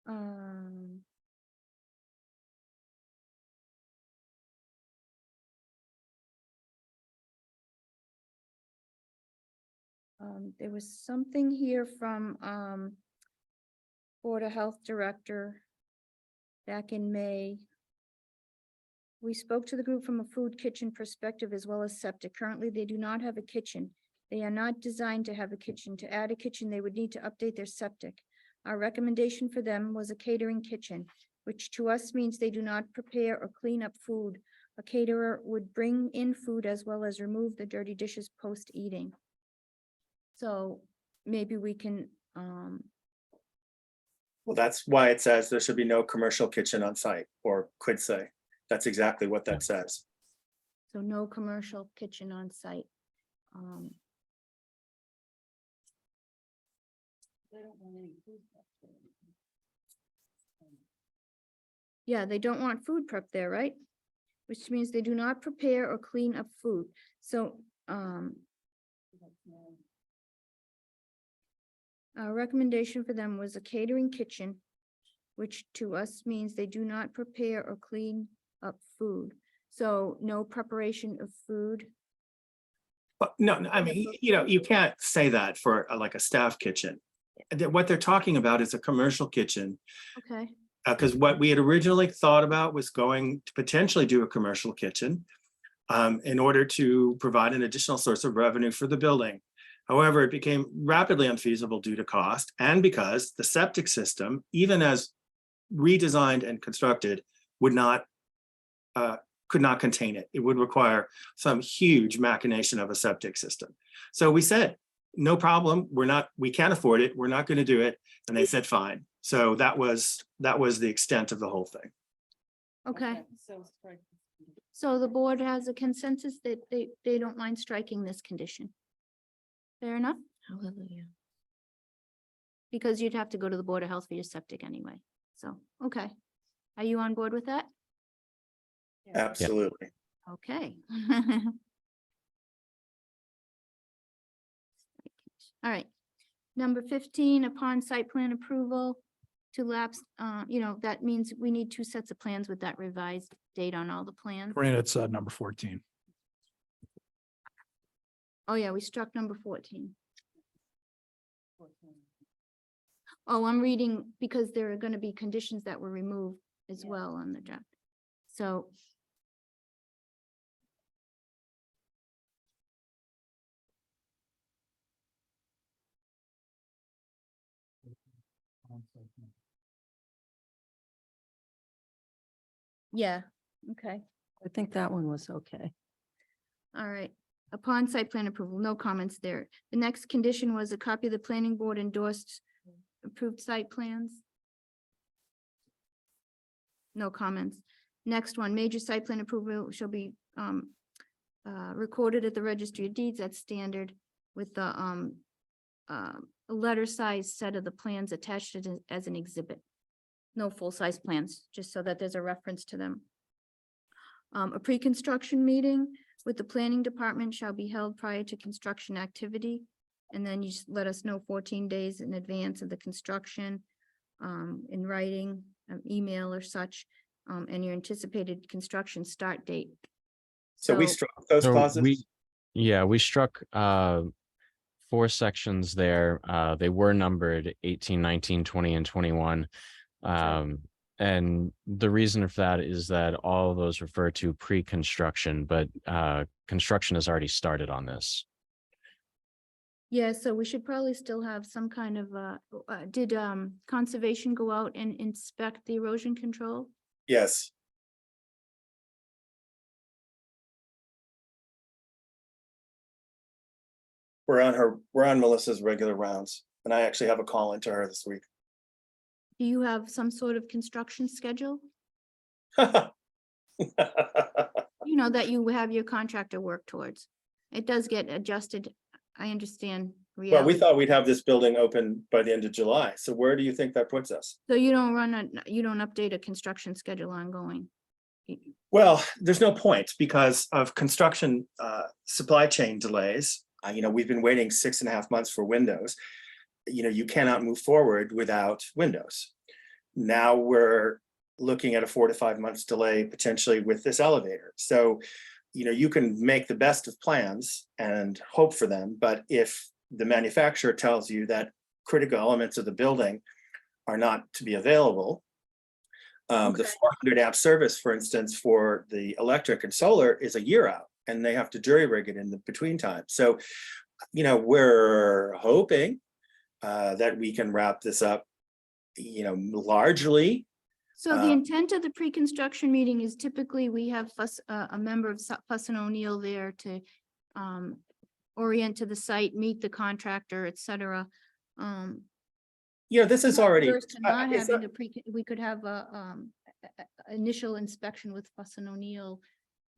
Speaker 2: Um. There was something here from, Board of Health Director back in May. We spoke to the group from a food kitchen perspective as well as septic. Currently, they do not have a kitchen. They are not designed to have a kitchen. To add a kitchen, they would need to update their septic. Our recommendation for them was a catering kitchen, which to us means they do not prepare or clean up food. A caterer would bring in food as well as remove the dirty dishes post-eating. So maybe we can,
Speaker 12: Well, that's why it says there should be no commercial kitchen on site, or could say. That's exactly what that says.
Speaker 2: so no commercial kitchen on site. Yeah, they don't want food prep there, right? Which means they do not prepare or clean up food. So, our recommendation for them was a catering kitchen, which to us means they do not prepare or clean up food. So no preparation of food.
Speaker 12: But no, I mean, you can't say that for like a staff kitchen. What they're talking about is a commercial kitchen.
Speaker 2: Okay,
Speaker 12: Because what we had originally thought about was going to potentially do a commercial kitchen in order to provide an additional source of revenue for the building. However, it became rapidly unfeasible due to cost and because the septic system, even as redesigned and constructed, could not contain it. It would require some huge machination of a septic system. So we said, no problem, we can't afford it, we're not going to do it. And they said, fine. So that was the extent of the whole thing.
Speaker 2: okay. So the board has a consensus that they don't mind striking this condition. Fair enough?
Speaker 1: Hallelujah.
Speaker 2: Because you'd have to go to the Board of Health for your septic anyway. So, okay. Are you on board with that?
Speaker 12: Absolutely.
Speaker 2: Okay. All right. Number 15, upon site plan approval to lapse, that means we need 2 sets of plans with that revised date on all the plans.
Speaker 3: Corinne, it's number 14.
Speaker 2: Oh, yeah, we struck number 14. Oh, I'm reading because there are going to be conditions that were removed as well on the draft. So. Yeah, okay.
Speaker 1: I think that one was okay.
Speaker 2: All right. Upon site plan approval, no comments there. The next condition was a copy of the planning board endorsed approved site plans. No comments. Next one, major site plan approval shall be recorded at the registry of deeds. That's standard with the a letter size set of the plans attached as an exhibit. No full-size plans, just so that there's a reference to them. A pre-construction meeting with the planning department shall be held prior to construction activity. And then you just let us know 14 days in advance of the construction, in writing, email or such, and your anticipated construction start date.
Speaker 12: So we struck those
Speaker 13: So
Speaker 12: clauses.
Speaker 13: Yeah, we struck 4 sections there. They were numbered 18, 19, 20, and 21. And the reason for that is that all of those refer to pre-construction, but construction has already started on this.
Speaker 2: Yeah, so we should probably still have some kind of, did conservation go out and inspect the erosion control?
Speaker 12: Yes. We're on Melissa's regular rounds, and I actually have a call into her this week.
Speaker 2: Do you have some sort of construction schedule? You know, that you have your contractor work towards. It does get adjusted. I understand.
Speaker 12: Well, we
Speaker 2: reality.
Speaker 12: thought we'd have this building open by the end of July, so where do you think that puts us?
Speaker 2: So you don't you don't update a construction schedule ongoing?
Speaker 12: Well, there's no point because of construction supply chain delays. You know, we've been waiting 6.5 months for windows. You know, you cannot move forward without windows. Now we're looking at a 4 to 5 months delay potentially with this elevator. So, you know, you can make the best of plans and hope for them, but if the manufacturer tells you that critical elements of the building are not to be available, the 400 amp service, for instance, for the electric and solar is a year out, and they have to jury rig it in the between time. So, you know, we're hoping that we can wrap this up, you know, largely.
Speaker 2: So the intent of the pre-construction meeting is typically we have a member of Fuss and O'Neill there to orient to the site, meet the contractor, et cetera.
Speaker 12: You know, this is already.
Speaker 2: First to not
Speaker 12: it's
Speaker 2: having
Speaker 12: not-
Speaker 2: we could have a initial inspection with Fuss and O'Neill,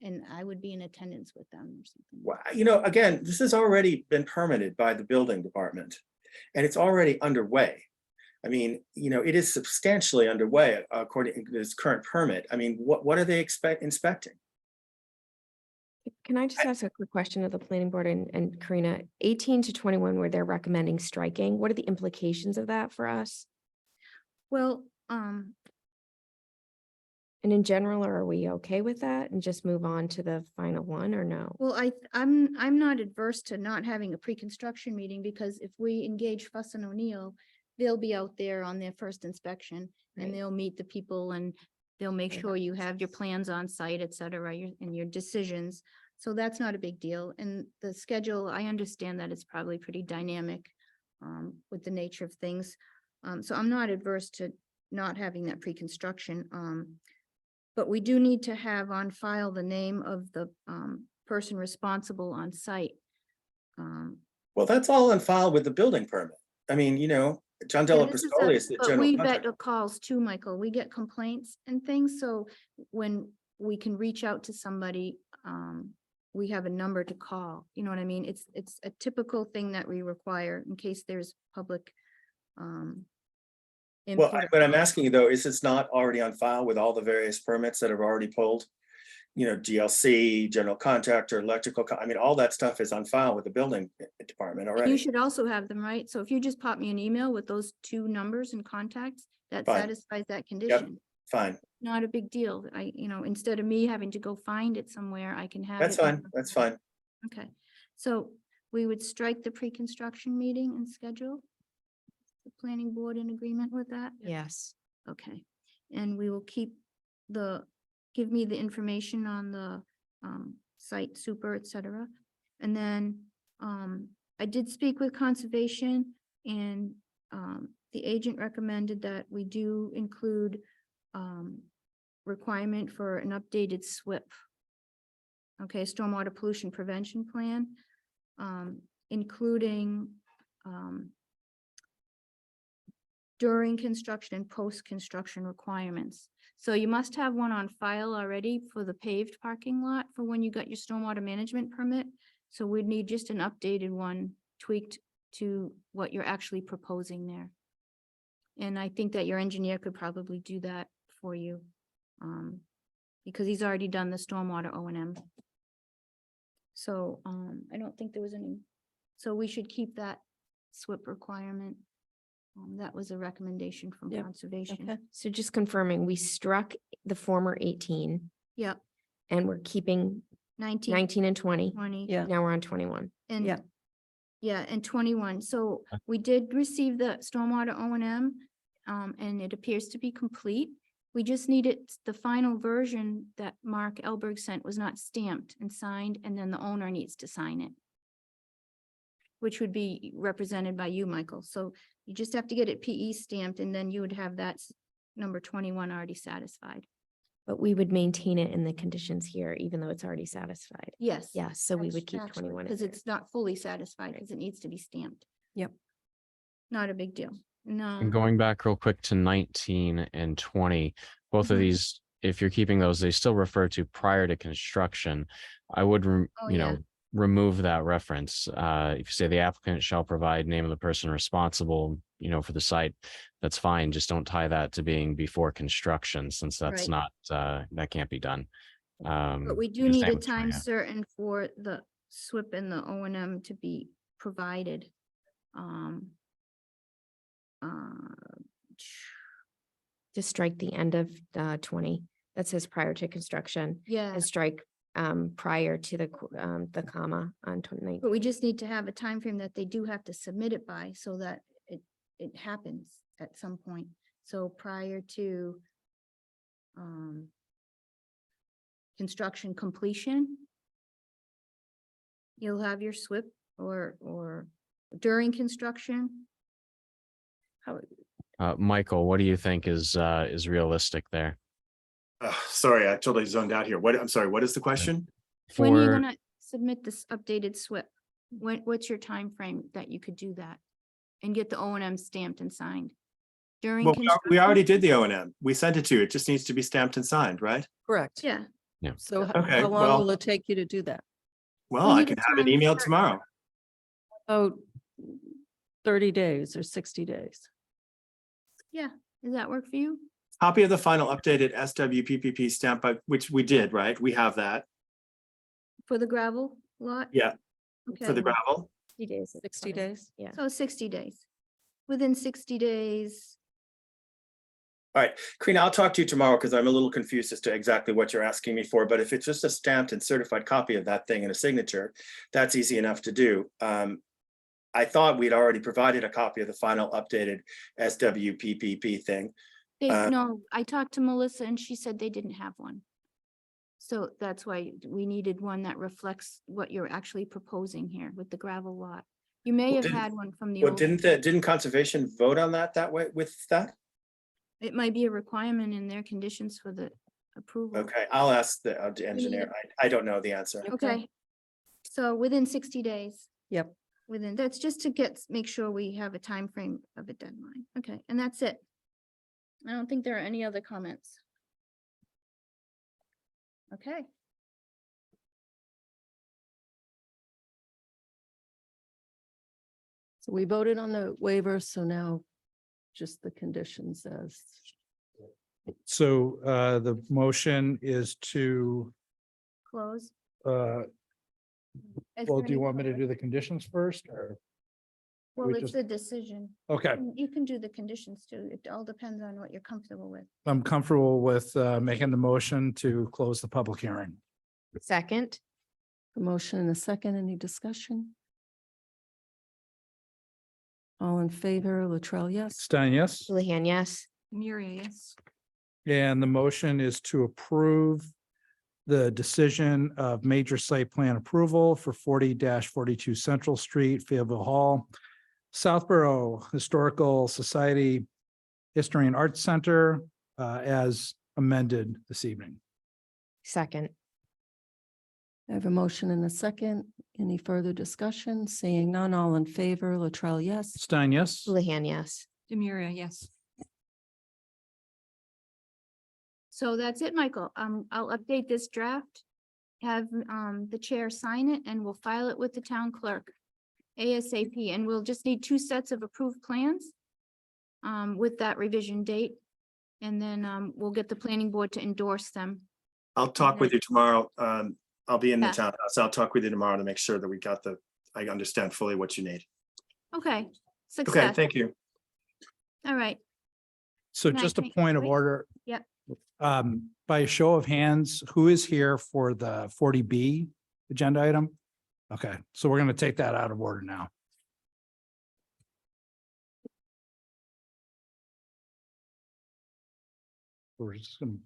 Speaker 2: and I would be in attendance with them or something.
Speaker 12: Well, you know, again, this has already been permitted by the building department, and it's already underway. I mean, you know, it is substantially underway according to this current permit. I mean, what are they inspecting?
Speaker 4: Can I just ask a quick question of the planning board and Karina? 18 to 21, where they're recommending striking, what are the implications of that for us?
Speaker 2: Well,
Speaker 4: And in general, are we okay with that and just move on to the final one or no?
Speaker 2: well, I'm not adverse to not having a pre-construction meeting, because if we engage Fuss and O'Neill, they'll be out there on their first inspection
Speaker 4: Right.
Speaker 2: and they'll meet the people and they'll make
Speaker 4: Okay.
Speaker 2: sure you have your plans on site, et cetera, and your decisions. So that's not a big deal. And the schedule, I understand that it's probably pretty dynamic with the nature of things. So I'm not adverse to not having that pre-construction. But we do need to have on file the name of the person responsible on site.
Speaker 12: Well, that's all on file with the building permit. I mean, you know, John
Speaker 2: Yeah,
Speaker 12: Della
Speaker 2: this is
Speaker 12: Pascoli is the
Speaker 2: But
Speaker 12: general
Speaker 2: we
Speaker 12: contractor.
Speaker 2: get calls too, Michael. We get complaints and things, so when we can reach out to somebody, we have a number to call, you know what I mean? It's a typical thing that we require in case there's public
Speaker 12: Well,
Speaker 2: input.
Speaker 12: what I'm asking you though, is it's not already on file with all the various permits that have already pulled? You know, GLC, general contractor, electrical, I mean, all that stuff is on file with the building department
Speaker 2: And you
Speaker 12: already.
Speaker 2: should also have them, right? So if you just pop me an email with those 2 numbers and contacts, that
Speaker 12: Fine.
Speaker 2: satisfies that condition.
Speaker 12: Fine,
Speaker 2: Not a big deal. Instead of me having to go find it somewhere, I can have it.
Speaker 12: that's fine, that's fine.
Speaker 2: Okay, so we would strike the pre-construction meeting and schedule? The planning board in agreement with that?
Speaker 4: Yes.
Speaker 2: Okay, and we will keep give me the information on the site super, et cetera. And then I did speak with conservation, and the agent recommended that we do include requirement for an updated SWIP. Okay, stormwater pollution prevention plan, including during construction and post-construction requirements. So you must have one on file already for the paved parking lot for when you got your stormwater management permit. So we'd need just an updated one tweaked to what you're actually proposing there. And I think that your engineer could probably do that for you. Because he's already done the stormwater O&M. So I don't think there was any, so we should keep that SWIP requirement. That was a recommendation from
Speaker 4: Yep.
Speaker 2: conservation.
Speaker 4: Okay. So just confirming, we struck the former 18
Speaker 2: Yep,
Speaker 4: and we're keeping
Speaker 2: 19,
Speaker 4: 19 and 20.
Speaker 2: 20.
Speaker 1: Yeah.
Speaker 4: Now we're on 21.
Speaker 2: And
Speaker 1: Yeah.
Speaker 2: yeah, and 21. So we did receive the stormwater O and M, and it appears to be complete. We just needed the final version that Mark Elberg sent was not stamped and signed, and then the owner needs to sign it, which would be represented by you, Michael. So you just have to get it PE stamped, and then you would have that number 21 already satisfied.
Speaker 4: But we would maintain it in the conditions here, even though it's already satisfied.
Speaker 2: Yes.
Speaker 4: Yeah, so we would keep 21. in
Speaker 2: Because
Speaker 4: there.
Speaker 2: it's not fully satisfied, because it needs to be stamped.
Speaker 1: Yep.
Speaker 2: Not a big deal. No.
Speaker 13: And going back real quick to 19 and 20, both of
Speaker 2: Mhm.
Speaker 13: these, if you're keeping those, they still refer to prior to construction. I would,
Speaker 2: Oh,
Speaker 13: you
Speaker 2: yeah.
Speaker 13: know, remove that reference. If you say the applicant shall provide name of the person responsible, you know, for the site, that's fine. Just don't tie that to being before construction, since that's
Speaker 2: Right.
Speaker 13: not, that can't be done.
Speaker 2: But we do
Speaker 13: the
Speaker 2: need
Speaker 13: same
Speaker 2: a
Speaker 13: with
Speaker 2: time
Speaker 13: 20.
Speaker 2: certain for the SWIP and the O and M to be provided. Uh,
Speaker 4: Just strike the end of 20. That says prior to construction
Speaker 2: Yeah,
Speaker 4: and strike prior to the comma on 29.
Speaker 2: but we just need to have a time frame that they do have to submit it by, so that it happens at some point. So prior to construction completion, you'll have your SWIP, or during construction.
Speaker 13: Michael, what do you think is realistic there?
Speaker 12: Sorry, I totally zoned out here. I'm sorry, what is the question?
Speaker 2: When are you
Speaker 13: For-
Speaker 2: gonna submit this updated SWIP? What's your time frame that you could do that? And get the O and M stamped and signed? During
Speaker 12: Well, we already
Speaker 2: construction?
Speaker 12: did the O and M. We sent it to you. It just needs to be stamped and signed, right?
Speaker 1: Correct.
Speaker 2: Yeah,
Speaker 1: So
Speaker 12: Okay,
Speaker 1: how long
Speaker 12: well-
Speaker 1: will it take you to do that?
Speaker 12: Well,
Speaker 2: We
Speaker 12: I
Speaker 2: need a
Speaker 12: can have it
Speaker 2: time
Speaker 12: emailed
Speaker 2: certain.
Speaker 12: tomorrow.
Speaker 1: Oh, 30 days or 60 days.
Speaker 2: yeah. Does that work for you?
Speaker 12: Copy of the final updated SWPPP stamp, which we did, right? We have that.
Speaker 2: For the gravel lot?
Speaker 12: Yeah, for the
Speaker 2: Okay,
Speaker 12: gravel.
Speaker 4: 60 days.
Speaker 1: 60 days?
Speaker 4: Yeah.
Speaker 2: so 60 days. Within 60 days,
Speaker 12: All right, Karina, I'll talk to you tomorrow because I'm a little confused as to exactly what you're asking me for, but if it's just a stamped and certified copy of that thing and a signature, that's easy enough to do. I thought we'd already provided a copy of the final updated SWPPP thing.
Speaker 2: no, I talked to Melissa and she said they didn't have one. So that's why we needed one that reflects what you're actually proposing here with the gravel lot. You may
Speaker 12: Well,
Speaker 2: have
Speaker 12: didn't-
Speaker 2: had one from the
Speaker 12: Well,
Speaker 2: old.
Speaker 12: didn't conservation vote on that way with that?
Speaker 2: It might be a requirement in their conditions for the approval.
Speaker 12: Okay, I'll ask the engineer. I don't know the answer.
Speaker 2: Okay. So within 60 days.
Speaker 1: Yep.
Speaker 2: Within, that's just to make sure we have a time frame of a deadline. Okay, and that's it. I don't think there are any other comments. Okay.
Speaker 1: So we voted on the waiver, so now just the conditions as,
Speaker 3: So the motion is to,
Speaker 2: Close.
Speaker 3: uh,
Speaker 2: Is
Speaker 3: well,
Speaker 2: there
Speaker 3: do you
Speaker 2: any
Speaker 3: want me to
Speaker 2: further-
Speaker 3: do the conditions first or?
Speaker 2: Well,
Speaker 3: we
Speaker 2: it's
Speaker 3: just-
Speaker 2: a decision.
Speaker 3: Okay,
Speaker 2: You can do the conditions too. It all depends on what you're comfortable with.
Speaker 3: I'm comfortable with making the motion to close the public hearing.
Speaker 4: Second,
Speaker 1: a motion and a second, any discussion? All in favor, Latrell, yes?
Speaker 3: Stein, yes?
Speaker 4: Houlihan, yes.
Speaker 5: Muriel, yes.
Speaker 3: And the motion is to approve the decision of major site plan approval for 40-42 Central Street, Fayetteville Hall, Southborough Historical Society History and Arts Center, as amended this evening.
Speaker 4: Second,
Speaker 1: I have a motion and a second. Any further discussion? Seeing none, all in favor, Latrell, yes?
Speaker 3: Stein, yes?
Speaker 4: Houlihan, yes.
Speaker 5: Muriel, yes.
Speaker 2: So that's it, Michael. I'll update this draft. Have the chair sign it and we'll file it with the town clerk ASAP, and we'll just need 2 sets of approved plans with that revision date. And then we'll get the planning board to endorse them.
Speaker 12: I'll talk with you tomorrow. I'll be in the
Speaker 2: Yeah.
Speaker 12: townhouse. I'll talk with you tomorrow to make sure that we got I understand fully what you need.
Speaker 2: Okay,
Speaker 12: Okay,
Speaker 2: success.
Speaker 12: thank you.
Speaker 2: All right.
Speaker 3: So
Speaker 2: Can I
Speaker 3: just a
Speaker 2: take-
Speaker 3: point of
Speaker 2: wait.
Speaker 3: order.
Speaker 2: Yep.
Speaker 3: By a show of hands, who is here for the 40B agenda item? Okay, so we're going to take that out of order now. We're just going to.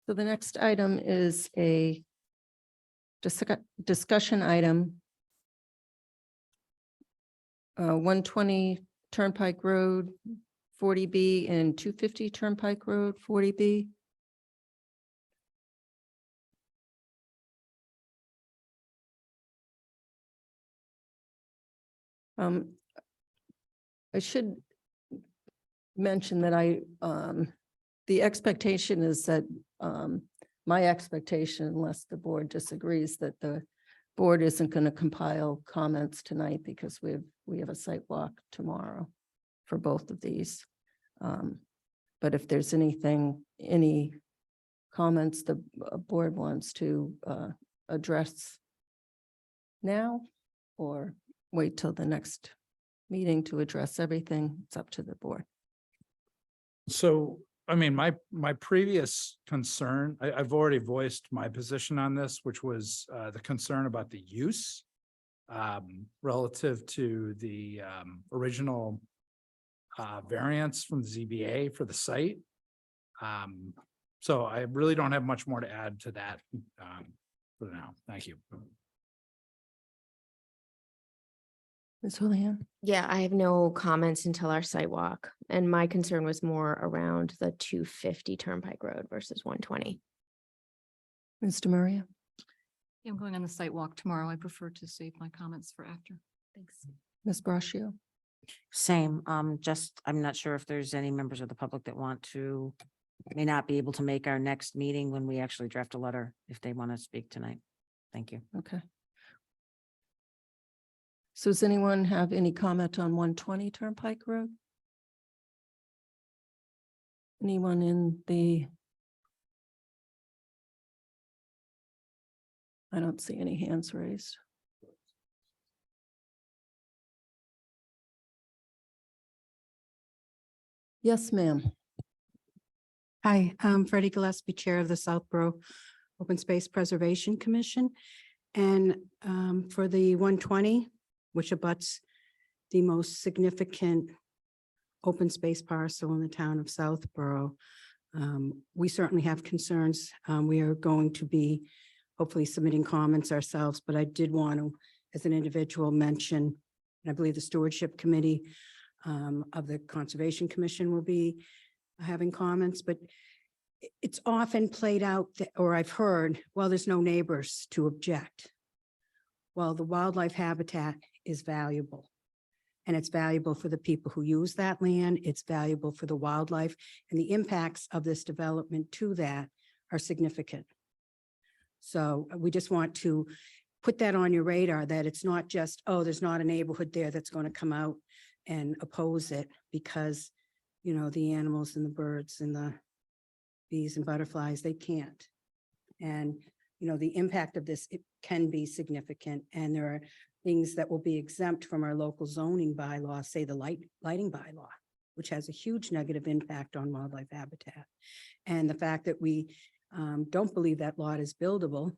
Speaker 1: So the next item is a discussion item. 120 Turnpike Road, 40B, and 250 Turnpike Road, 40B. I should mention that the expectation is that, my expectation, unless the board disagrees, that the board isn't going to compile comments tonight because we have a site walk tomorrow for both of these. But if there's any comments the board wants to address now or wait till the next meeting to address everything, it's up to the board.
Speaker 3: So, I mean, my previous concern, I've already voiced my position on this, which was the concern about the use relative to the original variance from the ZBA for the site. So I really don't have much more to add to that for now. Thank you.
Speaker 1: Ms. Houlihan?
Speaker 4: Yeah, I have no comments until our site walk. And my concern was more around the 250 Turnpike Road versus 120.
Speaker 1: Mr. Maria?
Speaker 5: Yeah, I'm going on the site walk tomorrow. I prefer to save my comments for after. Thanks.
Speaker 1: Ms. Braccio?
Speaker 6: Same, just, I'm not sure if there's any members of the public that may not be able to make our next meeting when we actually draft a letter, if they want to speak tonight. Thank you.
Speaker 1: Okay. So does anyone have any comment on 120 Turnpike Road? Anyone in I don't see any hands raised. Yes, ma'am.
Speaker 14: Hi, I'm Freddie Gillespie, Chair of the Southborough Open Space Preservation Commission. And for the 120, which abuts the most significant open space parcel in the town of Southborough, we certainly have concerns. We are going to be hopefully submitting comments ourselves, but I did want to, as an individual, mention, and I believe the Stewardship Committee of the Conservation Commission will be having comments, but it's often played out that, or I've heard, well, there's no neighbors to object. Well, the wildlife habitat is valuable. And it's valuable for the people who use that land. It's valuable for the wildlife, and the impacts of this development to that are significant. So we just want to put that on your radar, that it's not just, oh, there's not a neighborhood there that's going to come out and oppose it because, you know, the animals and the birds and the bees and butterflies, they can't. And, you know, the impact of this, it can be significant. And there are things that will be exempt from our local zoning bylaw, say the lighting bylaw, which has a huge negative impact on wildlife habitat. And the fact that we don't believe that lot is buildable,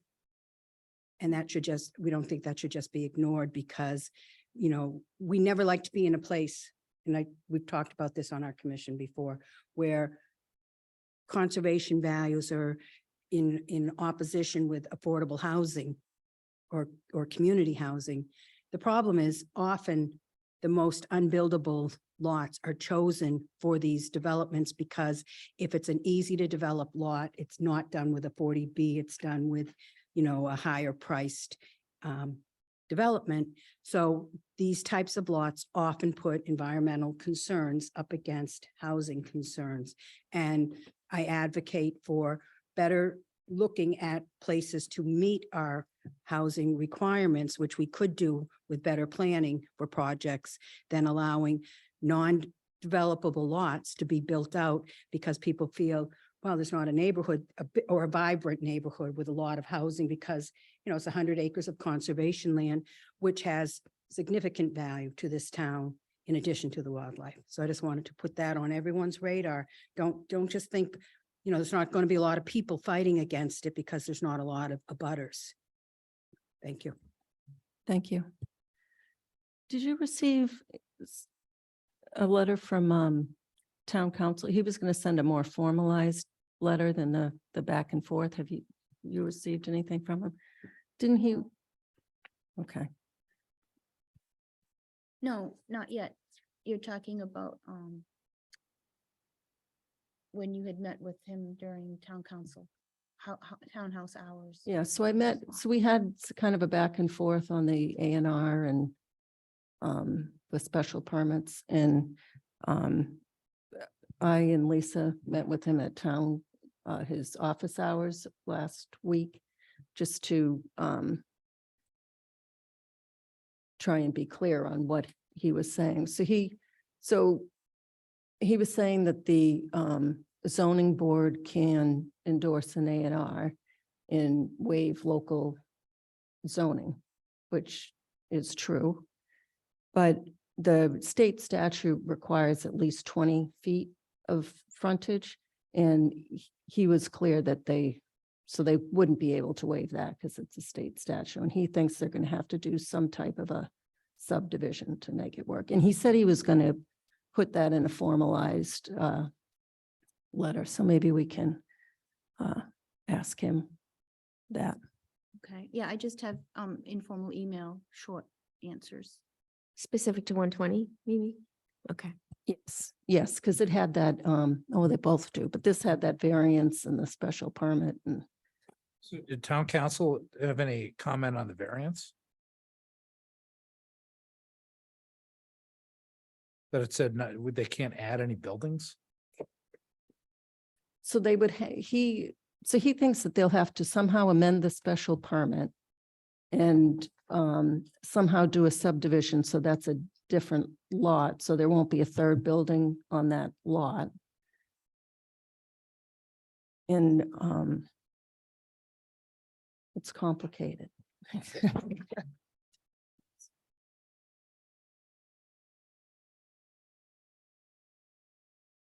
Speaker 14: and that should just, we don't think that should just be ignored because, you know, we never like to be in a place, and we've talked about this on our commission before, where conservation values are in opposition with affordable housing or community housing. The problem is often the most unbuildable lots are chosen for these developments because if it's an easy to develop lot, it's not done with a 40B, it's done with, you know, a higher priced development. So these types of lots often put environmental concerns up against housing concerns. And I advocate for better looking at places to meet our housing requirements, which we could do with better planning for projects than allowing non-developable lots to be built out because people feel, well, there's not a neighborhood or a vibrant neighborhood with a lot of housing because, it's 100 acres of conservation land, which has significant value to this town in addition to the wildlife. So I just wanted to put that on everyone's radar. Don't just think, there's not going to be a lot of people fighting against it because there's not a lot of abutters. Thank you.
Speaker 1: Thank you. Did you receive a letter from town council? He was going to send a more formalized letter than the back and forth. Have you received anything from him? Didn't he? Okay.
Speaker 2: No, not yet. You're talking about, when you had met with him during town council, townhouse hours.
Speaker 1: Yeah, so we had kind of a back and forth on the A&R and the special permits, and I and Lisa met with him at town, his office hours last week, just to try and be clear on what he was saying. So he was saying that the zoning board can endorse an A&R and waive local zoning, which is true. But the state statute requires at least 20 feet of frontage. And he was clear that they wouldn't be able to waive that because it's a state statute. And he thinks they're going to have to do some type of a subdivision to make it work. And he said he was going to put that in a formalized letter. So maybe we can ask him that.
Speaker 2: Okay, yeah, I just have informal email, short answers.
Speaker 4: Specific to 120, maybe? Okay.
Speaker 1: Yes, because it had that, they both do, but this had that variance and the special permit. And
Speaker 3: So did town council have any comment on the variance? That it said they can't add any buildings?
Speaker 1: so they would, he thinks that they'll have to somehow amend the special permit and somehow do a subdivision. So that's a different lot. So there won't be a third building on that lot. And it's complicated.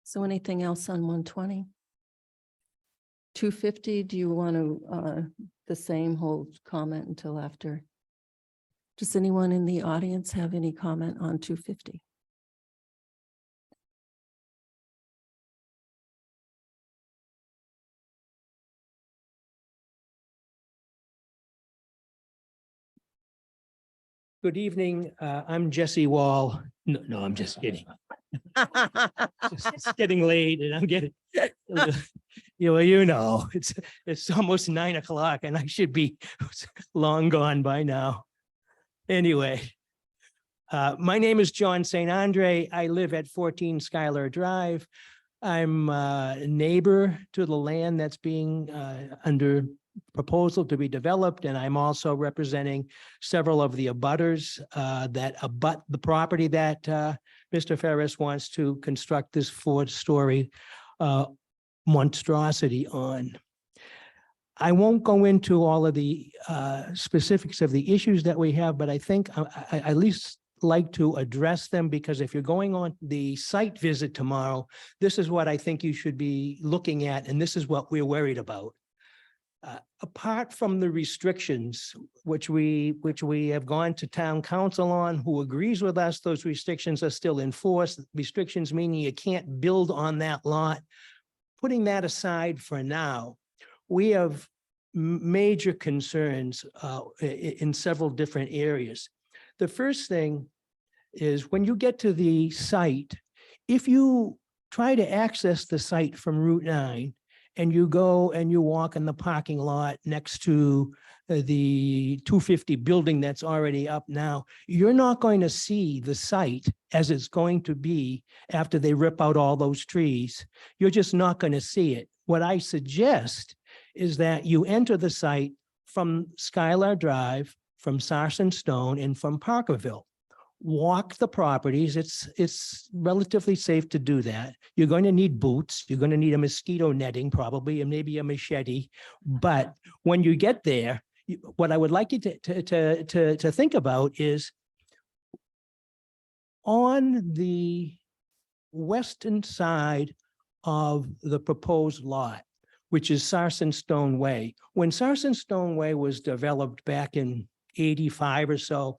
Speaker 1: So anything else on 120? 250, do you want to, the same hold comment until after? Does anyone in the audience have any comment on 250?
Speaker 15: Good evening. I'm Jesse Wall. No, I'm just kidding. It's getting late and I'm getting, it's almost 9 o'clock and I should be long gone by now. Anyway, my name is John St. Andre. I live at 14 Schuyler Drive. I'm a neighbor to the land that's being under proposal to be developed, and I'm also representing several of the abutters that abut the property that Mr. Ferris wants to construct this 4-story monstrosity on. I won't go into all of the specifics of the issues that we have, but I think I at least like to address them, because if you're going on the site visit tomorrow, this is what I think you should be looking at, and this is what we're worried about. Apart from the restrictions, which we have gone to town council on, who agrees with us, those restrictions are still in force. Restrictions meaning you can't build on that lot. Putting that aside for now, we have major concerns in several different areas. The first thing is when you get to the site, if you try to access the site from Route 9, and you go and you walk in the parking lot next to the 250 building that's already up now, you're not going to see the site as it's going to be after they rip out all those trees. You're just not going to see it. What I suggest is that you enter the site from Skylar Drive, from Sarson Stone, and from Parkerville. Walk the properties. It's relatively safe to do that. You're going to need boots. You're going to need a mosquito netting probably, and maybe a machete. But when you get there, what I would like you to think about is on the western side of the proposed lot, which is Sarson Stone Way. When Sarson Stone Way was developed back in 85 or so,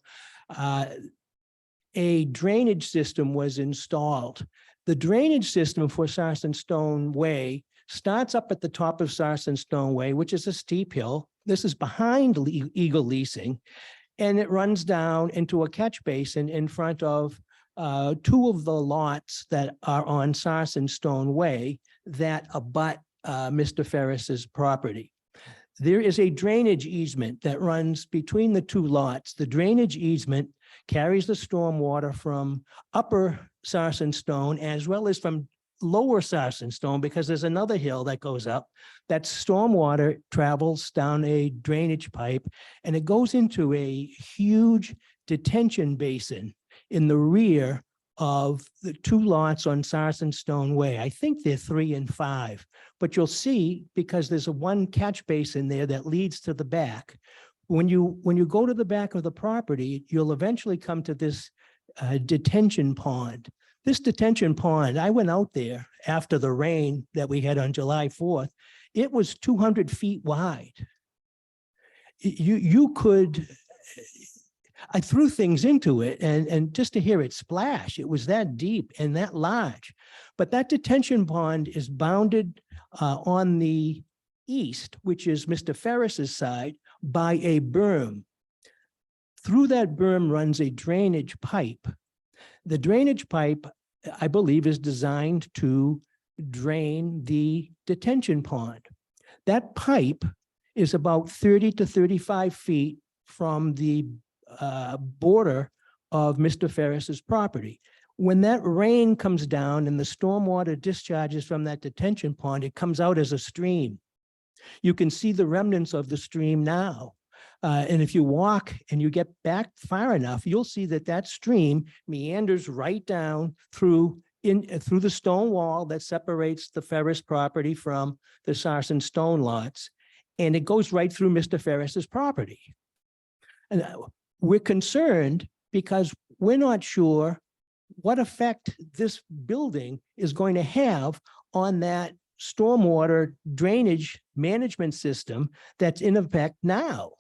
Speaker 15: a drainage system was installed. The drainage system for Sarson Stone Way starts up at the top of Sarson Stone Way, which is a steep hill. This is behind Eagle Leasing, and it runs down into a catch basin in front of two of the lots that are on Sarson Stone Way that abut Mr. Ferris's property. There is a drainage easement that runs between the two lots. The drainage easement carries the stormwater from upper Sarson Stone as well as from lower Sarson Stone, because there's another hill that goes up. That stormwater travels down a drainage pipe and it goes into a huge detention basin in the rear of the two lots on Sarson Stone Way. I think they're 3 and 5, but you'll see, because there's a one catch basin there that leads to the back. When you go to the back of the property, you'll eventually come to this detention pond. This detention pond, I went out there after the rain that we had on July 4th. It was 200 feet wide. You could, I threw things into it and just to hear it splash, it was that deep and that large. But that detention pond is bounded on the east, which is Mr. Ferris's side, by a berm. Through that berm runs a drainage pipe. The drainage pipe, I believe, is designed to drain the detention pond. That pipe is about 30 to 35 feet from the border of Mr. Ferris's property. When that rain comes down and the stormwater discharges from that detention pond, it comes out as a stream. You can see the remnants of the stream now. And if you walk and you get back far enough, you'll see that that stream meanders right down through the stone wall that separates the Ferris property from the Sarson Stone lots. And it goes right through Mr. Ferris's property. And we're concerned because we're not sure what effect this building is going to have on that stormwater drainage management system that's in effect now.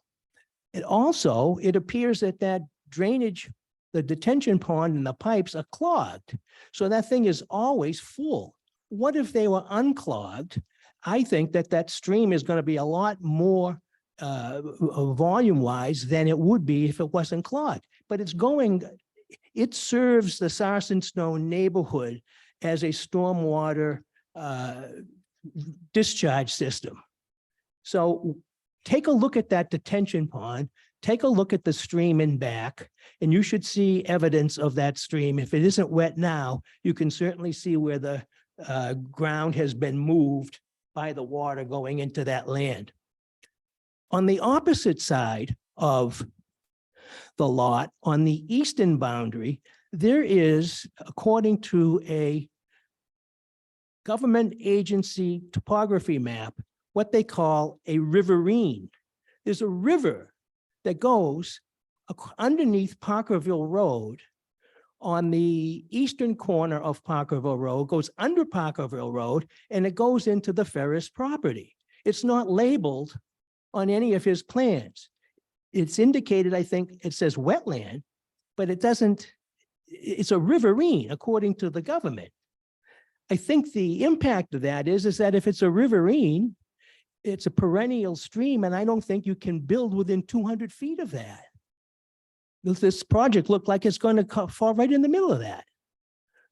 Speaker 15: It also, it appears that that drainage, the detention pond and the pipes are clogged. So that thing is always full. What if they were unclogged? I think that that stream is going to be a lot more volume-wise than it would be if it wasn't clogged. But it serves the Sarson Stone neighborhood as a stormwater discharge system. So take a look at that detention pond, take a look at the stream in back, and you should see evidence of that stream. If it isn't wet now, you can certainly see where the ground has been moved by the water going into that land. On the opposite side of the lot, on the eastern boundary, there is, according to a government agency topography map, what they call a riverine. There's a river that goes underneath Parkerville Road on the eastern corner of Parkerville Road, goes under Parkerville Road, and it goes into the Ferris property. It's not labeled on any of his plans. It's indicated, I think it says wetland, but it doesn't, it's a riverine according to the government. I think the impact of that is that if it's a riverine, it's a perennial stream, and I don't think you can build within 200 feet of that. This project looked like it's going to fall right in the middle of that.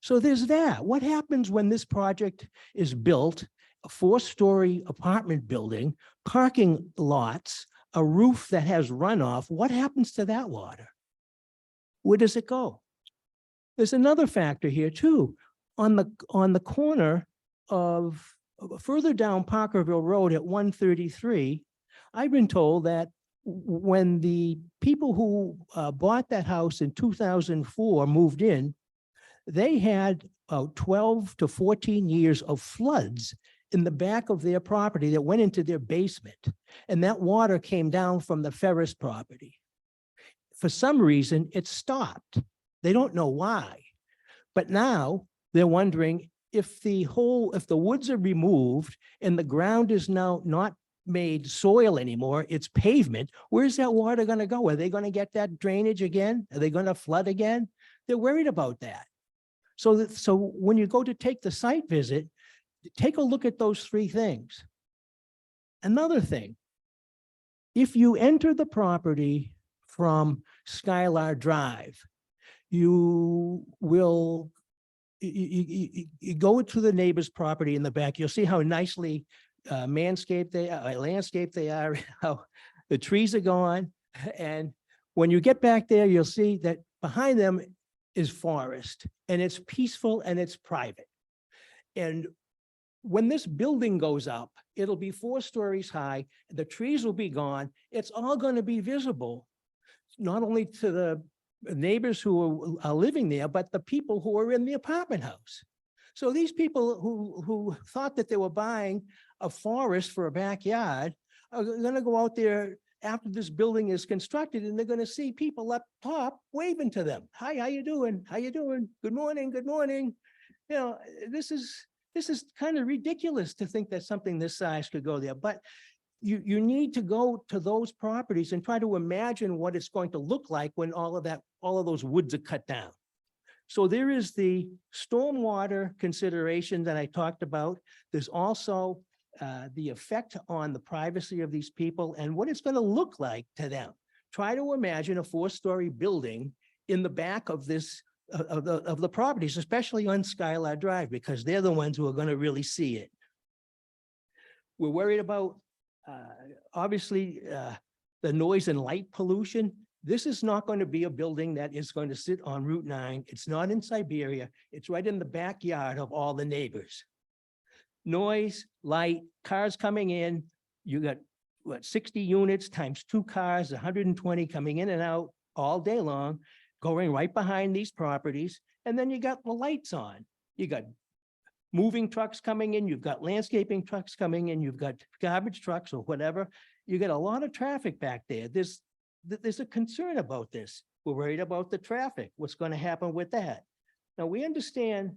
Speaker 15: So there's that. What happens when this project is built, a 4-story apartment building, parking lots, a roof that has runoff? What happens to that water? Where does it go? There's another factor here too. On the corner of further down Parkerville Road at 133, I've been told that when the people who bought that house in 2004 moved in, they had 12 to 14 years of floods in the back of their property that went into their basement. And that water came down from the Ferris property. For some reason, it stopped. They don't know why. But now they're wondering if the woods are removed and the ground is now not made soil anymore, it's pavement, where's that water going to go? Are they going to get that drainage again? Are they going to flood again? They're worried about that. So when you go to take the site visit, take a look at those three things. Another thing, if you enter the property from Skylar Drive, you will you go to the neighbor's property in the back, you'll see how nicely landscaped they are, how the trees are gone. And when you get back there, you'll see that behind them is forest, and it's peaceful and it's private. And when this building goes up, it'll be 4 stories high, the trees will be gone, it's all going to be visible, not only to the neighbors who are living there, but the people who are in the apartment house. So these people who thought that they were buying a forest for a backyard are going to go out there after this building is constructed, and they're going to see people up top waving to them. Hi, how you doing? How you doing? Good morning. Good morning. You know, this is kind of ridiculous to think that something this size could go there, but you need to go to those properties and try to imagine what it's going to look like when all of those woods are cut down. So there is the stormwater consideration that I talked about. There's also the effect on the privacy of these people and what it's going to look like to them. Try to imagine a 4-story building in the back of this of the properties, especially on Skylar Drive, because they're the ones who are going to really see it. We're worried about obviously the noise and light pollution. This is not going to be a building that is going to sit on Route 9. It's not in Siberia. It's right in the backyard of all the neighbors. Noise, light, cars coming in. You got what, 60 units times 2 cars, 120 coming in and out all day long, going right behind these properties. And then you got the lights on. You got moving trucks coming in, you've got landscaping trucks coming in, you've got garbage trucks or whatever. You get a lot of traffic back there. There's a concern about this. We're worried about the traffic. What's going to happen with that? Now, we understand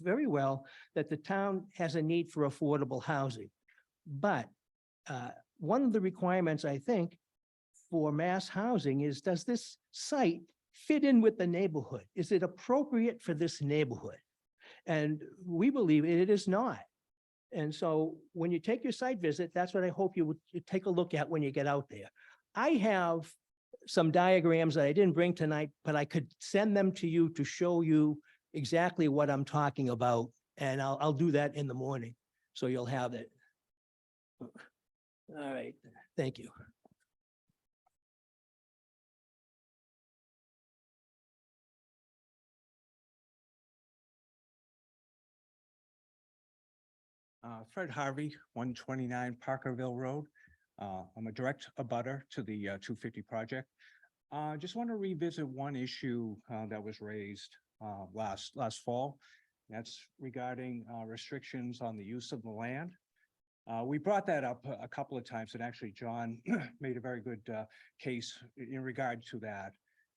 Speaker 15: very well that the town has a need for affordable housing. But one of the requirements, I think, for mass housing is, does this site fit in with the neighborhood? Is it appropriate for this neighborhood? And we believe it is not. And so when you take your site visit, that's what I hope you would take a look at when you get out there. I have some diagrams that I didn't bring tonight, but I could send them to you to show you exactly what I'm talking about. And I'll do that in the morning, so you'll have it. All right, thank you.
Speaker 16: Fred Harvey, 129 Parkerville Road. I'm a direct abutter to the 250 project. Just want to revisit one issue that was raised last fall. That's regarding restrictions on the use of the land. We brought that up a couple of times, and actually John made a very good case in regard to that.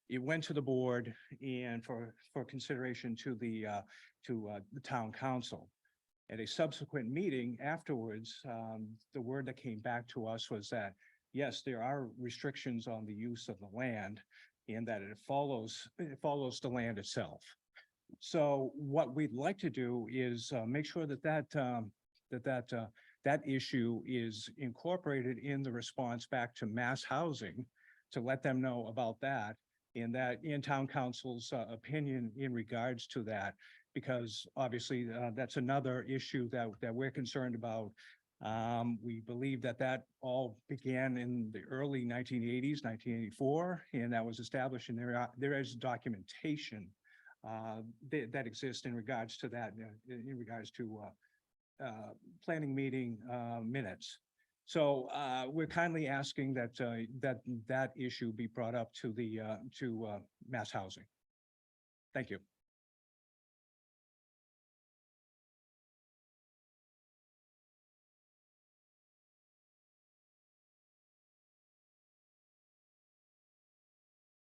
Speaker 16: It went to the board and for consideration to the town council. At a subsequent meeting afterwards, the word that came back to us was that, yes, there are restrictions on the use of the land and that it follows the land itself. So what we'd like to do is make sure that that issue is incorporated in the response back to mass housing, to let them know about that, and that in town council's opinion in regards to that, because obviously that's another issue that we're concerned about. We believe that all began in the early 1980s, 1984, and that was established, and there is documentation that exists in regards to that, in regards to planning meeting minutes. So we're kindly asking that that issue be brought up to the Mass Housing. Thank you.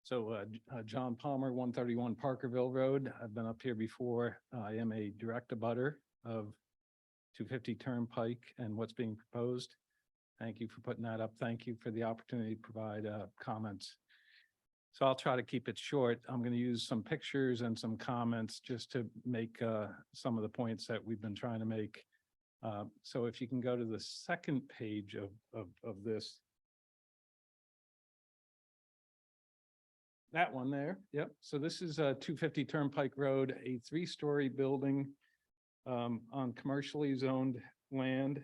Speaker 3: So John Palmer, 131 Parkerville Road. I've been up here before. I am a direct abutter of 250 Turnpike and what's being proposed. Thank you for putting that up. Thank you for the opportunity to provide comments. So I'll try to keep it short. I'm going to use some pictures and some comments just to make some of the points that we've been trying to make. So if you can go to the second page of this. That one there, yep. So this is 250 Turnpike Road, a 3-story building on commercially zoned land.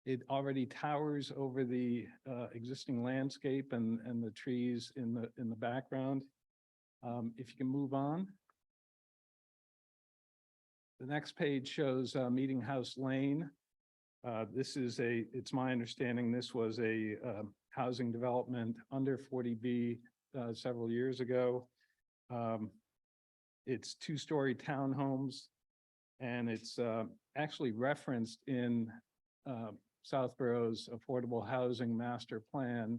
Speaker 3: It already towers over the existing landscape and the trees in the background. If you can move on. The next page shows Meeting House Lane. It's my understanding this was a housing development under 40B several years ago. It's 2-story townhomes, and it's actually referenced in Southborough's affordable housing master plan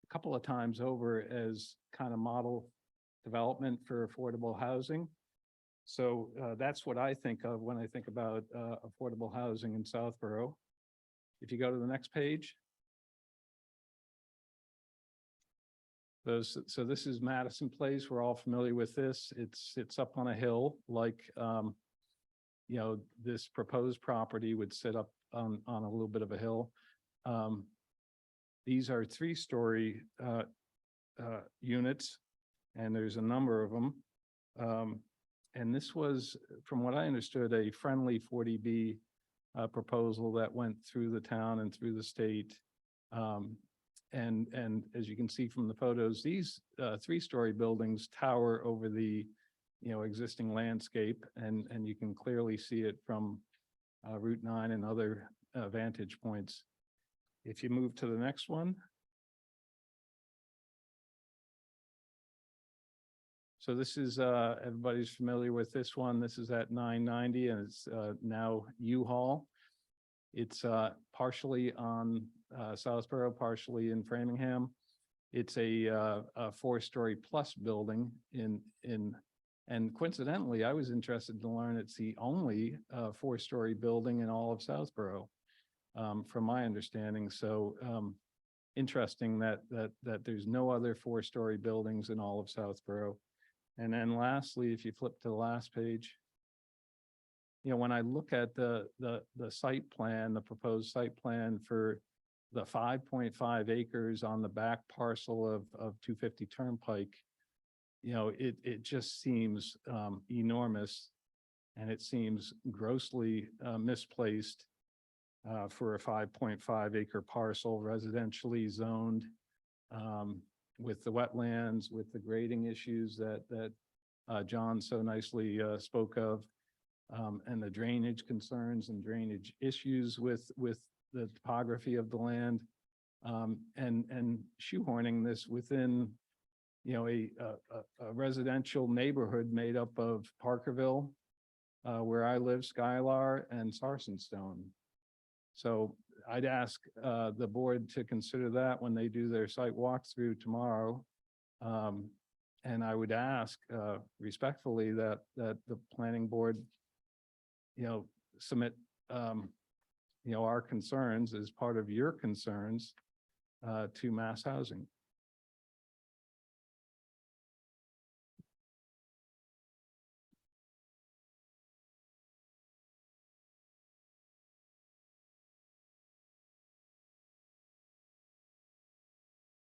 Speaker 3: a couple of times over as kind of model development for affordable housing. So that's what I think of when I think about affordable housing in Southborough. If you go to the next page. So this is Madison Place. We're all familiar with this. It's up on a hill, like this proposed property would sit up on a little bit of a hill. These are 3-story units, and there's a number of them. And this was, from what I understood, a friendly 40B proposal that went through the town and through the state. And as you can see from the photos, these 3-story buildings tower over the existing landscape, and you can clearly see it from Route 9 and other vantage points. If you move to the next one. So this is everybody's familiar with this one. This is at 990, and it's now U-Haul. It's partially on Southborough, partially in Framingham. It's a 4-story plus building and coincidentally, I was interested to learn it's the only 4-story building in all of Southborough, from my understanding. So interesting that there's no other 4-story buildings in all of Southborough. And then lastly, if you flip to the last page, when I look at the site plan, the proposed site plan for the 5.5 acres on the back parcel of 250 Turnpike, it just seems enormous, and it seems grossly misplaced for a 5.5 acre parcel, residentially zoned, with the wetlands, with the grading issues that John so nicely spoke of. And the drainage concerns and drainage issues with the topography of the land, and shoehorning this within, a residential neighborhood made up of Parkerville, where I live, Skylar, and Sarsonstone. So I'd ask the board to consider that when they do their site walkthrough tomorrow. And I would ask respectfully that the planning board submit, our concerns as part of your concerns to Mass Housing.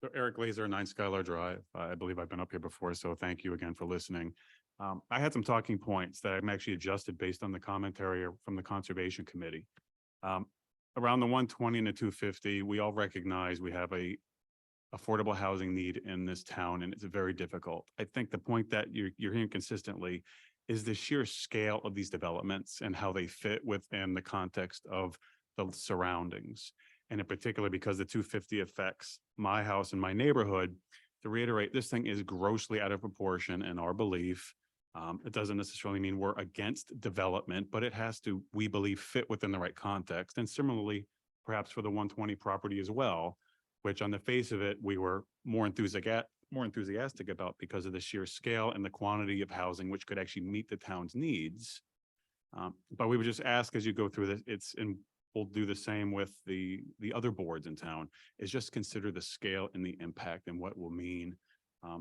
Speaker 17: So Eric Laser, 9 Skylar Drive. I believe I've been up here before, so thank you again for listening. I had some talking points that I'm actually adjusted based on the commentary from the Conservation Committee. Around the 120 and the 250, we all recognize we have a affordable housing need in this town, and it's very difficult. I think the point that you're hearing consistently is the sheer scale of these developments and how they fit within the context of the surroundings. and in particular because the 250 affects my house and my neighborhood, to reiterate, this thing is grossly out of proportion in our belief. It doesn't necessarily mean we're against development, but it has to, we believe, fit within the right context. And similarly, perhaps for the 120 property as well, which on the face of it, we were more enthusiastic about because of the sheer scale and the quantity of housing which could actually meet the town's needs. But we would just ask as you go through this, and we'll do the same with the other boards in town, is just consider the scale and the impact and what it will mean.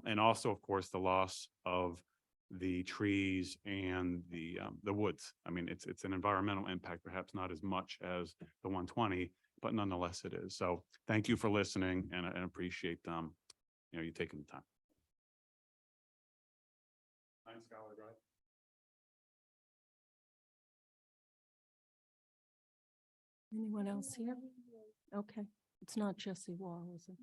Speaker 17: And also, of course, the loss of the trees and the woods. I mean, it's an environmental impact, perhaps not as much as the 120, but nonetheless it is. So thank you for listening, and I appreciate you taking the time.
Speaker 1: Anyone else here? Okay, it's not Jesse Wall, is it?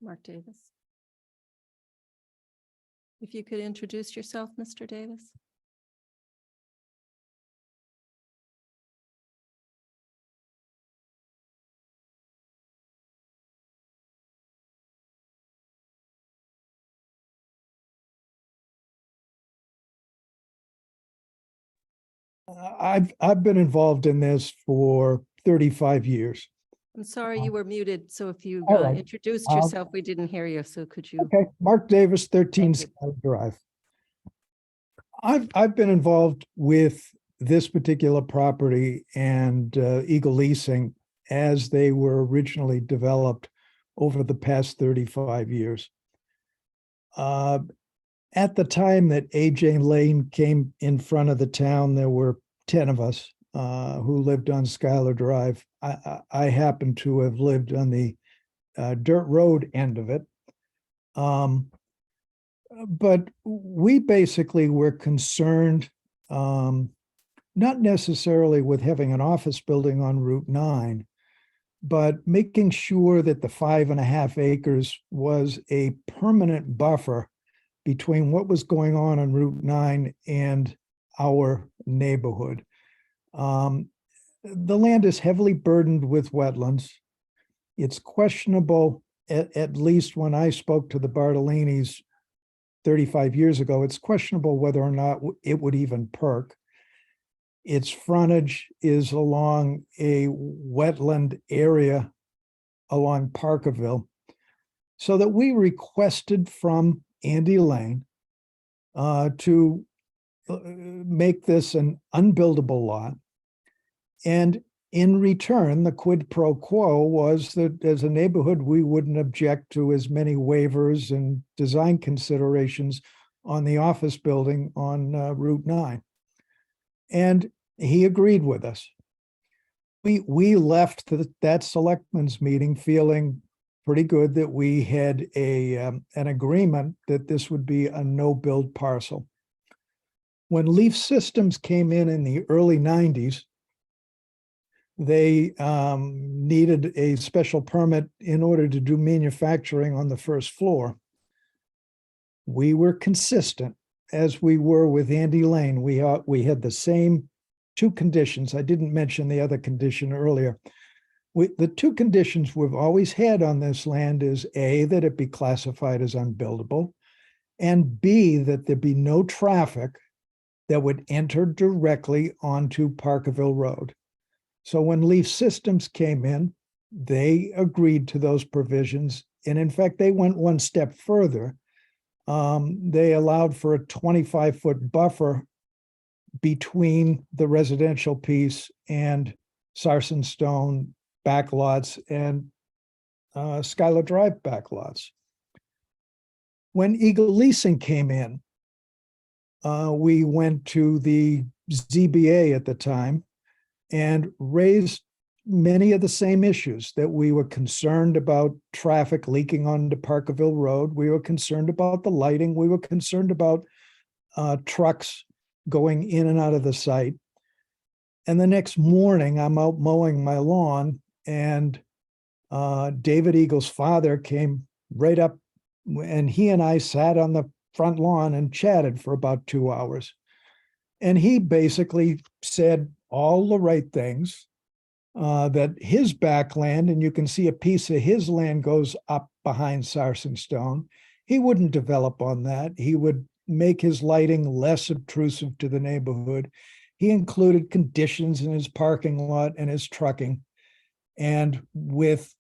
Speaker 1: Mark Davis. If you could introduce yourself, Mr. Davis.
Speaker 18: I've been involved in this for 35 years.
Speaker 1: I'm sorry you were muted, so if you
Speaker 18: All right.
Speaker 1: introduced yourself, we didn't hear you, so could you?
Speaker 18: Okay, Mark Davis, 13
Speaker 1: Thank you.
Speaker 18: Skyler Drive. I've been involved with this particular property and Eagle Leasing as they were originally developed over the past 35 years. At the time that AJ Lane came in front of the town, there were 10 of us who lived on Skyler Drive. I happen to have lived on the dirt road end of it. But we basically were concerned, not necessarily with having an office building on Route 9, but making sure that the 5.5 acres was a permanent buffer between what was going on Route 9 and our neighborhood. The land is heavily burdened with wetlands. It's questionable, at least when I spoke to the Bartolinis 35 years ago, it's questionable whether or not it would even perk. Its frontage is along a wetland area along Parkerville, so that we requested from Andy Lane to make this an unbuildable lot. And in return, the quid pro quo was that as a neighborhood, we wouldn't object to as many waivers and design considerations on the office building on Route 9. And he agreed with us. We left that selectmen's meeting feeling pretty good that we had an agreement that this would be a no-build parcel. When Leaf Systems came in the early 90s, they needed a special permit in order to do manufacturing on the first floor. We were consistent, as we were with Andy Lane. We had the same two conditions. I didn't mention the other condition earlier. The two conditions we've always had on this land is A, that it be classified as unbuildable, and B, that there be no traffic that would enter directly onto Parkerville Road. So when Leaf Systems came in, they agreed to those provisions. And in fact, they went one step further. They allowed for a 25-foot buffer between the residential piece and Sarson Stone backlots and Skyler Drive backlots. When Eagle Leasing came in, we went to the ZBA at the time and raised many of the same issues, that we were concerned about traffic leaking onto Parkerville Road. We were concerned about the lighting. We were concerned about trucks going in and out of the site. And the next morning, I'm out mowing my lawn and David Eagle's father came right up and he and I sat on the front lawn and chatted for about 2 hours. And he basically said all the right things, that his backland, and you can see a piece of his land goes up behind Sarsen Stone. He wouldn't develop on that. He would make his lighting less obtrusive to the neighborhood. He included conditions in his parking lot and his trucking. And with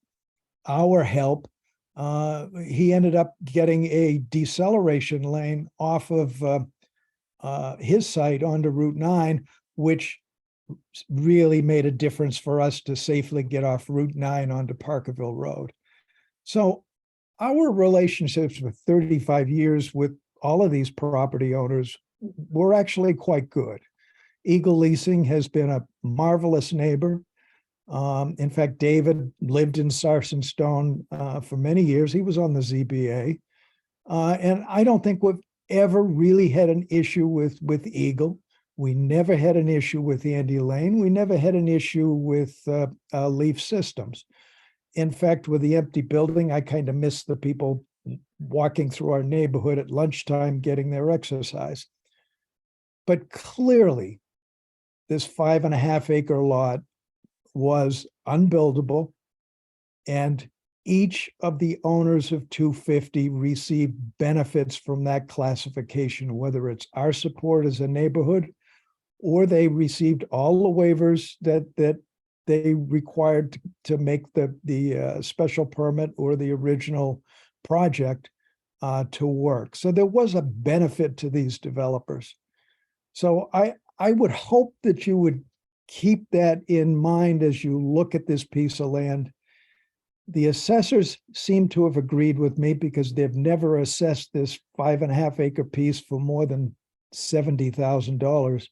Speaker 18: our help, he ended up getting a deceleration lane off of his site onto Route 9, which really made a difference for us to safely get off Route 9 onto Parkerville Road. So our relationships for 35 years with all of these property owners were actually quite good. Eagle Leasing has been a marvelous neighbor. In fact, David lived in Sarsen Stone for many years. He was on the ZBA. And I don't think we've ever really had an issue with Eagle. We never had an issue with Andy Lane. We never had an issue with Leaf Systems. In fact, with the empty building, I kind of miss the people walking through our neighborhood at lunchtime getting their exercise. But clearly, this 5.5 acre lot was unbuildable, and each of the owners of 250 received benefits from that classification, whether it's our support as a neighborhood, or they received all the waivers that they required to make the special permit or the original project to work. So there was a benefit to these developers. So I would hope that you would keep that in mind as you look at this piece of land. The assessors seem to have agreed with me because they've never assessed this 5.5 acre piece for more than $70,000.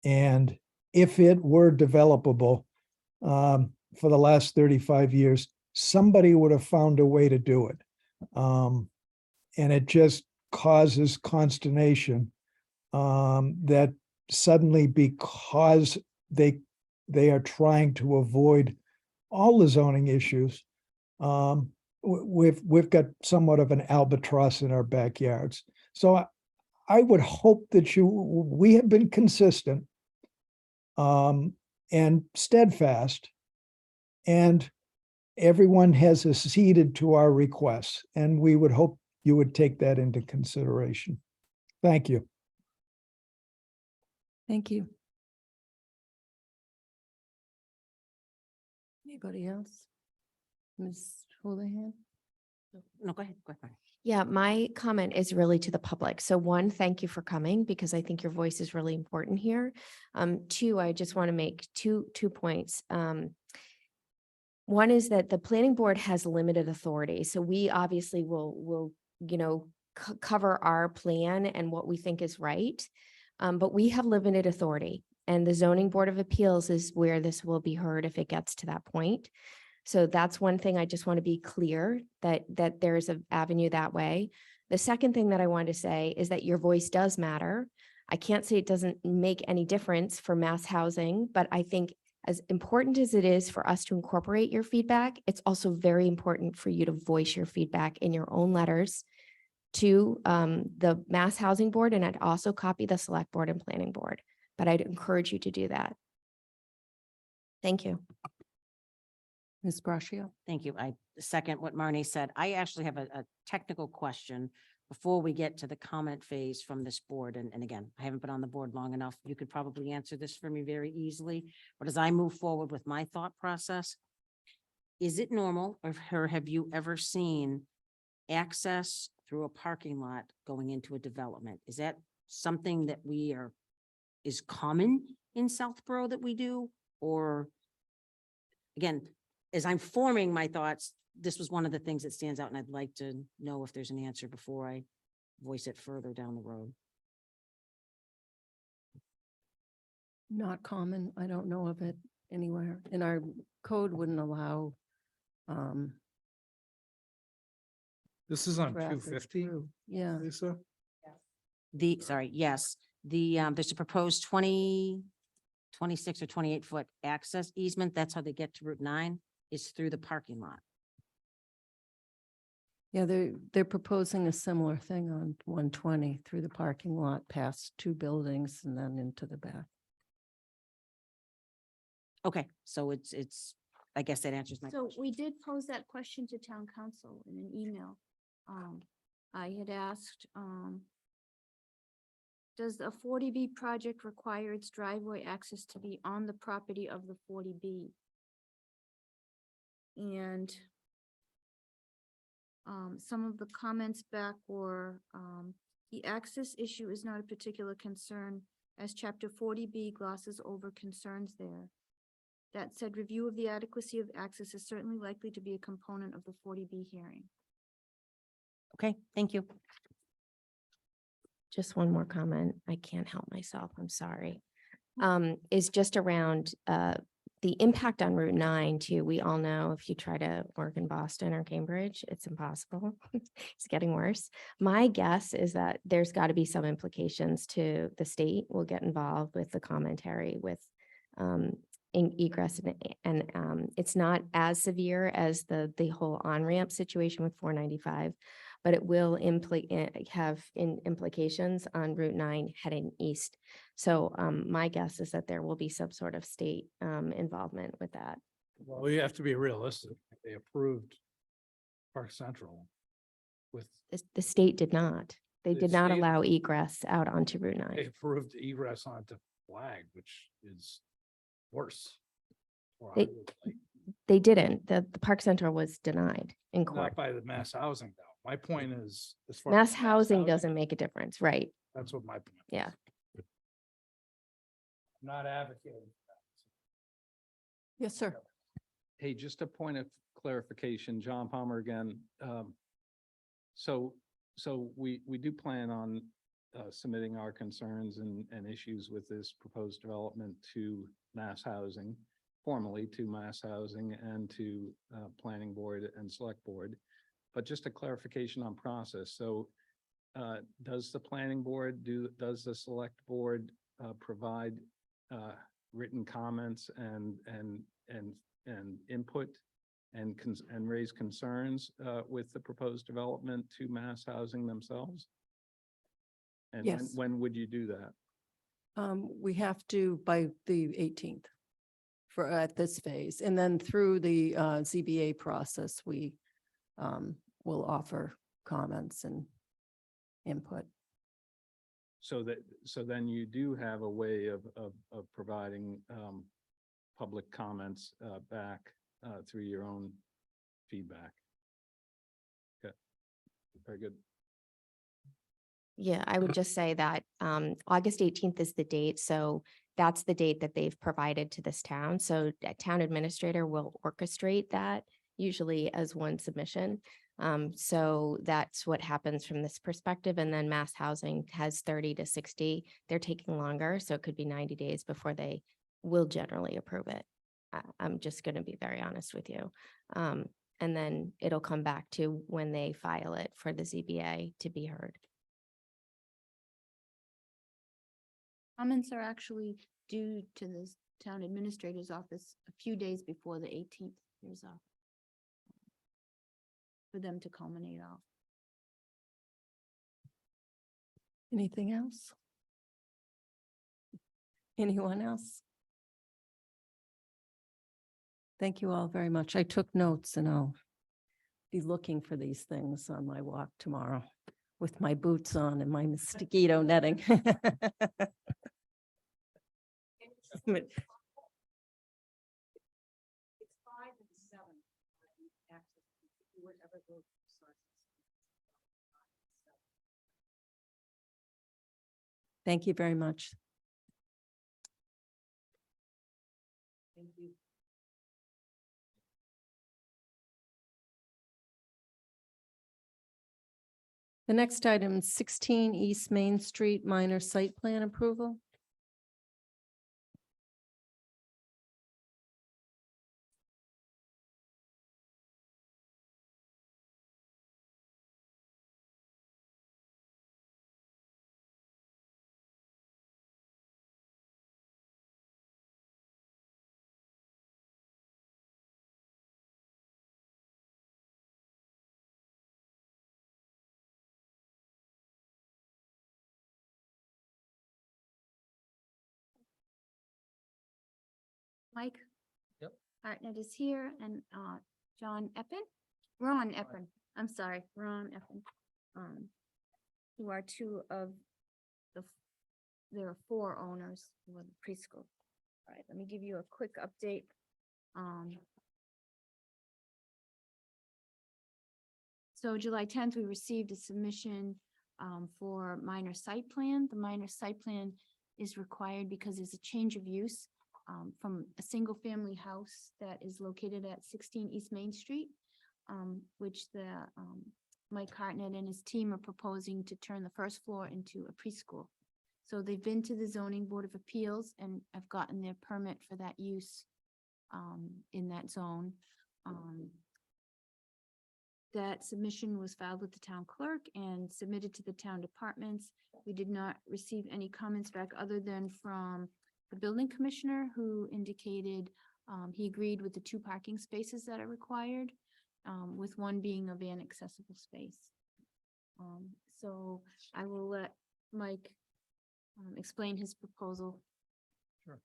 Speaker 18: And if it were developable for the last 35 years, somebody would have found a way to do it. And it just causes consternation that suddenly, because they are trying to avoid all the zoning issues, we've got somewhat of an albatross in our backyards. So I would hope that we have been consistent and steadfast, and everyone has acceded to our requests, and we would hope you would take that into consideration. Thank you.
Speaker 1: Thank you. Anybody else? Ms. Houlihan?
Speaker 6: No, go ahead. Go ahead.
Speaker 4: Yeah, my comment is really to the public. So one, thank you for coming because I think your voice is really important here. Two, I just want to make two points. One is that the planning board has limited authority. So we obviously will cover our plan and what we think is right. But we have limited authority, and the zoning board of appeals is where this will be heard if it gets to that point. So that's one thing I just want to be clear that there's an avenue that way. The second thing that I want to say is that your voice does matter. I can't say it doesn't make any difference for mass housing, but I think as important as it is for us to incorporate your feedback, it's also very important for you to voice your feedback in your own letters to the Mass Housing Board, and I'd also copy the Select Board and Planning Board, but I'd encourage you to do that. Thank you.
Speaker 1: Ms. Braccio?
Speaker 6: Thank you. I second what Marnie said. I actually have a technical question before we get to the comment phase from this board. And again, I haven't been on the board long enough. You could probably answer this for me very easily. But as I move forward with my thought process, is it normal, or have you ever seen access through a parking lot going into a development? Is that something that is common in Southborough that we do? Or again, as I'm forming my thoughts, this was one of the things that stands out, and I'd like to know if there's an answer before I voice it further down the road.
Speaker 1: Not common. I don't know of it anywhere. And our code wouldn't allow
Speaker 3: This is on
Speaker 1: traffic
Speaker 3: 250,
Speaker 1: through. Yeah.
Speaker 3: Lisa?
Speaker 6: Yes, there's a proposed 20 26 or 28-foot access easement. That's how they get to Route 9, is through the parking lot.
Speaker 1: Yeah, they're proposing a similar thing on 120 through the parking lot, past two buildings and then into the back.
Speaker 6: Okay, so I guess that answers my
Speaker 2: So
Speaker 6: question.
Speaker 2: we did pose that question to town council in an email. I had asked, does a 40B project require its driveway access to be on the property of the 40B? And some of the comments back were, the access issue is not a particular concern as chapter 40B glosses over concerns there. That said, review of the adequacy of access is certainly likely to be a component of the 40B hearing.
Speaker 6: Okay, thank you.
Speaker 4: Just one more comment. I can't help myself. I'm sorry. Is just around the impact on Route 9 too. We all know if you try to work in Boston or Cambridge, it's impossible. It's getting worse. My guess is that there's got to be some implications to the state will get involved with the commentary with in egress and it's not as severe as the whole on-ramp situation with 495, but it will have implications on Route 9 heading east. So my guess is that there will be some sort of state involvement with that.
Speaker 3: Well, you have to be realistic. They approved Park Central with,
Speaker 4: The state did not. They
Speaker 3: The
Speaker 4: did not
Speaker 3: state-
Speaker 4: allow egress out onto Route 9.
Speaker 3: they approved egress onto Flag, which is worse. Or I
Speaker 4: They-
Speaker 3: would like-
Speaker 4: They didn't. The Park Central was denied in court.
Speaker 3: Not by the mass housing though. My point is, as far.
Speaker 4: Mass
Speaker 3: as
Speaker 4: housing doesn't make a difference, right?
Speaker 3: That's what my point. is.
Speaker 4: Yeah.
Speaker 3: I'm not advocating.
Speaker 1: Yes, sir.
Speaker 19: Hey, just a point of clarification, John Palmer again. So we do plan on submitting our concerns and issues with this proposed development to Mass Housing, formally to Mass Housing and to Planning Board and Select Board. But just a clarification on process. So does the Planning Board does the Select Board provide written comments and input and raise concerns with the proposed development to Mass Housing themselves? And
Speaker 1: Yes.
Speaker 19: when would you do that?
Speaker 1: We have to by the 18th for at this phase. And then through the ZBA process, we will offer comments and input.
Speaker 19: So then you do have a way of providing public comments back through your own feedback. Okay, very good.
Speaker 4: Yeah, I would just say that August 18th is the date. So that's the date that they've provided to this town. So a town administrator will orchestrate that usually as one submission. So that's what happens from this perspective. And then Mass Housing has 30 to 60. They're taking longer. So it could be 90 days before they will generally approve it. I'm just going to be very honest with you. And then it'll come back to when they file it for the ZBA to be heard.
Speaker 2: Comments are actually due to the town administrator's office a few days before the 18th years off. For them to culminate off.
Speaker 1: Anything else? Anyone else? Thank you all very much. I took notes and I'll be looking for these things on my walk tomorrow with my boots on and my mosquito netting. Thank you very much.
Speaker 6: Thank you.
Speaker 1: The next item, 16 East Main Street minor site plan approval.
Speaker 2: Mike?
Speaker 3: Yep.
Speaker 2: Hartnett is here and Ron Eppen, I'm sorry, Ron Eppen. Who are two of there are four owners of the preschool. All right, let me give you a quick update. So July 10th, we received a submission for minor site plan. The minor site plan is required because there's a change of use from a single family house that is located at 16 East Main Street, which Mike Hartnett and his team are proposing to turn the first floor into a preschool. So they've been to the Zoning Board of Appeals and have gotten their permit for that use in that zone. That submission was filed with the town clerk and submitted to the town departments. We did not receive any comments back other than from the building commissioner, who indicated he agreed with the 2 parking spaces that are required, with one being a van accessible space. So I will let Mike explain his proposal.
Speaker 20: Sure.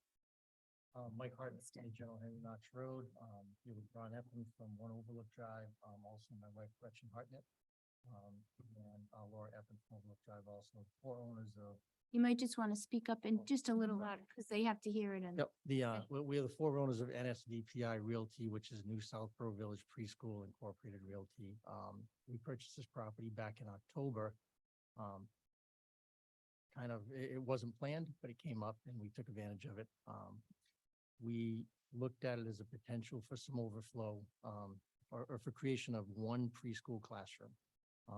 Speaker 20: Mike Hart, General Henry Knox Road, here with Ron Eppen from One Overlook Drive, also my wife Gretchen Hartnett, and Laura Eppen from Overlook Drive, also 4 owners of.
Speaker 2: You might just want to speak up and just a little louder because they have to hear it. And
Speaker 20: Yep, we are the 4 owners of NSVPI Realty, which is New Southborough Village Preschool Incorporated Realty. We purchased this property back in October. It wasn't planned, but it came up and we took advantage of it. We looked at it as a potential for some overflow, or for creation of 1 preschool classroom.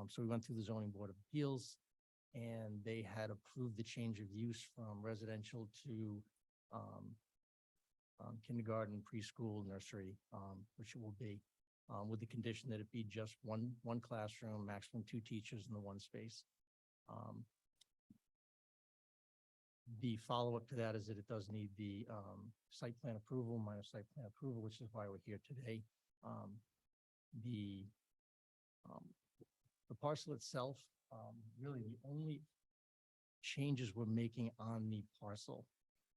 Speaker 20: So we went through the Zoning Board of Appeals and they had approved the change of use from residential to kindergarten, preschool, nursery, which it will be, with the condition that it be just one classroom, maximum 2 teachers in the 1 space. The follow-up to that is that it does need the site plan approval, minor site plan approval, which is why we're here today. The parcel itself, really the only changes we're making on the parcel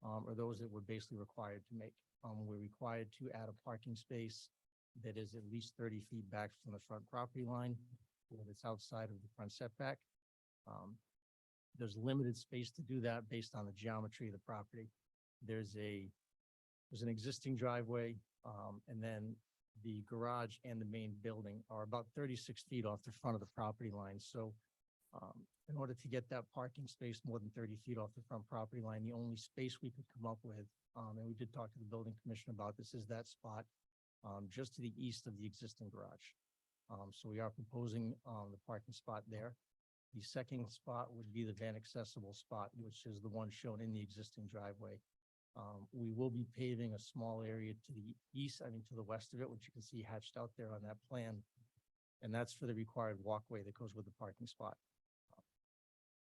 Speaker 20: are those that we're basically required to make. We're required to add a parking space that is at least 30 feet back from the front property line, or that's outside of the front setback. There's limited space to do that based on the geometry of the property. There's an existing driveway, and then the garage and the main building are about 36 feet off the front of the property line. So in order to get that parking space more than 30 feet off the front property line, the only space we could come up with, and we did talk to the building commissioner about this, is that spot just to the east of the existing garage. So we are proposing the parking spot there. The second spot would be the van accessible spot, which is the one shown in the existing driveway. We will be paving a small area to the east, to the west of it, which you can see hatched out there on that plan. And that's for the required walkway that goes with the parking spot.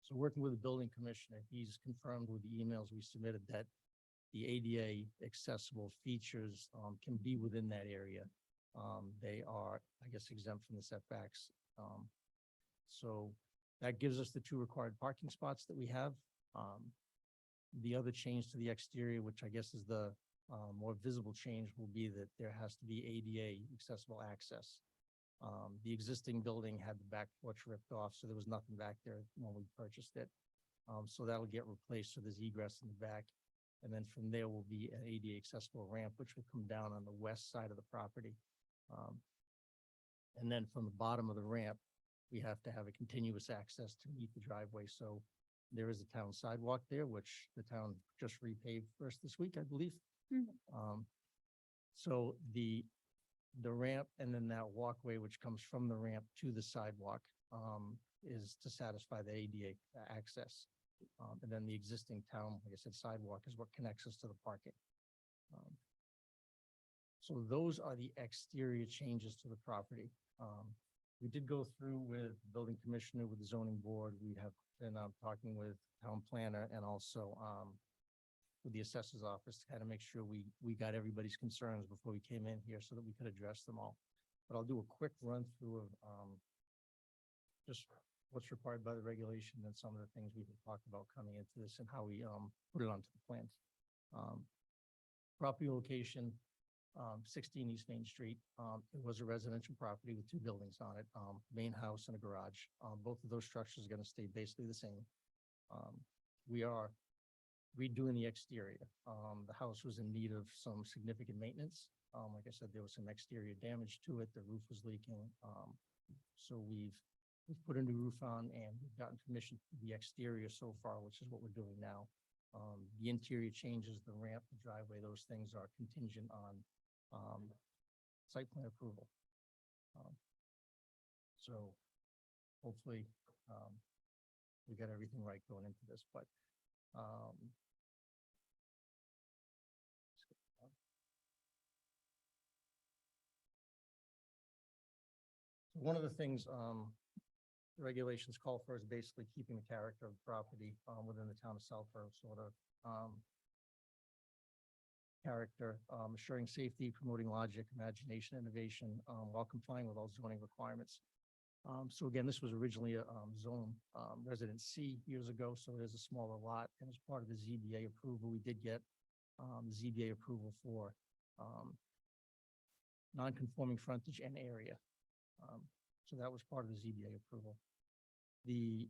Speaker 20: So working with the building commissioner, he's confirmed with the emails we submitted that the ADA accessible features can be within that area. They are, exempt from the setbacks. So that gives us the 2 required parking spots that we have. The other change to the exterior, which is the more visible change, will be that there has to be ADA accessible access. The existing building had the back porch ripped off, so there was nothing back there when we purchased it. So that'll get replaced, so there's egress in the back. And then from there will be an ADA accessible ramp, which will come down on the west side of the property. And then from the bottom of the ramp, we have to have a continuous access to meet the driveway. So there is a town sidewalk there, which the town just repaved first this week, I believe. So the ramp and then that walkway, which comes from the ramp to the sidewalk, is to satisfy the ADA access. And then the existing town, sidewalk is what connects us to the parking. So those are the exterior changes to the property. We did go through with the building commissioner, with the zoning board. We have been talking with town planner and also with the assessor's office to kind of make sure we got everybody's concerns before we came in here so that we could address them all. But I'll do a quick run through of just what's required by the regulation and some of the things we can talk about coming into this and how we put it onto the plans. Property location, 16 East Main Street. It was a residential property with two buildings on it, main house and a garage. Both of those structures are going to stay basically the same. We are redoing the exterior. The house was in need of some significant maintenance. Like I said, there was some exterior damage to it. The roof was leaking. So we've put a new roof on and we've gotten permission for the exterior so far, which is what we're doing now. The interior changes, the ramp, the driveway, those things are contingent on site plan approval. So hopefully we got everything right going into this, but one of the things the regulations call for is basically keeping the character of the property within the town of Southborough, sort of character, assuring safety, promoting logic, imagination, innovation, while complying with all zoning requirements. So again, this was originally a zone residence C years ago, so it is a smaller lot. And as part of the ZBA approval, we did get ZBA approval for non-conforming frontage and area. So that was part of the ZBA approval. The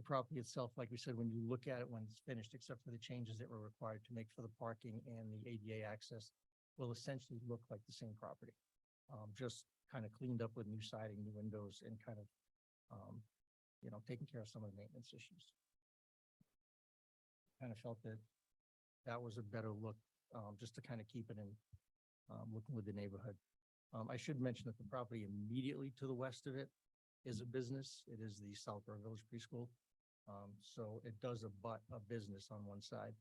Speaker 20: property itself, like we said, when you look at it when it's finished, except for the changes that were required to make for the parking and the ADA access, will essentially look like the same property. Just kind of cleaned up with new siding, new windows, and kind of, taking care of some of the maintenance issues. Kind of felt that that was a better look, just to kind of keep it in, looking with the neighborhood. I should mention that the property immediately to the west of it is a business. It is the Southborough Village Preschool. So it does abut a business on one side,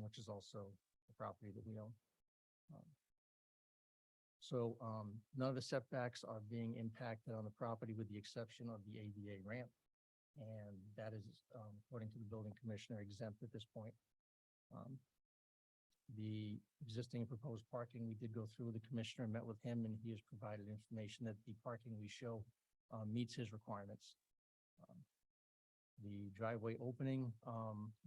Speaker 20: which is also the property that we own. So none of the setbacks are being impacted on the property with the exception of the ADA ramp. And that is, according to the building commissioner, exempt at this point. The existing and proposed parking, we did go through with the commissioner, met with him, and he has provided information that the parking we show meets his requirements. The driveway opening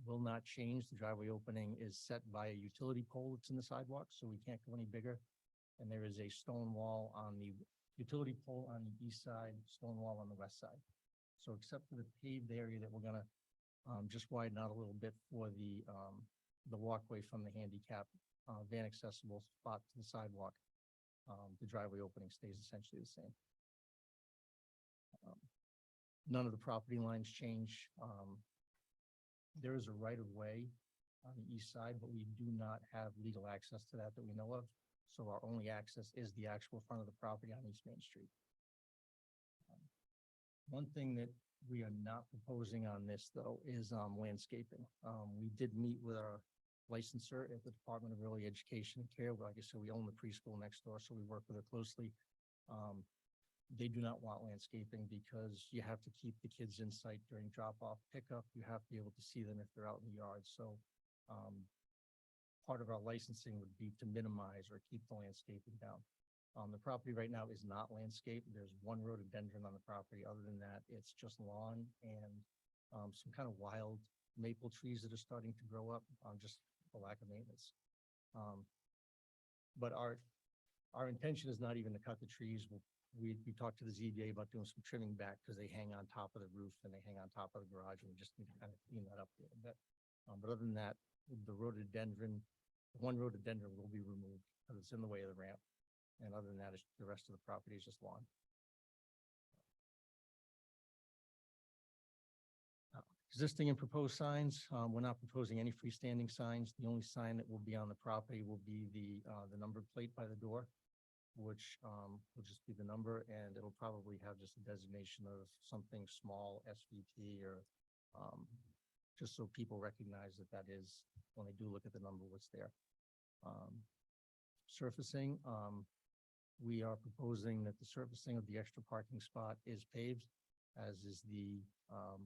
Speaker 20: will not change. The driveway opening is set by a utility pole that's in the sidewalk, so we can't go any bigger. And there is a stone wall on the utility pole on the east side, stone wall on the west side. So except for the paved area that we're gonna just widen out a little bit for the walkway from the handicap van accessible spot to the sidewalk, the driveway opening stays essentially the same. None of the property lines change. There is a right of way on the east side, but we do not have legal access to that we know of. So our only access is the actual front of the property on East Main Street. One thing that we are not proposing on this, though, is landscaping. We did meet with our licensor at the Department of Early Education and Care. Like I said, we own the preschool next door, so we work with her closely. They do not want landscaping because you have to keep the kids in sight during drop-off pickup. You have to be able to see them if they're out in the yard. So part of our licensing would be to minimize or keep the landscaping down. The property right now is not landscaped. There's one rhododendron on the property. Other than that, it's just lawn and some kind of wild maple trees that are starting to grow up, just for lack of maintenance. But our intention is not even to cut the trees. We talked to the ZBA about doing some trimming back because they hang on top of the roof and they hang on top of the garage, and we just need to kind of clean that up a little bit. But other than that, the rhododendron, one rhododendron will be removed because it's in the way of the ramp. And other than that, the rest of the property is just lawn. Existing and proposed signs, we're not proposing any freestanding signs. The only sign that will be on the property will be the number plate by the door, which will just be the number, and it'll probably have just a designation of something small, SVT, or just so people recognize that that is, when they do look at the number, what's there. Surfacing, we are proposing that the surfacing of the extra parking spot is paved, as is the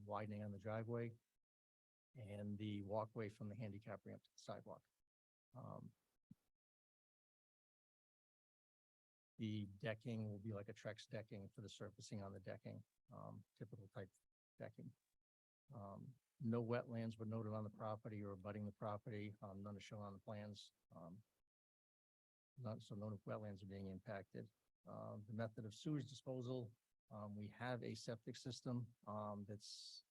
Speaker 20: widening on the driveway and the walkway from the handicap ramp to the sidewalk. The decking will be like a Trex decking for the surfacing on the decking, typical type decking. No wetlands were noted on the property or abutting the property. None are shown on the plans. So no wetlands are being impacted. The method of sewage disposal, we have a septic system, that's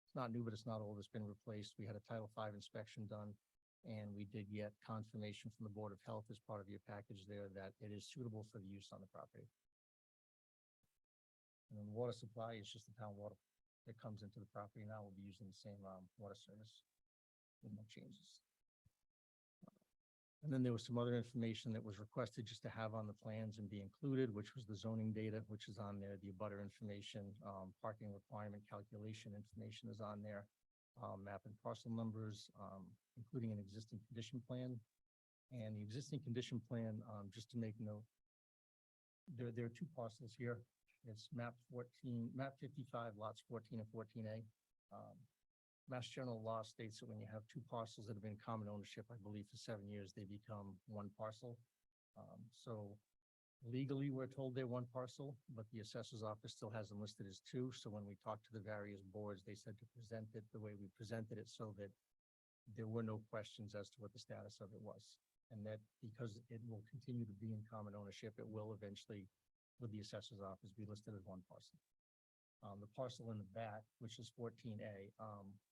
Speaker 20: it's not new, but it's not old. It's been replaced. We had a Title V inspection done, and we did get confirmation from the Board of Health as part of your package there that it is suitable for the use on the property. And then the water supply is just the town water that comes into the property now. We'll be using the same water service with no changes. And then there was some other information that was requested just to have on the plans and be included, which was the zoning data, which is on there, the abutter information, parking requirement calculation information is on there, map and parcel numbers, including an existing condition plan. And the existing condition plan, just to make note, there are two parcels here. It's map 55, lots 14 and 14A. Mass General Law states that when you have two parcels that have been in common ownership, I believe for 7 years, they become one parcel. So legally, we're told they're one parcel, but the assessor's office still has them listed as two. So when we talked to the various boards, they said to present it the way we presented it so that there were no questions as to what the status of it was. And that because it will continue to be in common ownership, it will eventually, with the assessor's office, be listed as one parcel. The parcel in the back, which is 14A,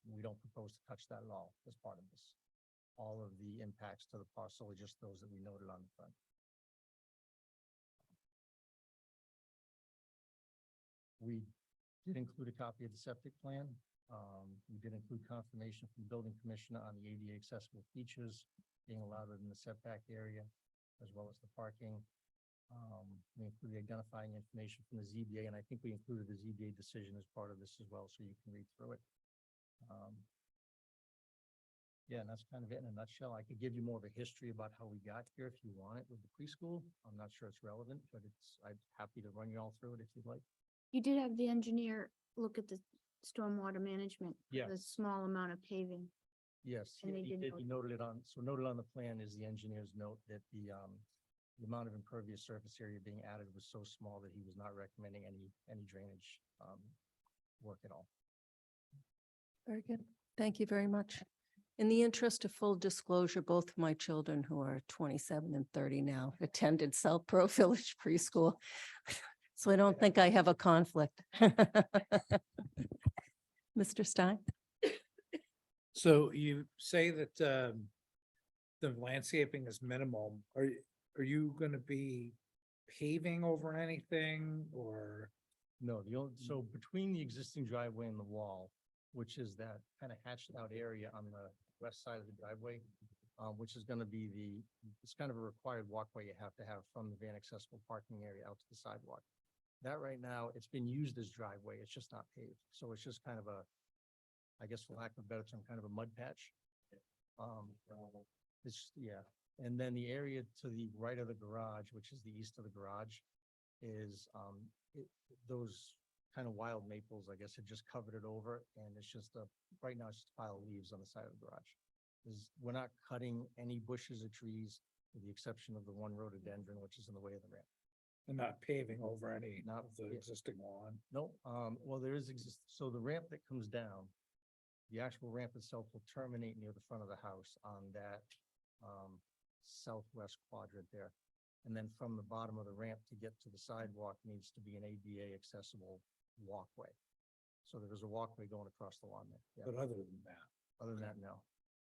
Speaker 20: we don't propose to touch that at all as part of this. All of the impacts to the parcel are just those that we noted on the front. We did include a copy of the septic plan. We did include confirmation from the building commissioner on the ADA accessible features being allowed within the setback area, as well as the parking. We included identifying information from the ZBA, and I think we included the ZBA decision as part of this as well, so you can read through it. Yeah, and that's kind of it in a nutshell. I could give you more of a history about how we got here if you want it with the preschool. I'm not sure it's relevant, but I'm happy to run you all through it if you'd like.
Speaker 2: You did have the engineer look at the stormwater management.
Speaker 20: Yeah.
Speaker 2: The small amount of paving.
Speaker 20: Yes,
Speaker 2: And they
Speaker 20: he
Speaker 2: did
Speaker 20: did,
Speaker 2: note-
Speaker 20: he noted it on, so noted on the plan is the engineer's note that the amount of impervious surface area being added was so small that he was not recommending any drainage work at all.
Speaker 1: Very good. Thank you very much. In the interest of full disclosure, both of my children, who are 27 and 30 now, attended South Pro Village Preschool. So I don't think I have a conflict. Mr. Stein?
Speaker 3: So you say that the landscaping is minimal. Are you gonna be paving over anything or?
Speaker 20: No, so between the existing driveway and the wall, which is that kind of hatched out area on the west side of the driveway, which is going to be it's kind of a required walkway you have to have from the van accessible parking area out to the sidewalk. That right now, it's been used as driveway. It's just not paved. So it's just kind of I guess for lack of a better term, kind of a mud patch. Yeah. And then the area to the right of the garage, which is the east of the garage, is those kind of wild maples, I guess, had just covered it over, and it's just right now it's just a pile of leaves on the side of the garage. We're not cutting any bushes or trees, with the exception of the one rhododendron, which is in the way of the ramp.
Speaker 3: And not paving over any
Speaker 20: Not
Speaker 3: of the
Speaker 20: yeah.
Speaker 3: existing lawn?
Speaker 20: No, well, there is so the ramp that comes down, the actual ramp itself will terminate near the front of the house on that southwest quadrant there. And then from the bottom of the ramp to get to the sidewalk needs to be an ADA accessible walkway. So there is a walkway going across the lawn there. Yeah.
Speaker 3: But other than that,
Speaker 20: Other than that, no.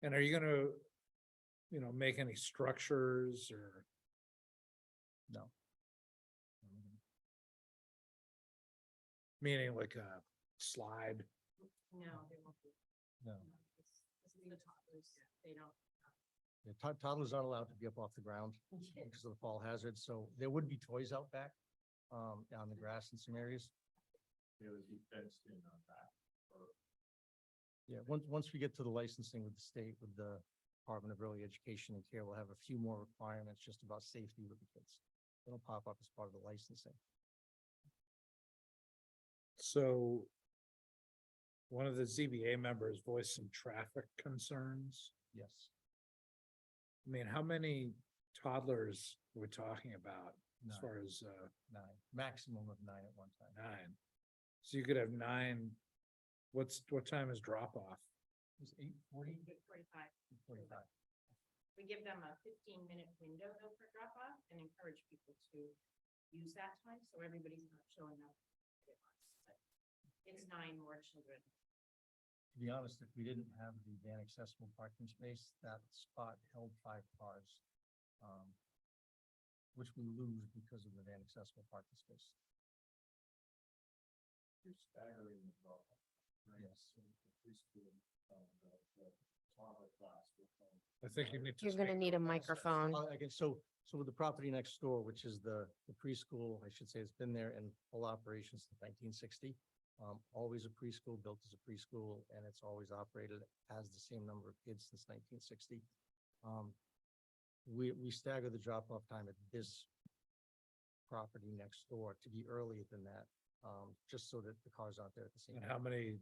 Speaker 3: and are you gonna, make any structures or?
Speaker 20: No.
Speaker 3: Meaning like a slide?
Speaker 5: No, they won't be.
Speaker 20: No.
Speaker 5: The toddlers, they don't.
Speaker 20: The toddlers aren't allowed to be up off the ground because of the fall hazard. So there would be toys out back on the grass in some areas.
Speaker 3: It would be fenced in on that.
Speaker 20: Yeah, once we get to the licensing with the state, with the Department of Early Education and Care, we'll have a few more requirements just about safety with the kids. It'll pop up as part of the licensing.
Speaker 3: So one of the ZBA members voiced some traffic concerns.
Speaker 20: Yes.
Speaker 3: I mean, how many toddlers are we talking about as
Speaker 20: Nine.
Speaker 3: far as
Speaker 20: 9, maximum of 9 at one time.
Speaker 3: 9? So you could have 9 what time is drop off?
Speaker 15: It's 8:40.
Speaker 4: 45.
Speaker 15: 45.
Speaker 4: We give them a 15-minute window though for drop off and encourage people to use that time, so everybody's not showing up. at once. But It's 9 more children.
Speaker 20: To be honest, if we didn't have the van accessible parking space, that spot held 5 cars. Which we lose because of the van accessible parking space. You're staggering the drop-off. Yes.
Speaker 3: I think you need to.
Speaker 4: You're gonna
Speaker 3: speak
Speaker 4: need a
Speaker 3: up.
Speaker 4: microphone.
Speaker 15: Again, so with the property next door, which is the preschool, I should say, it's been there in full operation since 1960. Always a preschool, built as a preschool, and it's always operated as the same number of kids since 1960. We stagger the drop-off time at this property next door to be earlier than that, just so that the cars aren't there at the same
Speaker 3: And
Speaker 15: time.
Speaker 3: how many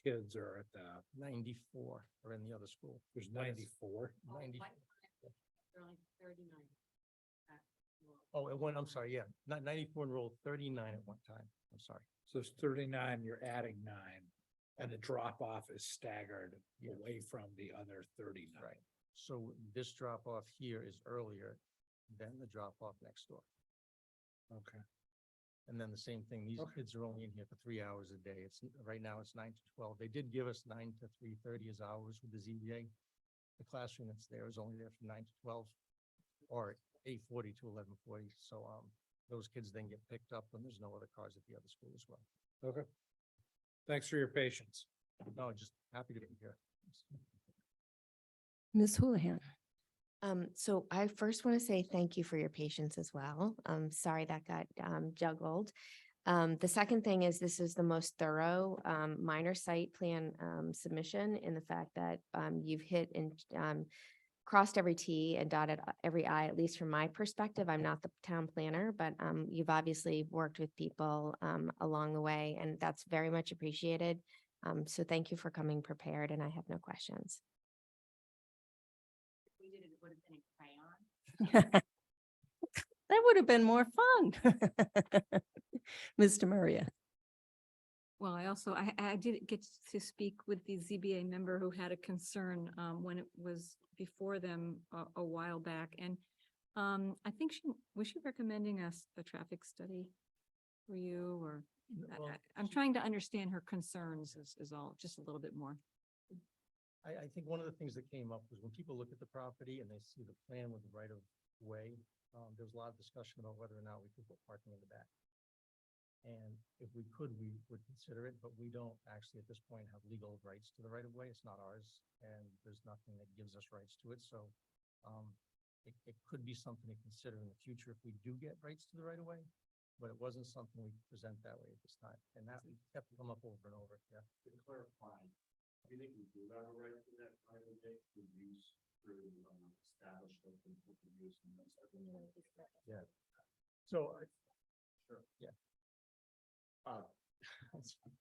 Speaker 3: kids are at the,
Speaker 15: 94 are in the other school.
Speaker 3: there's 94?
Speaker 15: 90.
Speaker 4: They're only 39.
Speaker 15: Oh, at one, I'm sorry, yeah, not 94 enrolled, 39 at one time. I'm sorry.
Speaker 3: So it's 39, you're adding 9, and the drop off is staggered away from the other 39.
Speaker 15: Right. So this drop off here is earlier than the drop off next door.
Speaker 3: Okay.
Speaker 15: And then the same thing, these
Speaker 3: Okay.
Speaker 15: kids are only in here for 3 hours a day. It's, right now it's 9 to 12. They did give us 9 to 3:30 as hours with the ZBA. The classroom that's there is only there from 9 to 12 or 8:40 to 11:40. So, those kids then get picked up when there's no other cars at the other school as well.
Speaker 3: Okay. Thanks for your patience.
Speaker 15: No, just happy to be here.
Speaker 1: Ms. Houlihan.
Speaker 4: So I first want to say thank you for your patience as well. Sorry that got juggled. The second thing is this is the most thorough minor site plan submission in the fact that you've hit and crossed every T and dotted every I, at least from my perspective. I'm not the town planner, but you've obviously worked with people along the way, and that's very much appreciated. So thank you for coming prepared, and I have no questions. We did it, would have been a crayon.
Speaker 1: That would have been more fun. Mr. Maria.
Speaker 5: Well, I did get to speak with the ZBA member who had a concern when it was before them a while back. And I think was she recommending us a traffic study for you or? I'm trying to understand her concerns is all, just a little bit more.
Speaker 15: I think one of the things that came up was when people look at the property and they see the plan with the right of way, there was a lot of discussion about whether or not we could put parking in the back. And if we could, we would consider it, but we don't actually at this point have legal rights to the right of way. It's not ours, and there's nothing that gives us rights to it. So it could be something to consider in the future if we do get rights to the right of way, but it wasn't something we could present that way at this time. And that kept to come up over and over. Yeah.
Speaker 8: To clarify, do you think we do have a right to that right of way to use through established open use?
Speaker 15: Yeah. So, sure, yeah.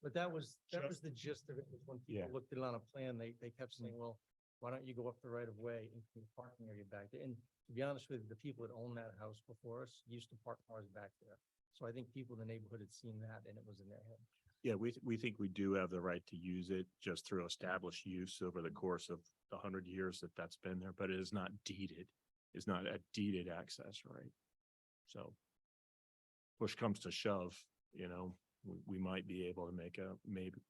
Speaker 15: But that was the gist of it, was when people looked at it on a plan, they kept saying, well, why don't you go up the right of way into the parking area back there? And to be honest with you, the people that owned that house before us used to park cars back there. So I think people in the neighborhood had seen that and it was in their head.
Speaker 8: Yeah, we think we do have the right to use it just through established use over the course of the 100 years that's been there, but it is not deeded. It's not a deeded access, right? So push comes to shove, we might be able to make a legal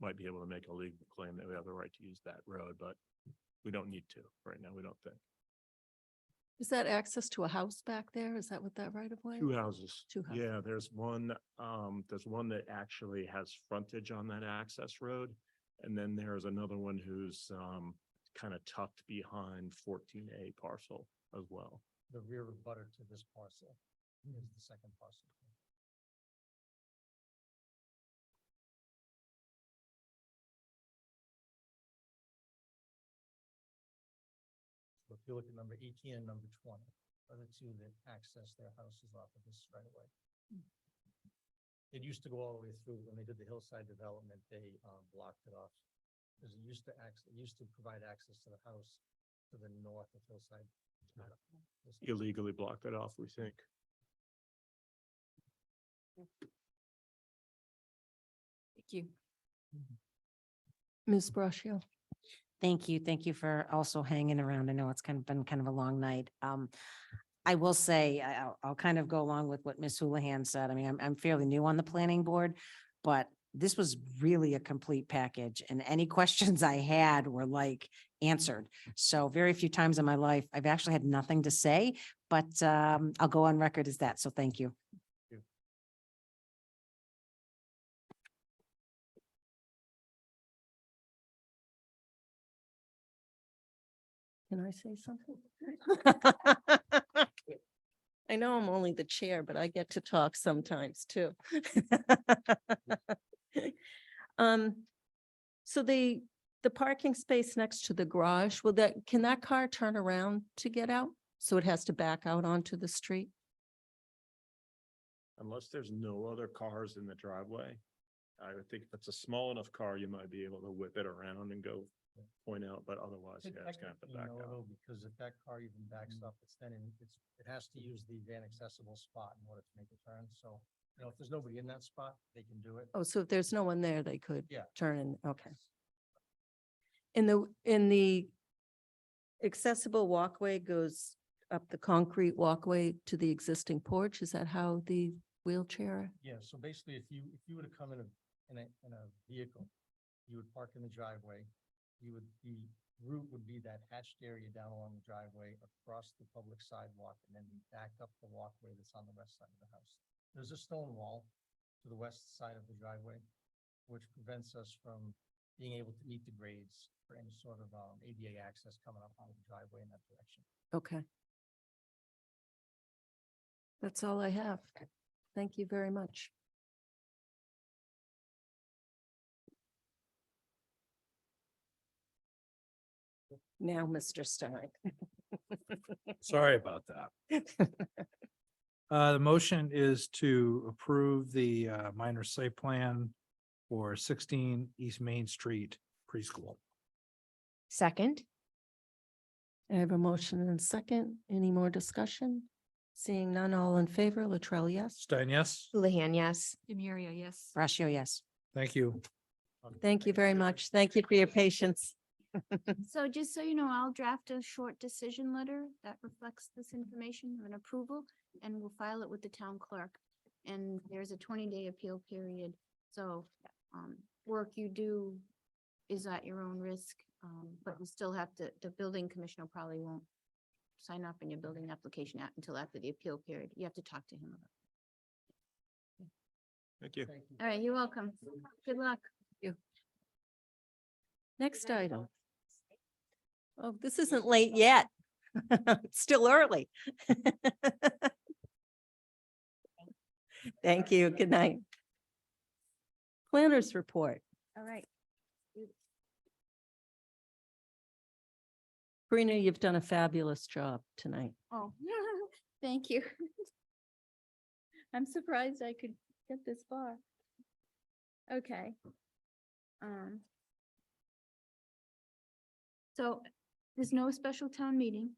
Speaker 8: claim that we have the right to use that road, but we don't need to right now. We don't think.
Speaker 1: Is that access to a house back there? Is that what that right of way?
Speaker 8: Two houses.
Speaker 1: Two houses.
Speaker 8: Yeah, there's one that actually has frontage on that access road. And then there's another one who's kind of tucked behind 14A parcel as well.
Speaker 15: The rear butter to this parcel is the second parcel. So if you look at number 18 and number 20, are the two that access their houses off of this right away. It used to go all the way through. When they did the hillside development, they blocked it off. Because it used to provide access to the house to the north of hillside.
Speaker 8: Illegally blocked it off, we think.
Speaker 5: Thank you.
Speaker 1: Ms. Brashio.
Speaker 6: Thank you. Thank you for also hanging around. I know it's been kind of a long night. I will say, I'll kind of go along with what Ms. Houlihan said. I mean, I'm fairly new on the planning board, but this was really a complete package and any questions I had were like answered. So very few times in my life, I've actually had nothing to say, but I'll go on record as that. So thank you.
Speaker 1: Can I say something? I know I'm only the chair, but I get to talk sometimes too. So the parking space next to the garage, can that car turn around to get out? So it has to back out onto the street?
Speaker 21: Unless there's no other cars in the driveway, I would think if it's a small enough car, you might be able to whip it around and go point out, but otherwise, yeah, it's gonna have to back out.
Speaker 20: Because if that car even backs up, it has to use the van accessible spot in order to make a turn. So, if there's nobody in that spot, they can do it.
Speaker 1: Oh, so if there's no one there, they could
Speaker 20: Yeah.
Speaker 1: turn in, okay. In the accessible walkway goes up the concrete walkway to the existing porch, is that how the wheelchair?
Speaker 20: Yeah, so basically, if you were to come in a vehicle, you would park in the driveway. The route would be that hatched area down along the driveway, across the public sidewalk, and then back up the walkway that's on the west side of the house. There's a stone wall to the west side of the driveway, which prevents us from being able to meet the grades for any sort of ADA access coming up out of the driveway in that direction.
Speaker 1: Okay. That's all I have. Thank you very much. Now, Mr. Stein.
Speaker 3: Sorry about that. The motion is to approve the minor site plan for 16 East Main Street preschool.
Speaker 4: Second,
Speaker 1: I have a motion and a second. Any more discussion? Seeing none, all in favor, Latrell, yes.
Speaker 3: Stein, yes?
Speaker 4: Houlihan, yes.
Speaker 5: Demiria, yes.
Speaker 6: Ratio, yes.
Speaker 3: Thank you.
Speaker 1: Thank you very much. Thank you for your patience.
Speaker 2: So just so you know, I'll draft a short decision letter that reflects this information of an approval, and we'll file it with the town clerk. And there's a 20-day appeal period. So work you do is at your own risk. But you still have to, the building commissioner probably won't sign up in your building application until after the appeal period. You have to talk to him about it.
Speaker 21: Thank you.
Speaker 2: All right, you're welcome. Good luck.
Speaker 1: Next item. Oh, this isn't late yet. It's still early. Thank you. Good night. Planners report.
Speaker 2: All right.
Speaker 1: Karina, you've done a fabulous job tonight.
Speaker 2: Oh, thank you. I'm surprised I could get this far. Okay. So there's no special town meeting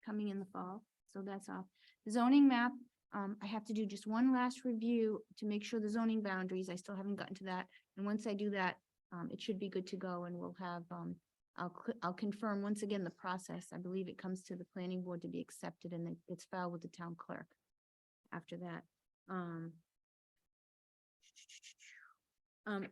Speaker 2: coming in the fall, so that's off. The zoning map, I have to do just one last review to make sure the zoning boundaries, I still haven't gotten to that. And once I do that, it should be good to go, and we'll have, I'll confirm once again the process. I believe it comes to the planning board to be accepted, and then it's filed with the town clerk after that.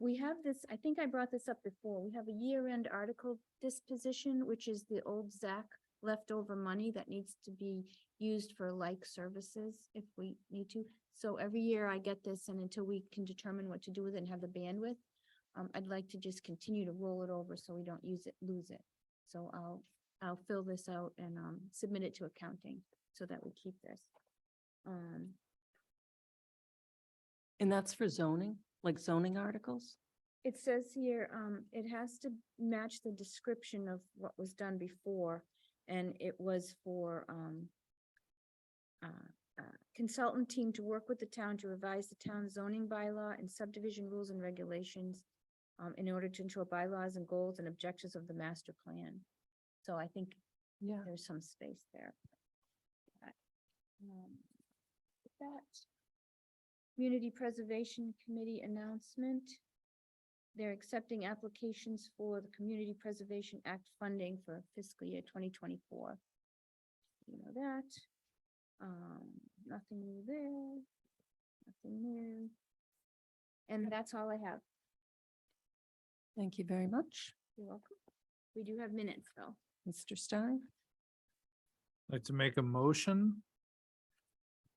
Speaker 2: We have this, I think I brought this up before. We have a year-end article disposition, which is the old ZAC leftover money that needs to be used for like services if we need to. So every year I get this, and until we can determine what to do with it and have the bandwidth, I'd like to just continue to roll it over so we don't lose it. So I'll fill this out and submit it to accounting so that we keep this.
Speaker 1: And that's for zoning, like zoning articles?
Speaker 2: It says here, it has to match the description of what was done before, and it was for consultant team to work with the town to revise the town zoning bylaw and subdivision rules and regulations in order to ensure bylaws and goals and objectives of the master plan. So I think there's some space there. That Community Preservation Committee announcement. they're accepting applications for the Community Preservation Act funding for fiscal year 2024. You know that. Nothing new there. Nothing new. And that's all I have.
Speaker 1: Thank you very much.
Speaker 2: You're welcome. We do have minutes though.
Speaker 1: Mr. Stein,
Speaker 3: I'd like to make a motion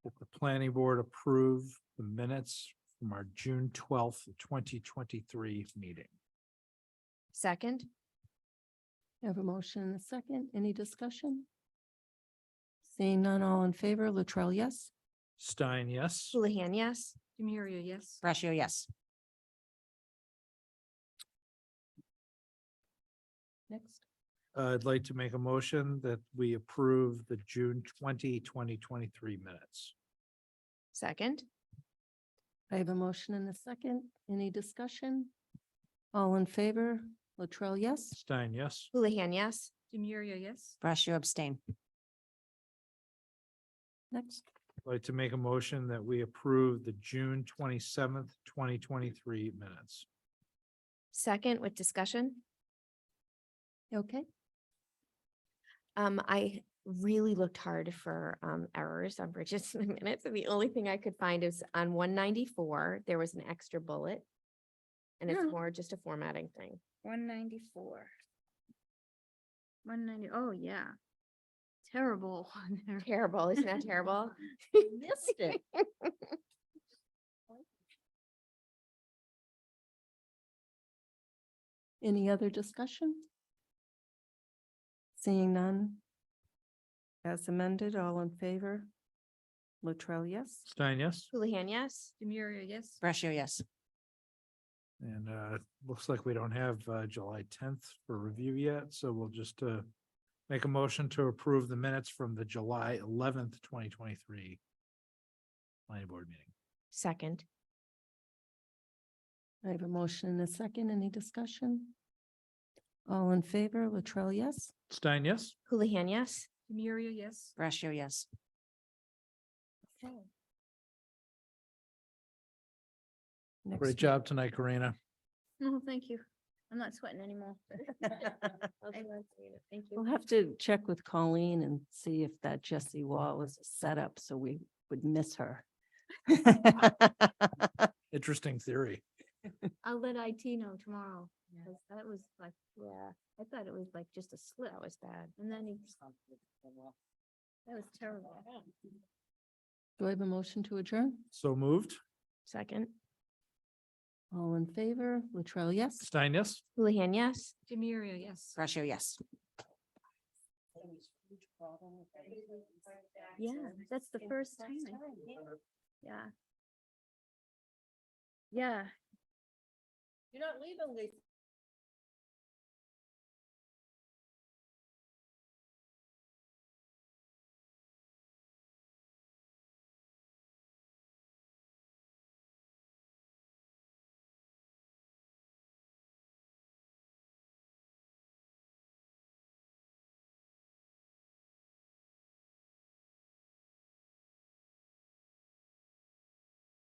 Speaker 3: that the planning board approve the minutes from our June 12th, 2023 meeting.
Speaker 4: Second,
Speaker 1: I have a motion and a second. Any discussion? Seeing none, all in favor, Latrell, yes?
Speaker 3: Stein, yes.
Speaker 4: Houlihan, yes.
Speaker 5: Demiria, yes.
Speaker 6: Brashio, yes.
Speaker 1: Next.
Speaker 3: I'd like to make a motion that we approve the June 2023 minutes.
Speaker 4: Second,
Speaker 1: I have a motion and a second. Any discussion? All in favor, Latrell, yes?
Speaker 3: Stein, yes.
Speaker 4: Houlihan, yes.
Speaker 5: Demiria, yes.
Speaker 6: Brashio, abstain.
Speaker 1: Next.
Speaker 3: I'd like to make a motion that we approve the June 27th, 2023 minutes.
Speaker 4: Second with discussion.
Speaker 1: Okay.
Speaker 4: I really looked hard for errors on Bridget's minutes, and the only thing I could find is on 194, there was an extra bullet. And it's
Speaker 2: Yeah.
Speaker 4: more just a formatting thing.
Speaker 2: 194. 190, oh yeah. Terrible on there.
Speaker 4: Terrible, isn't that terrible?
Speaker 1: Missed it. Any other discussion? Seeing none. As amended, all in favor? Latrell, yes?
Speaker 3: Stein, yes.
Speaker 4: Houlihan, yes.
Speaker 5: Demiria, yes.
Speaker 6: Brashio, yes.
Speaker 3: And looks like we don't have July 10th for review yet, so we'll just make a motion to approve the minutes from the July 11th, 2023 planning board meeting.
Speaker 4: Second,
Speaker 1: I have a motion and a second. Any discussion? All in favor, Latrell, yes?
Speaker 3: Stein, yes.
Speaker 4: Houlihan, yes.
Speaker 5: Demiria, yes.
Speaker 6: Brashio, yes.
Speaker 2: Okay.
Speaker 1: Next
Speaker 3: Great job tonight, Karina.
Speaker 2: No, thank you. I'm not sweating anymore. Thank
Speaker 1: We'll
Speaker 2: you.
Speaker 1: have to check with Colleen and see if that Jessie Wall is set up so we would miss her.
Speaker 3: Interesting theory.
Speaker 2: I'll let IT know tomorrow. 'Cause that was like, yeah, I thought it was like just a slip.
Speaker 4: that was bad.
Speaker 2: And then he. That was terrible.
Speaker 1: Do I have a motion to adjourn?
Speaker 3: So moved.
Speaker 4: Second,
Speaker 1: All in favor, Latrell, yes?
Speaker 3: Stein, yes.
Speaker 4: Houlihan, yes.
Speaker 5: Demiria, yes.
Speaker 6: Brashio, yes.
Speaker 2: Yeah, that's the first time. Yeah. Yeah.
Speaker 1: You're not leaving, Lisa.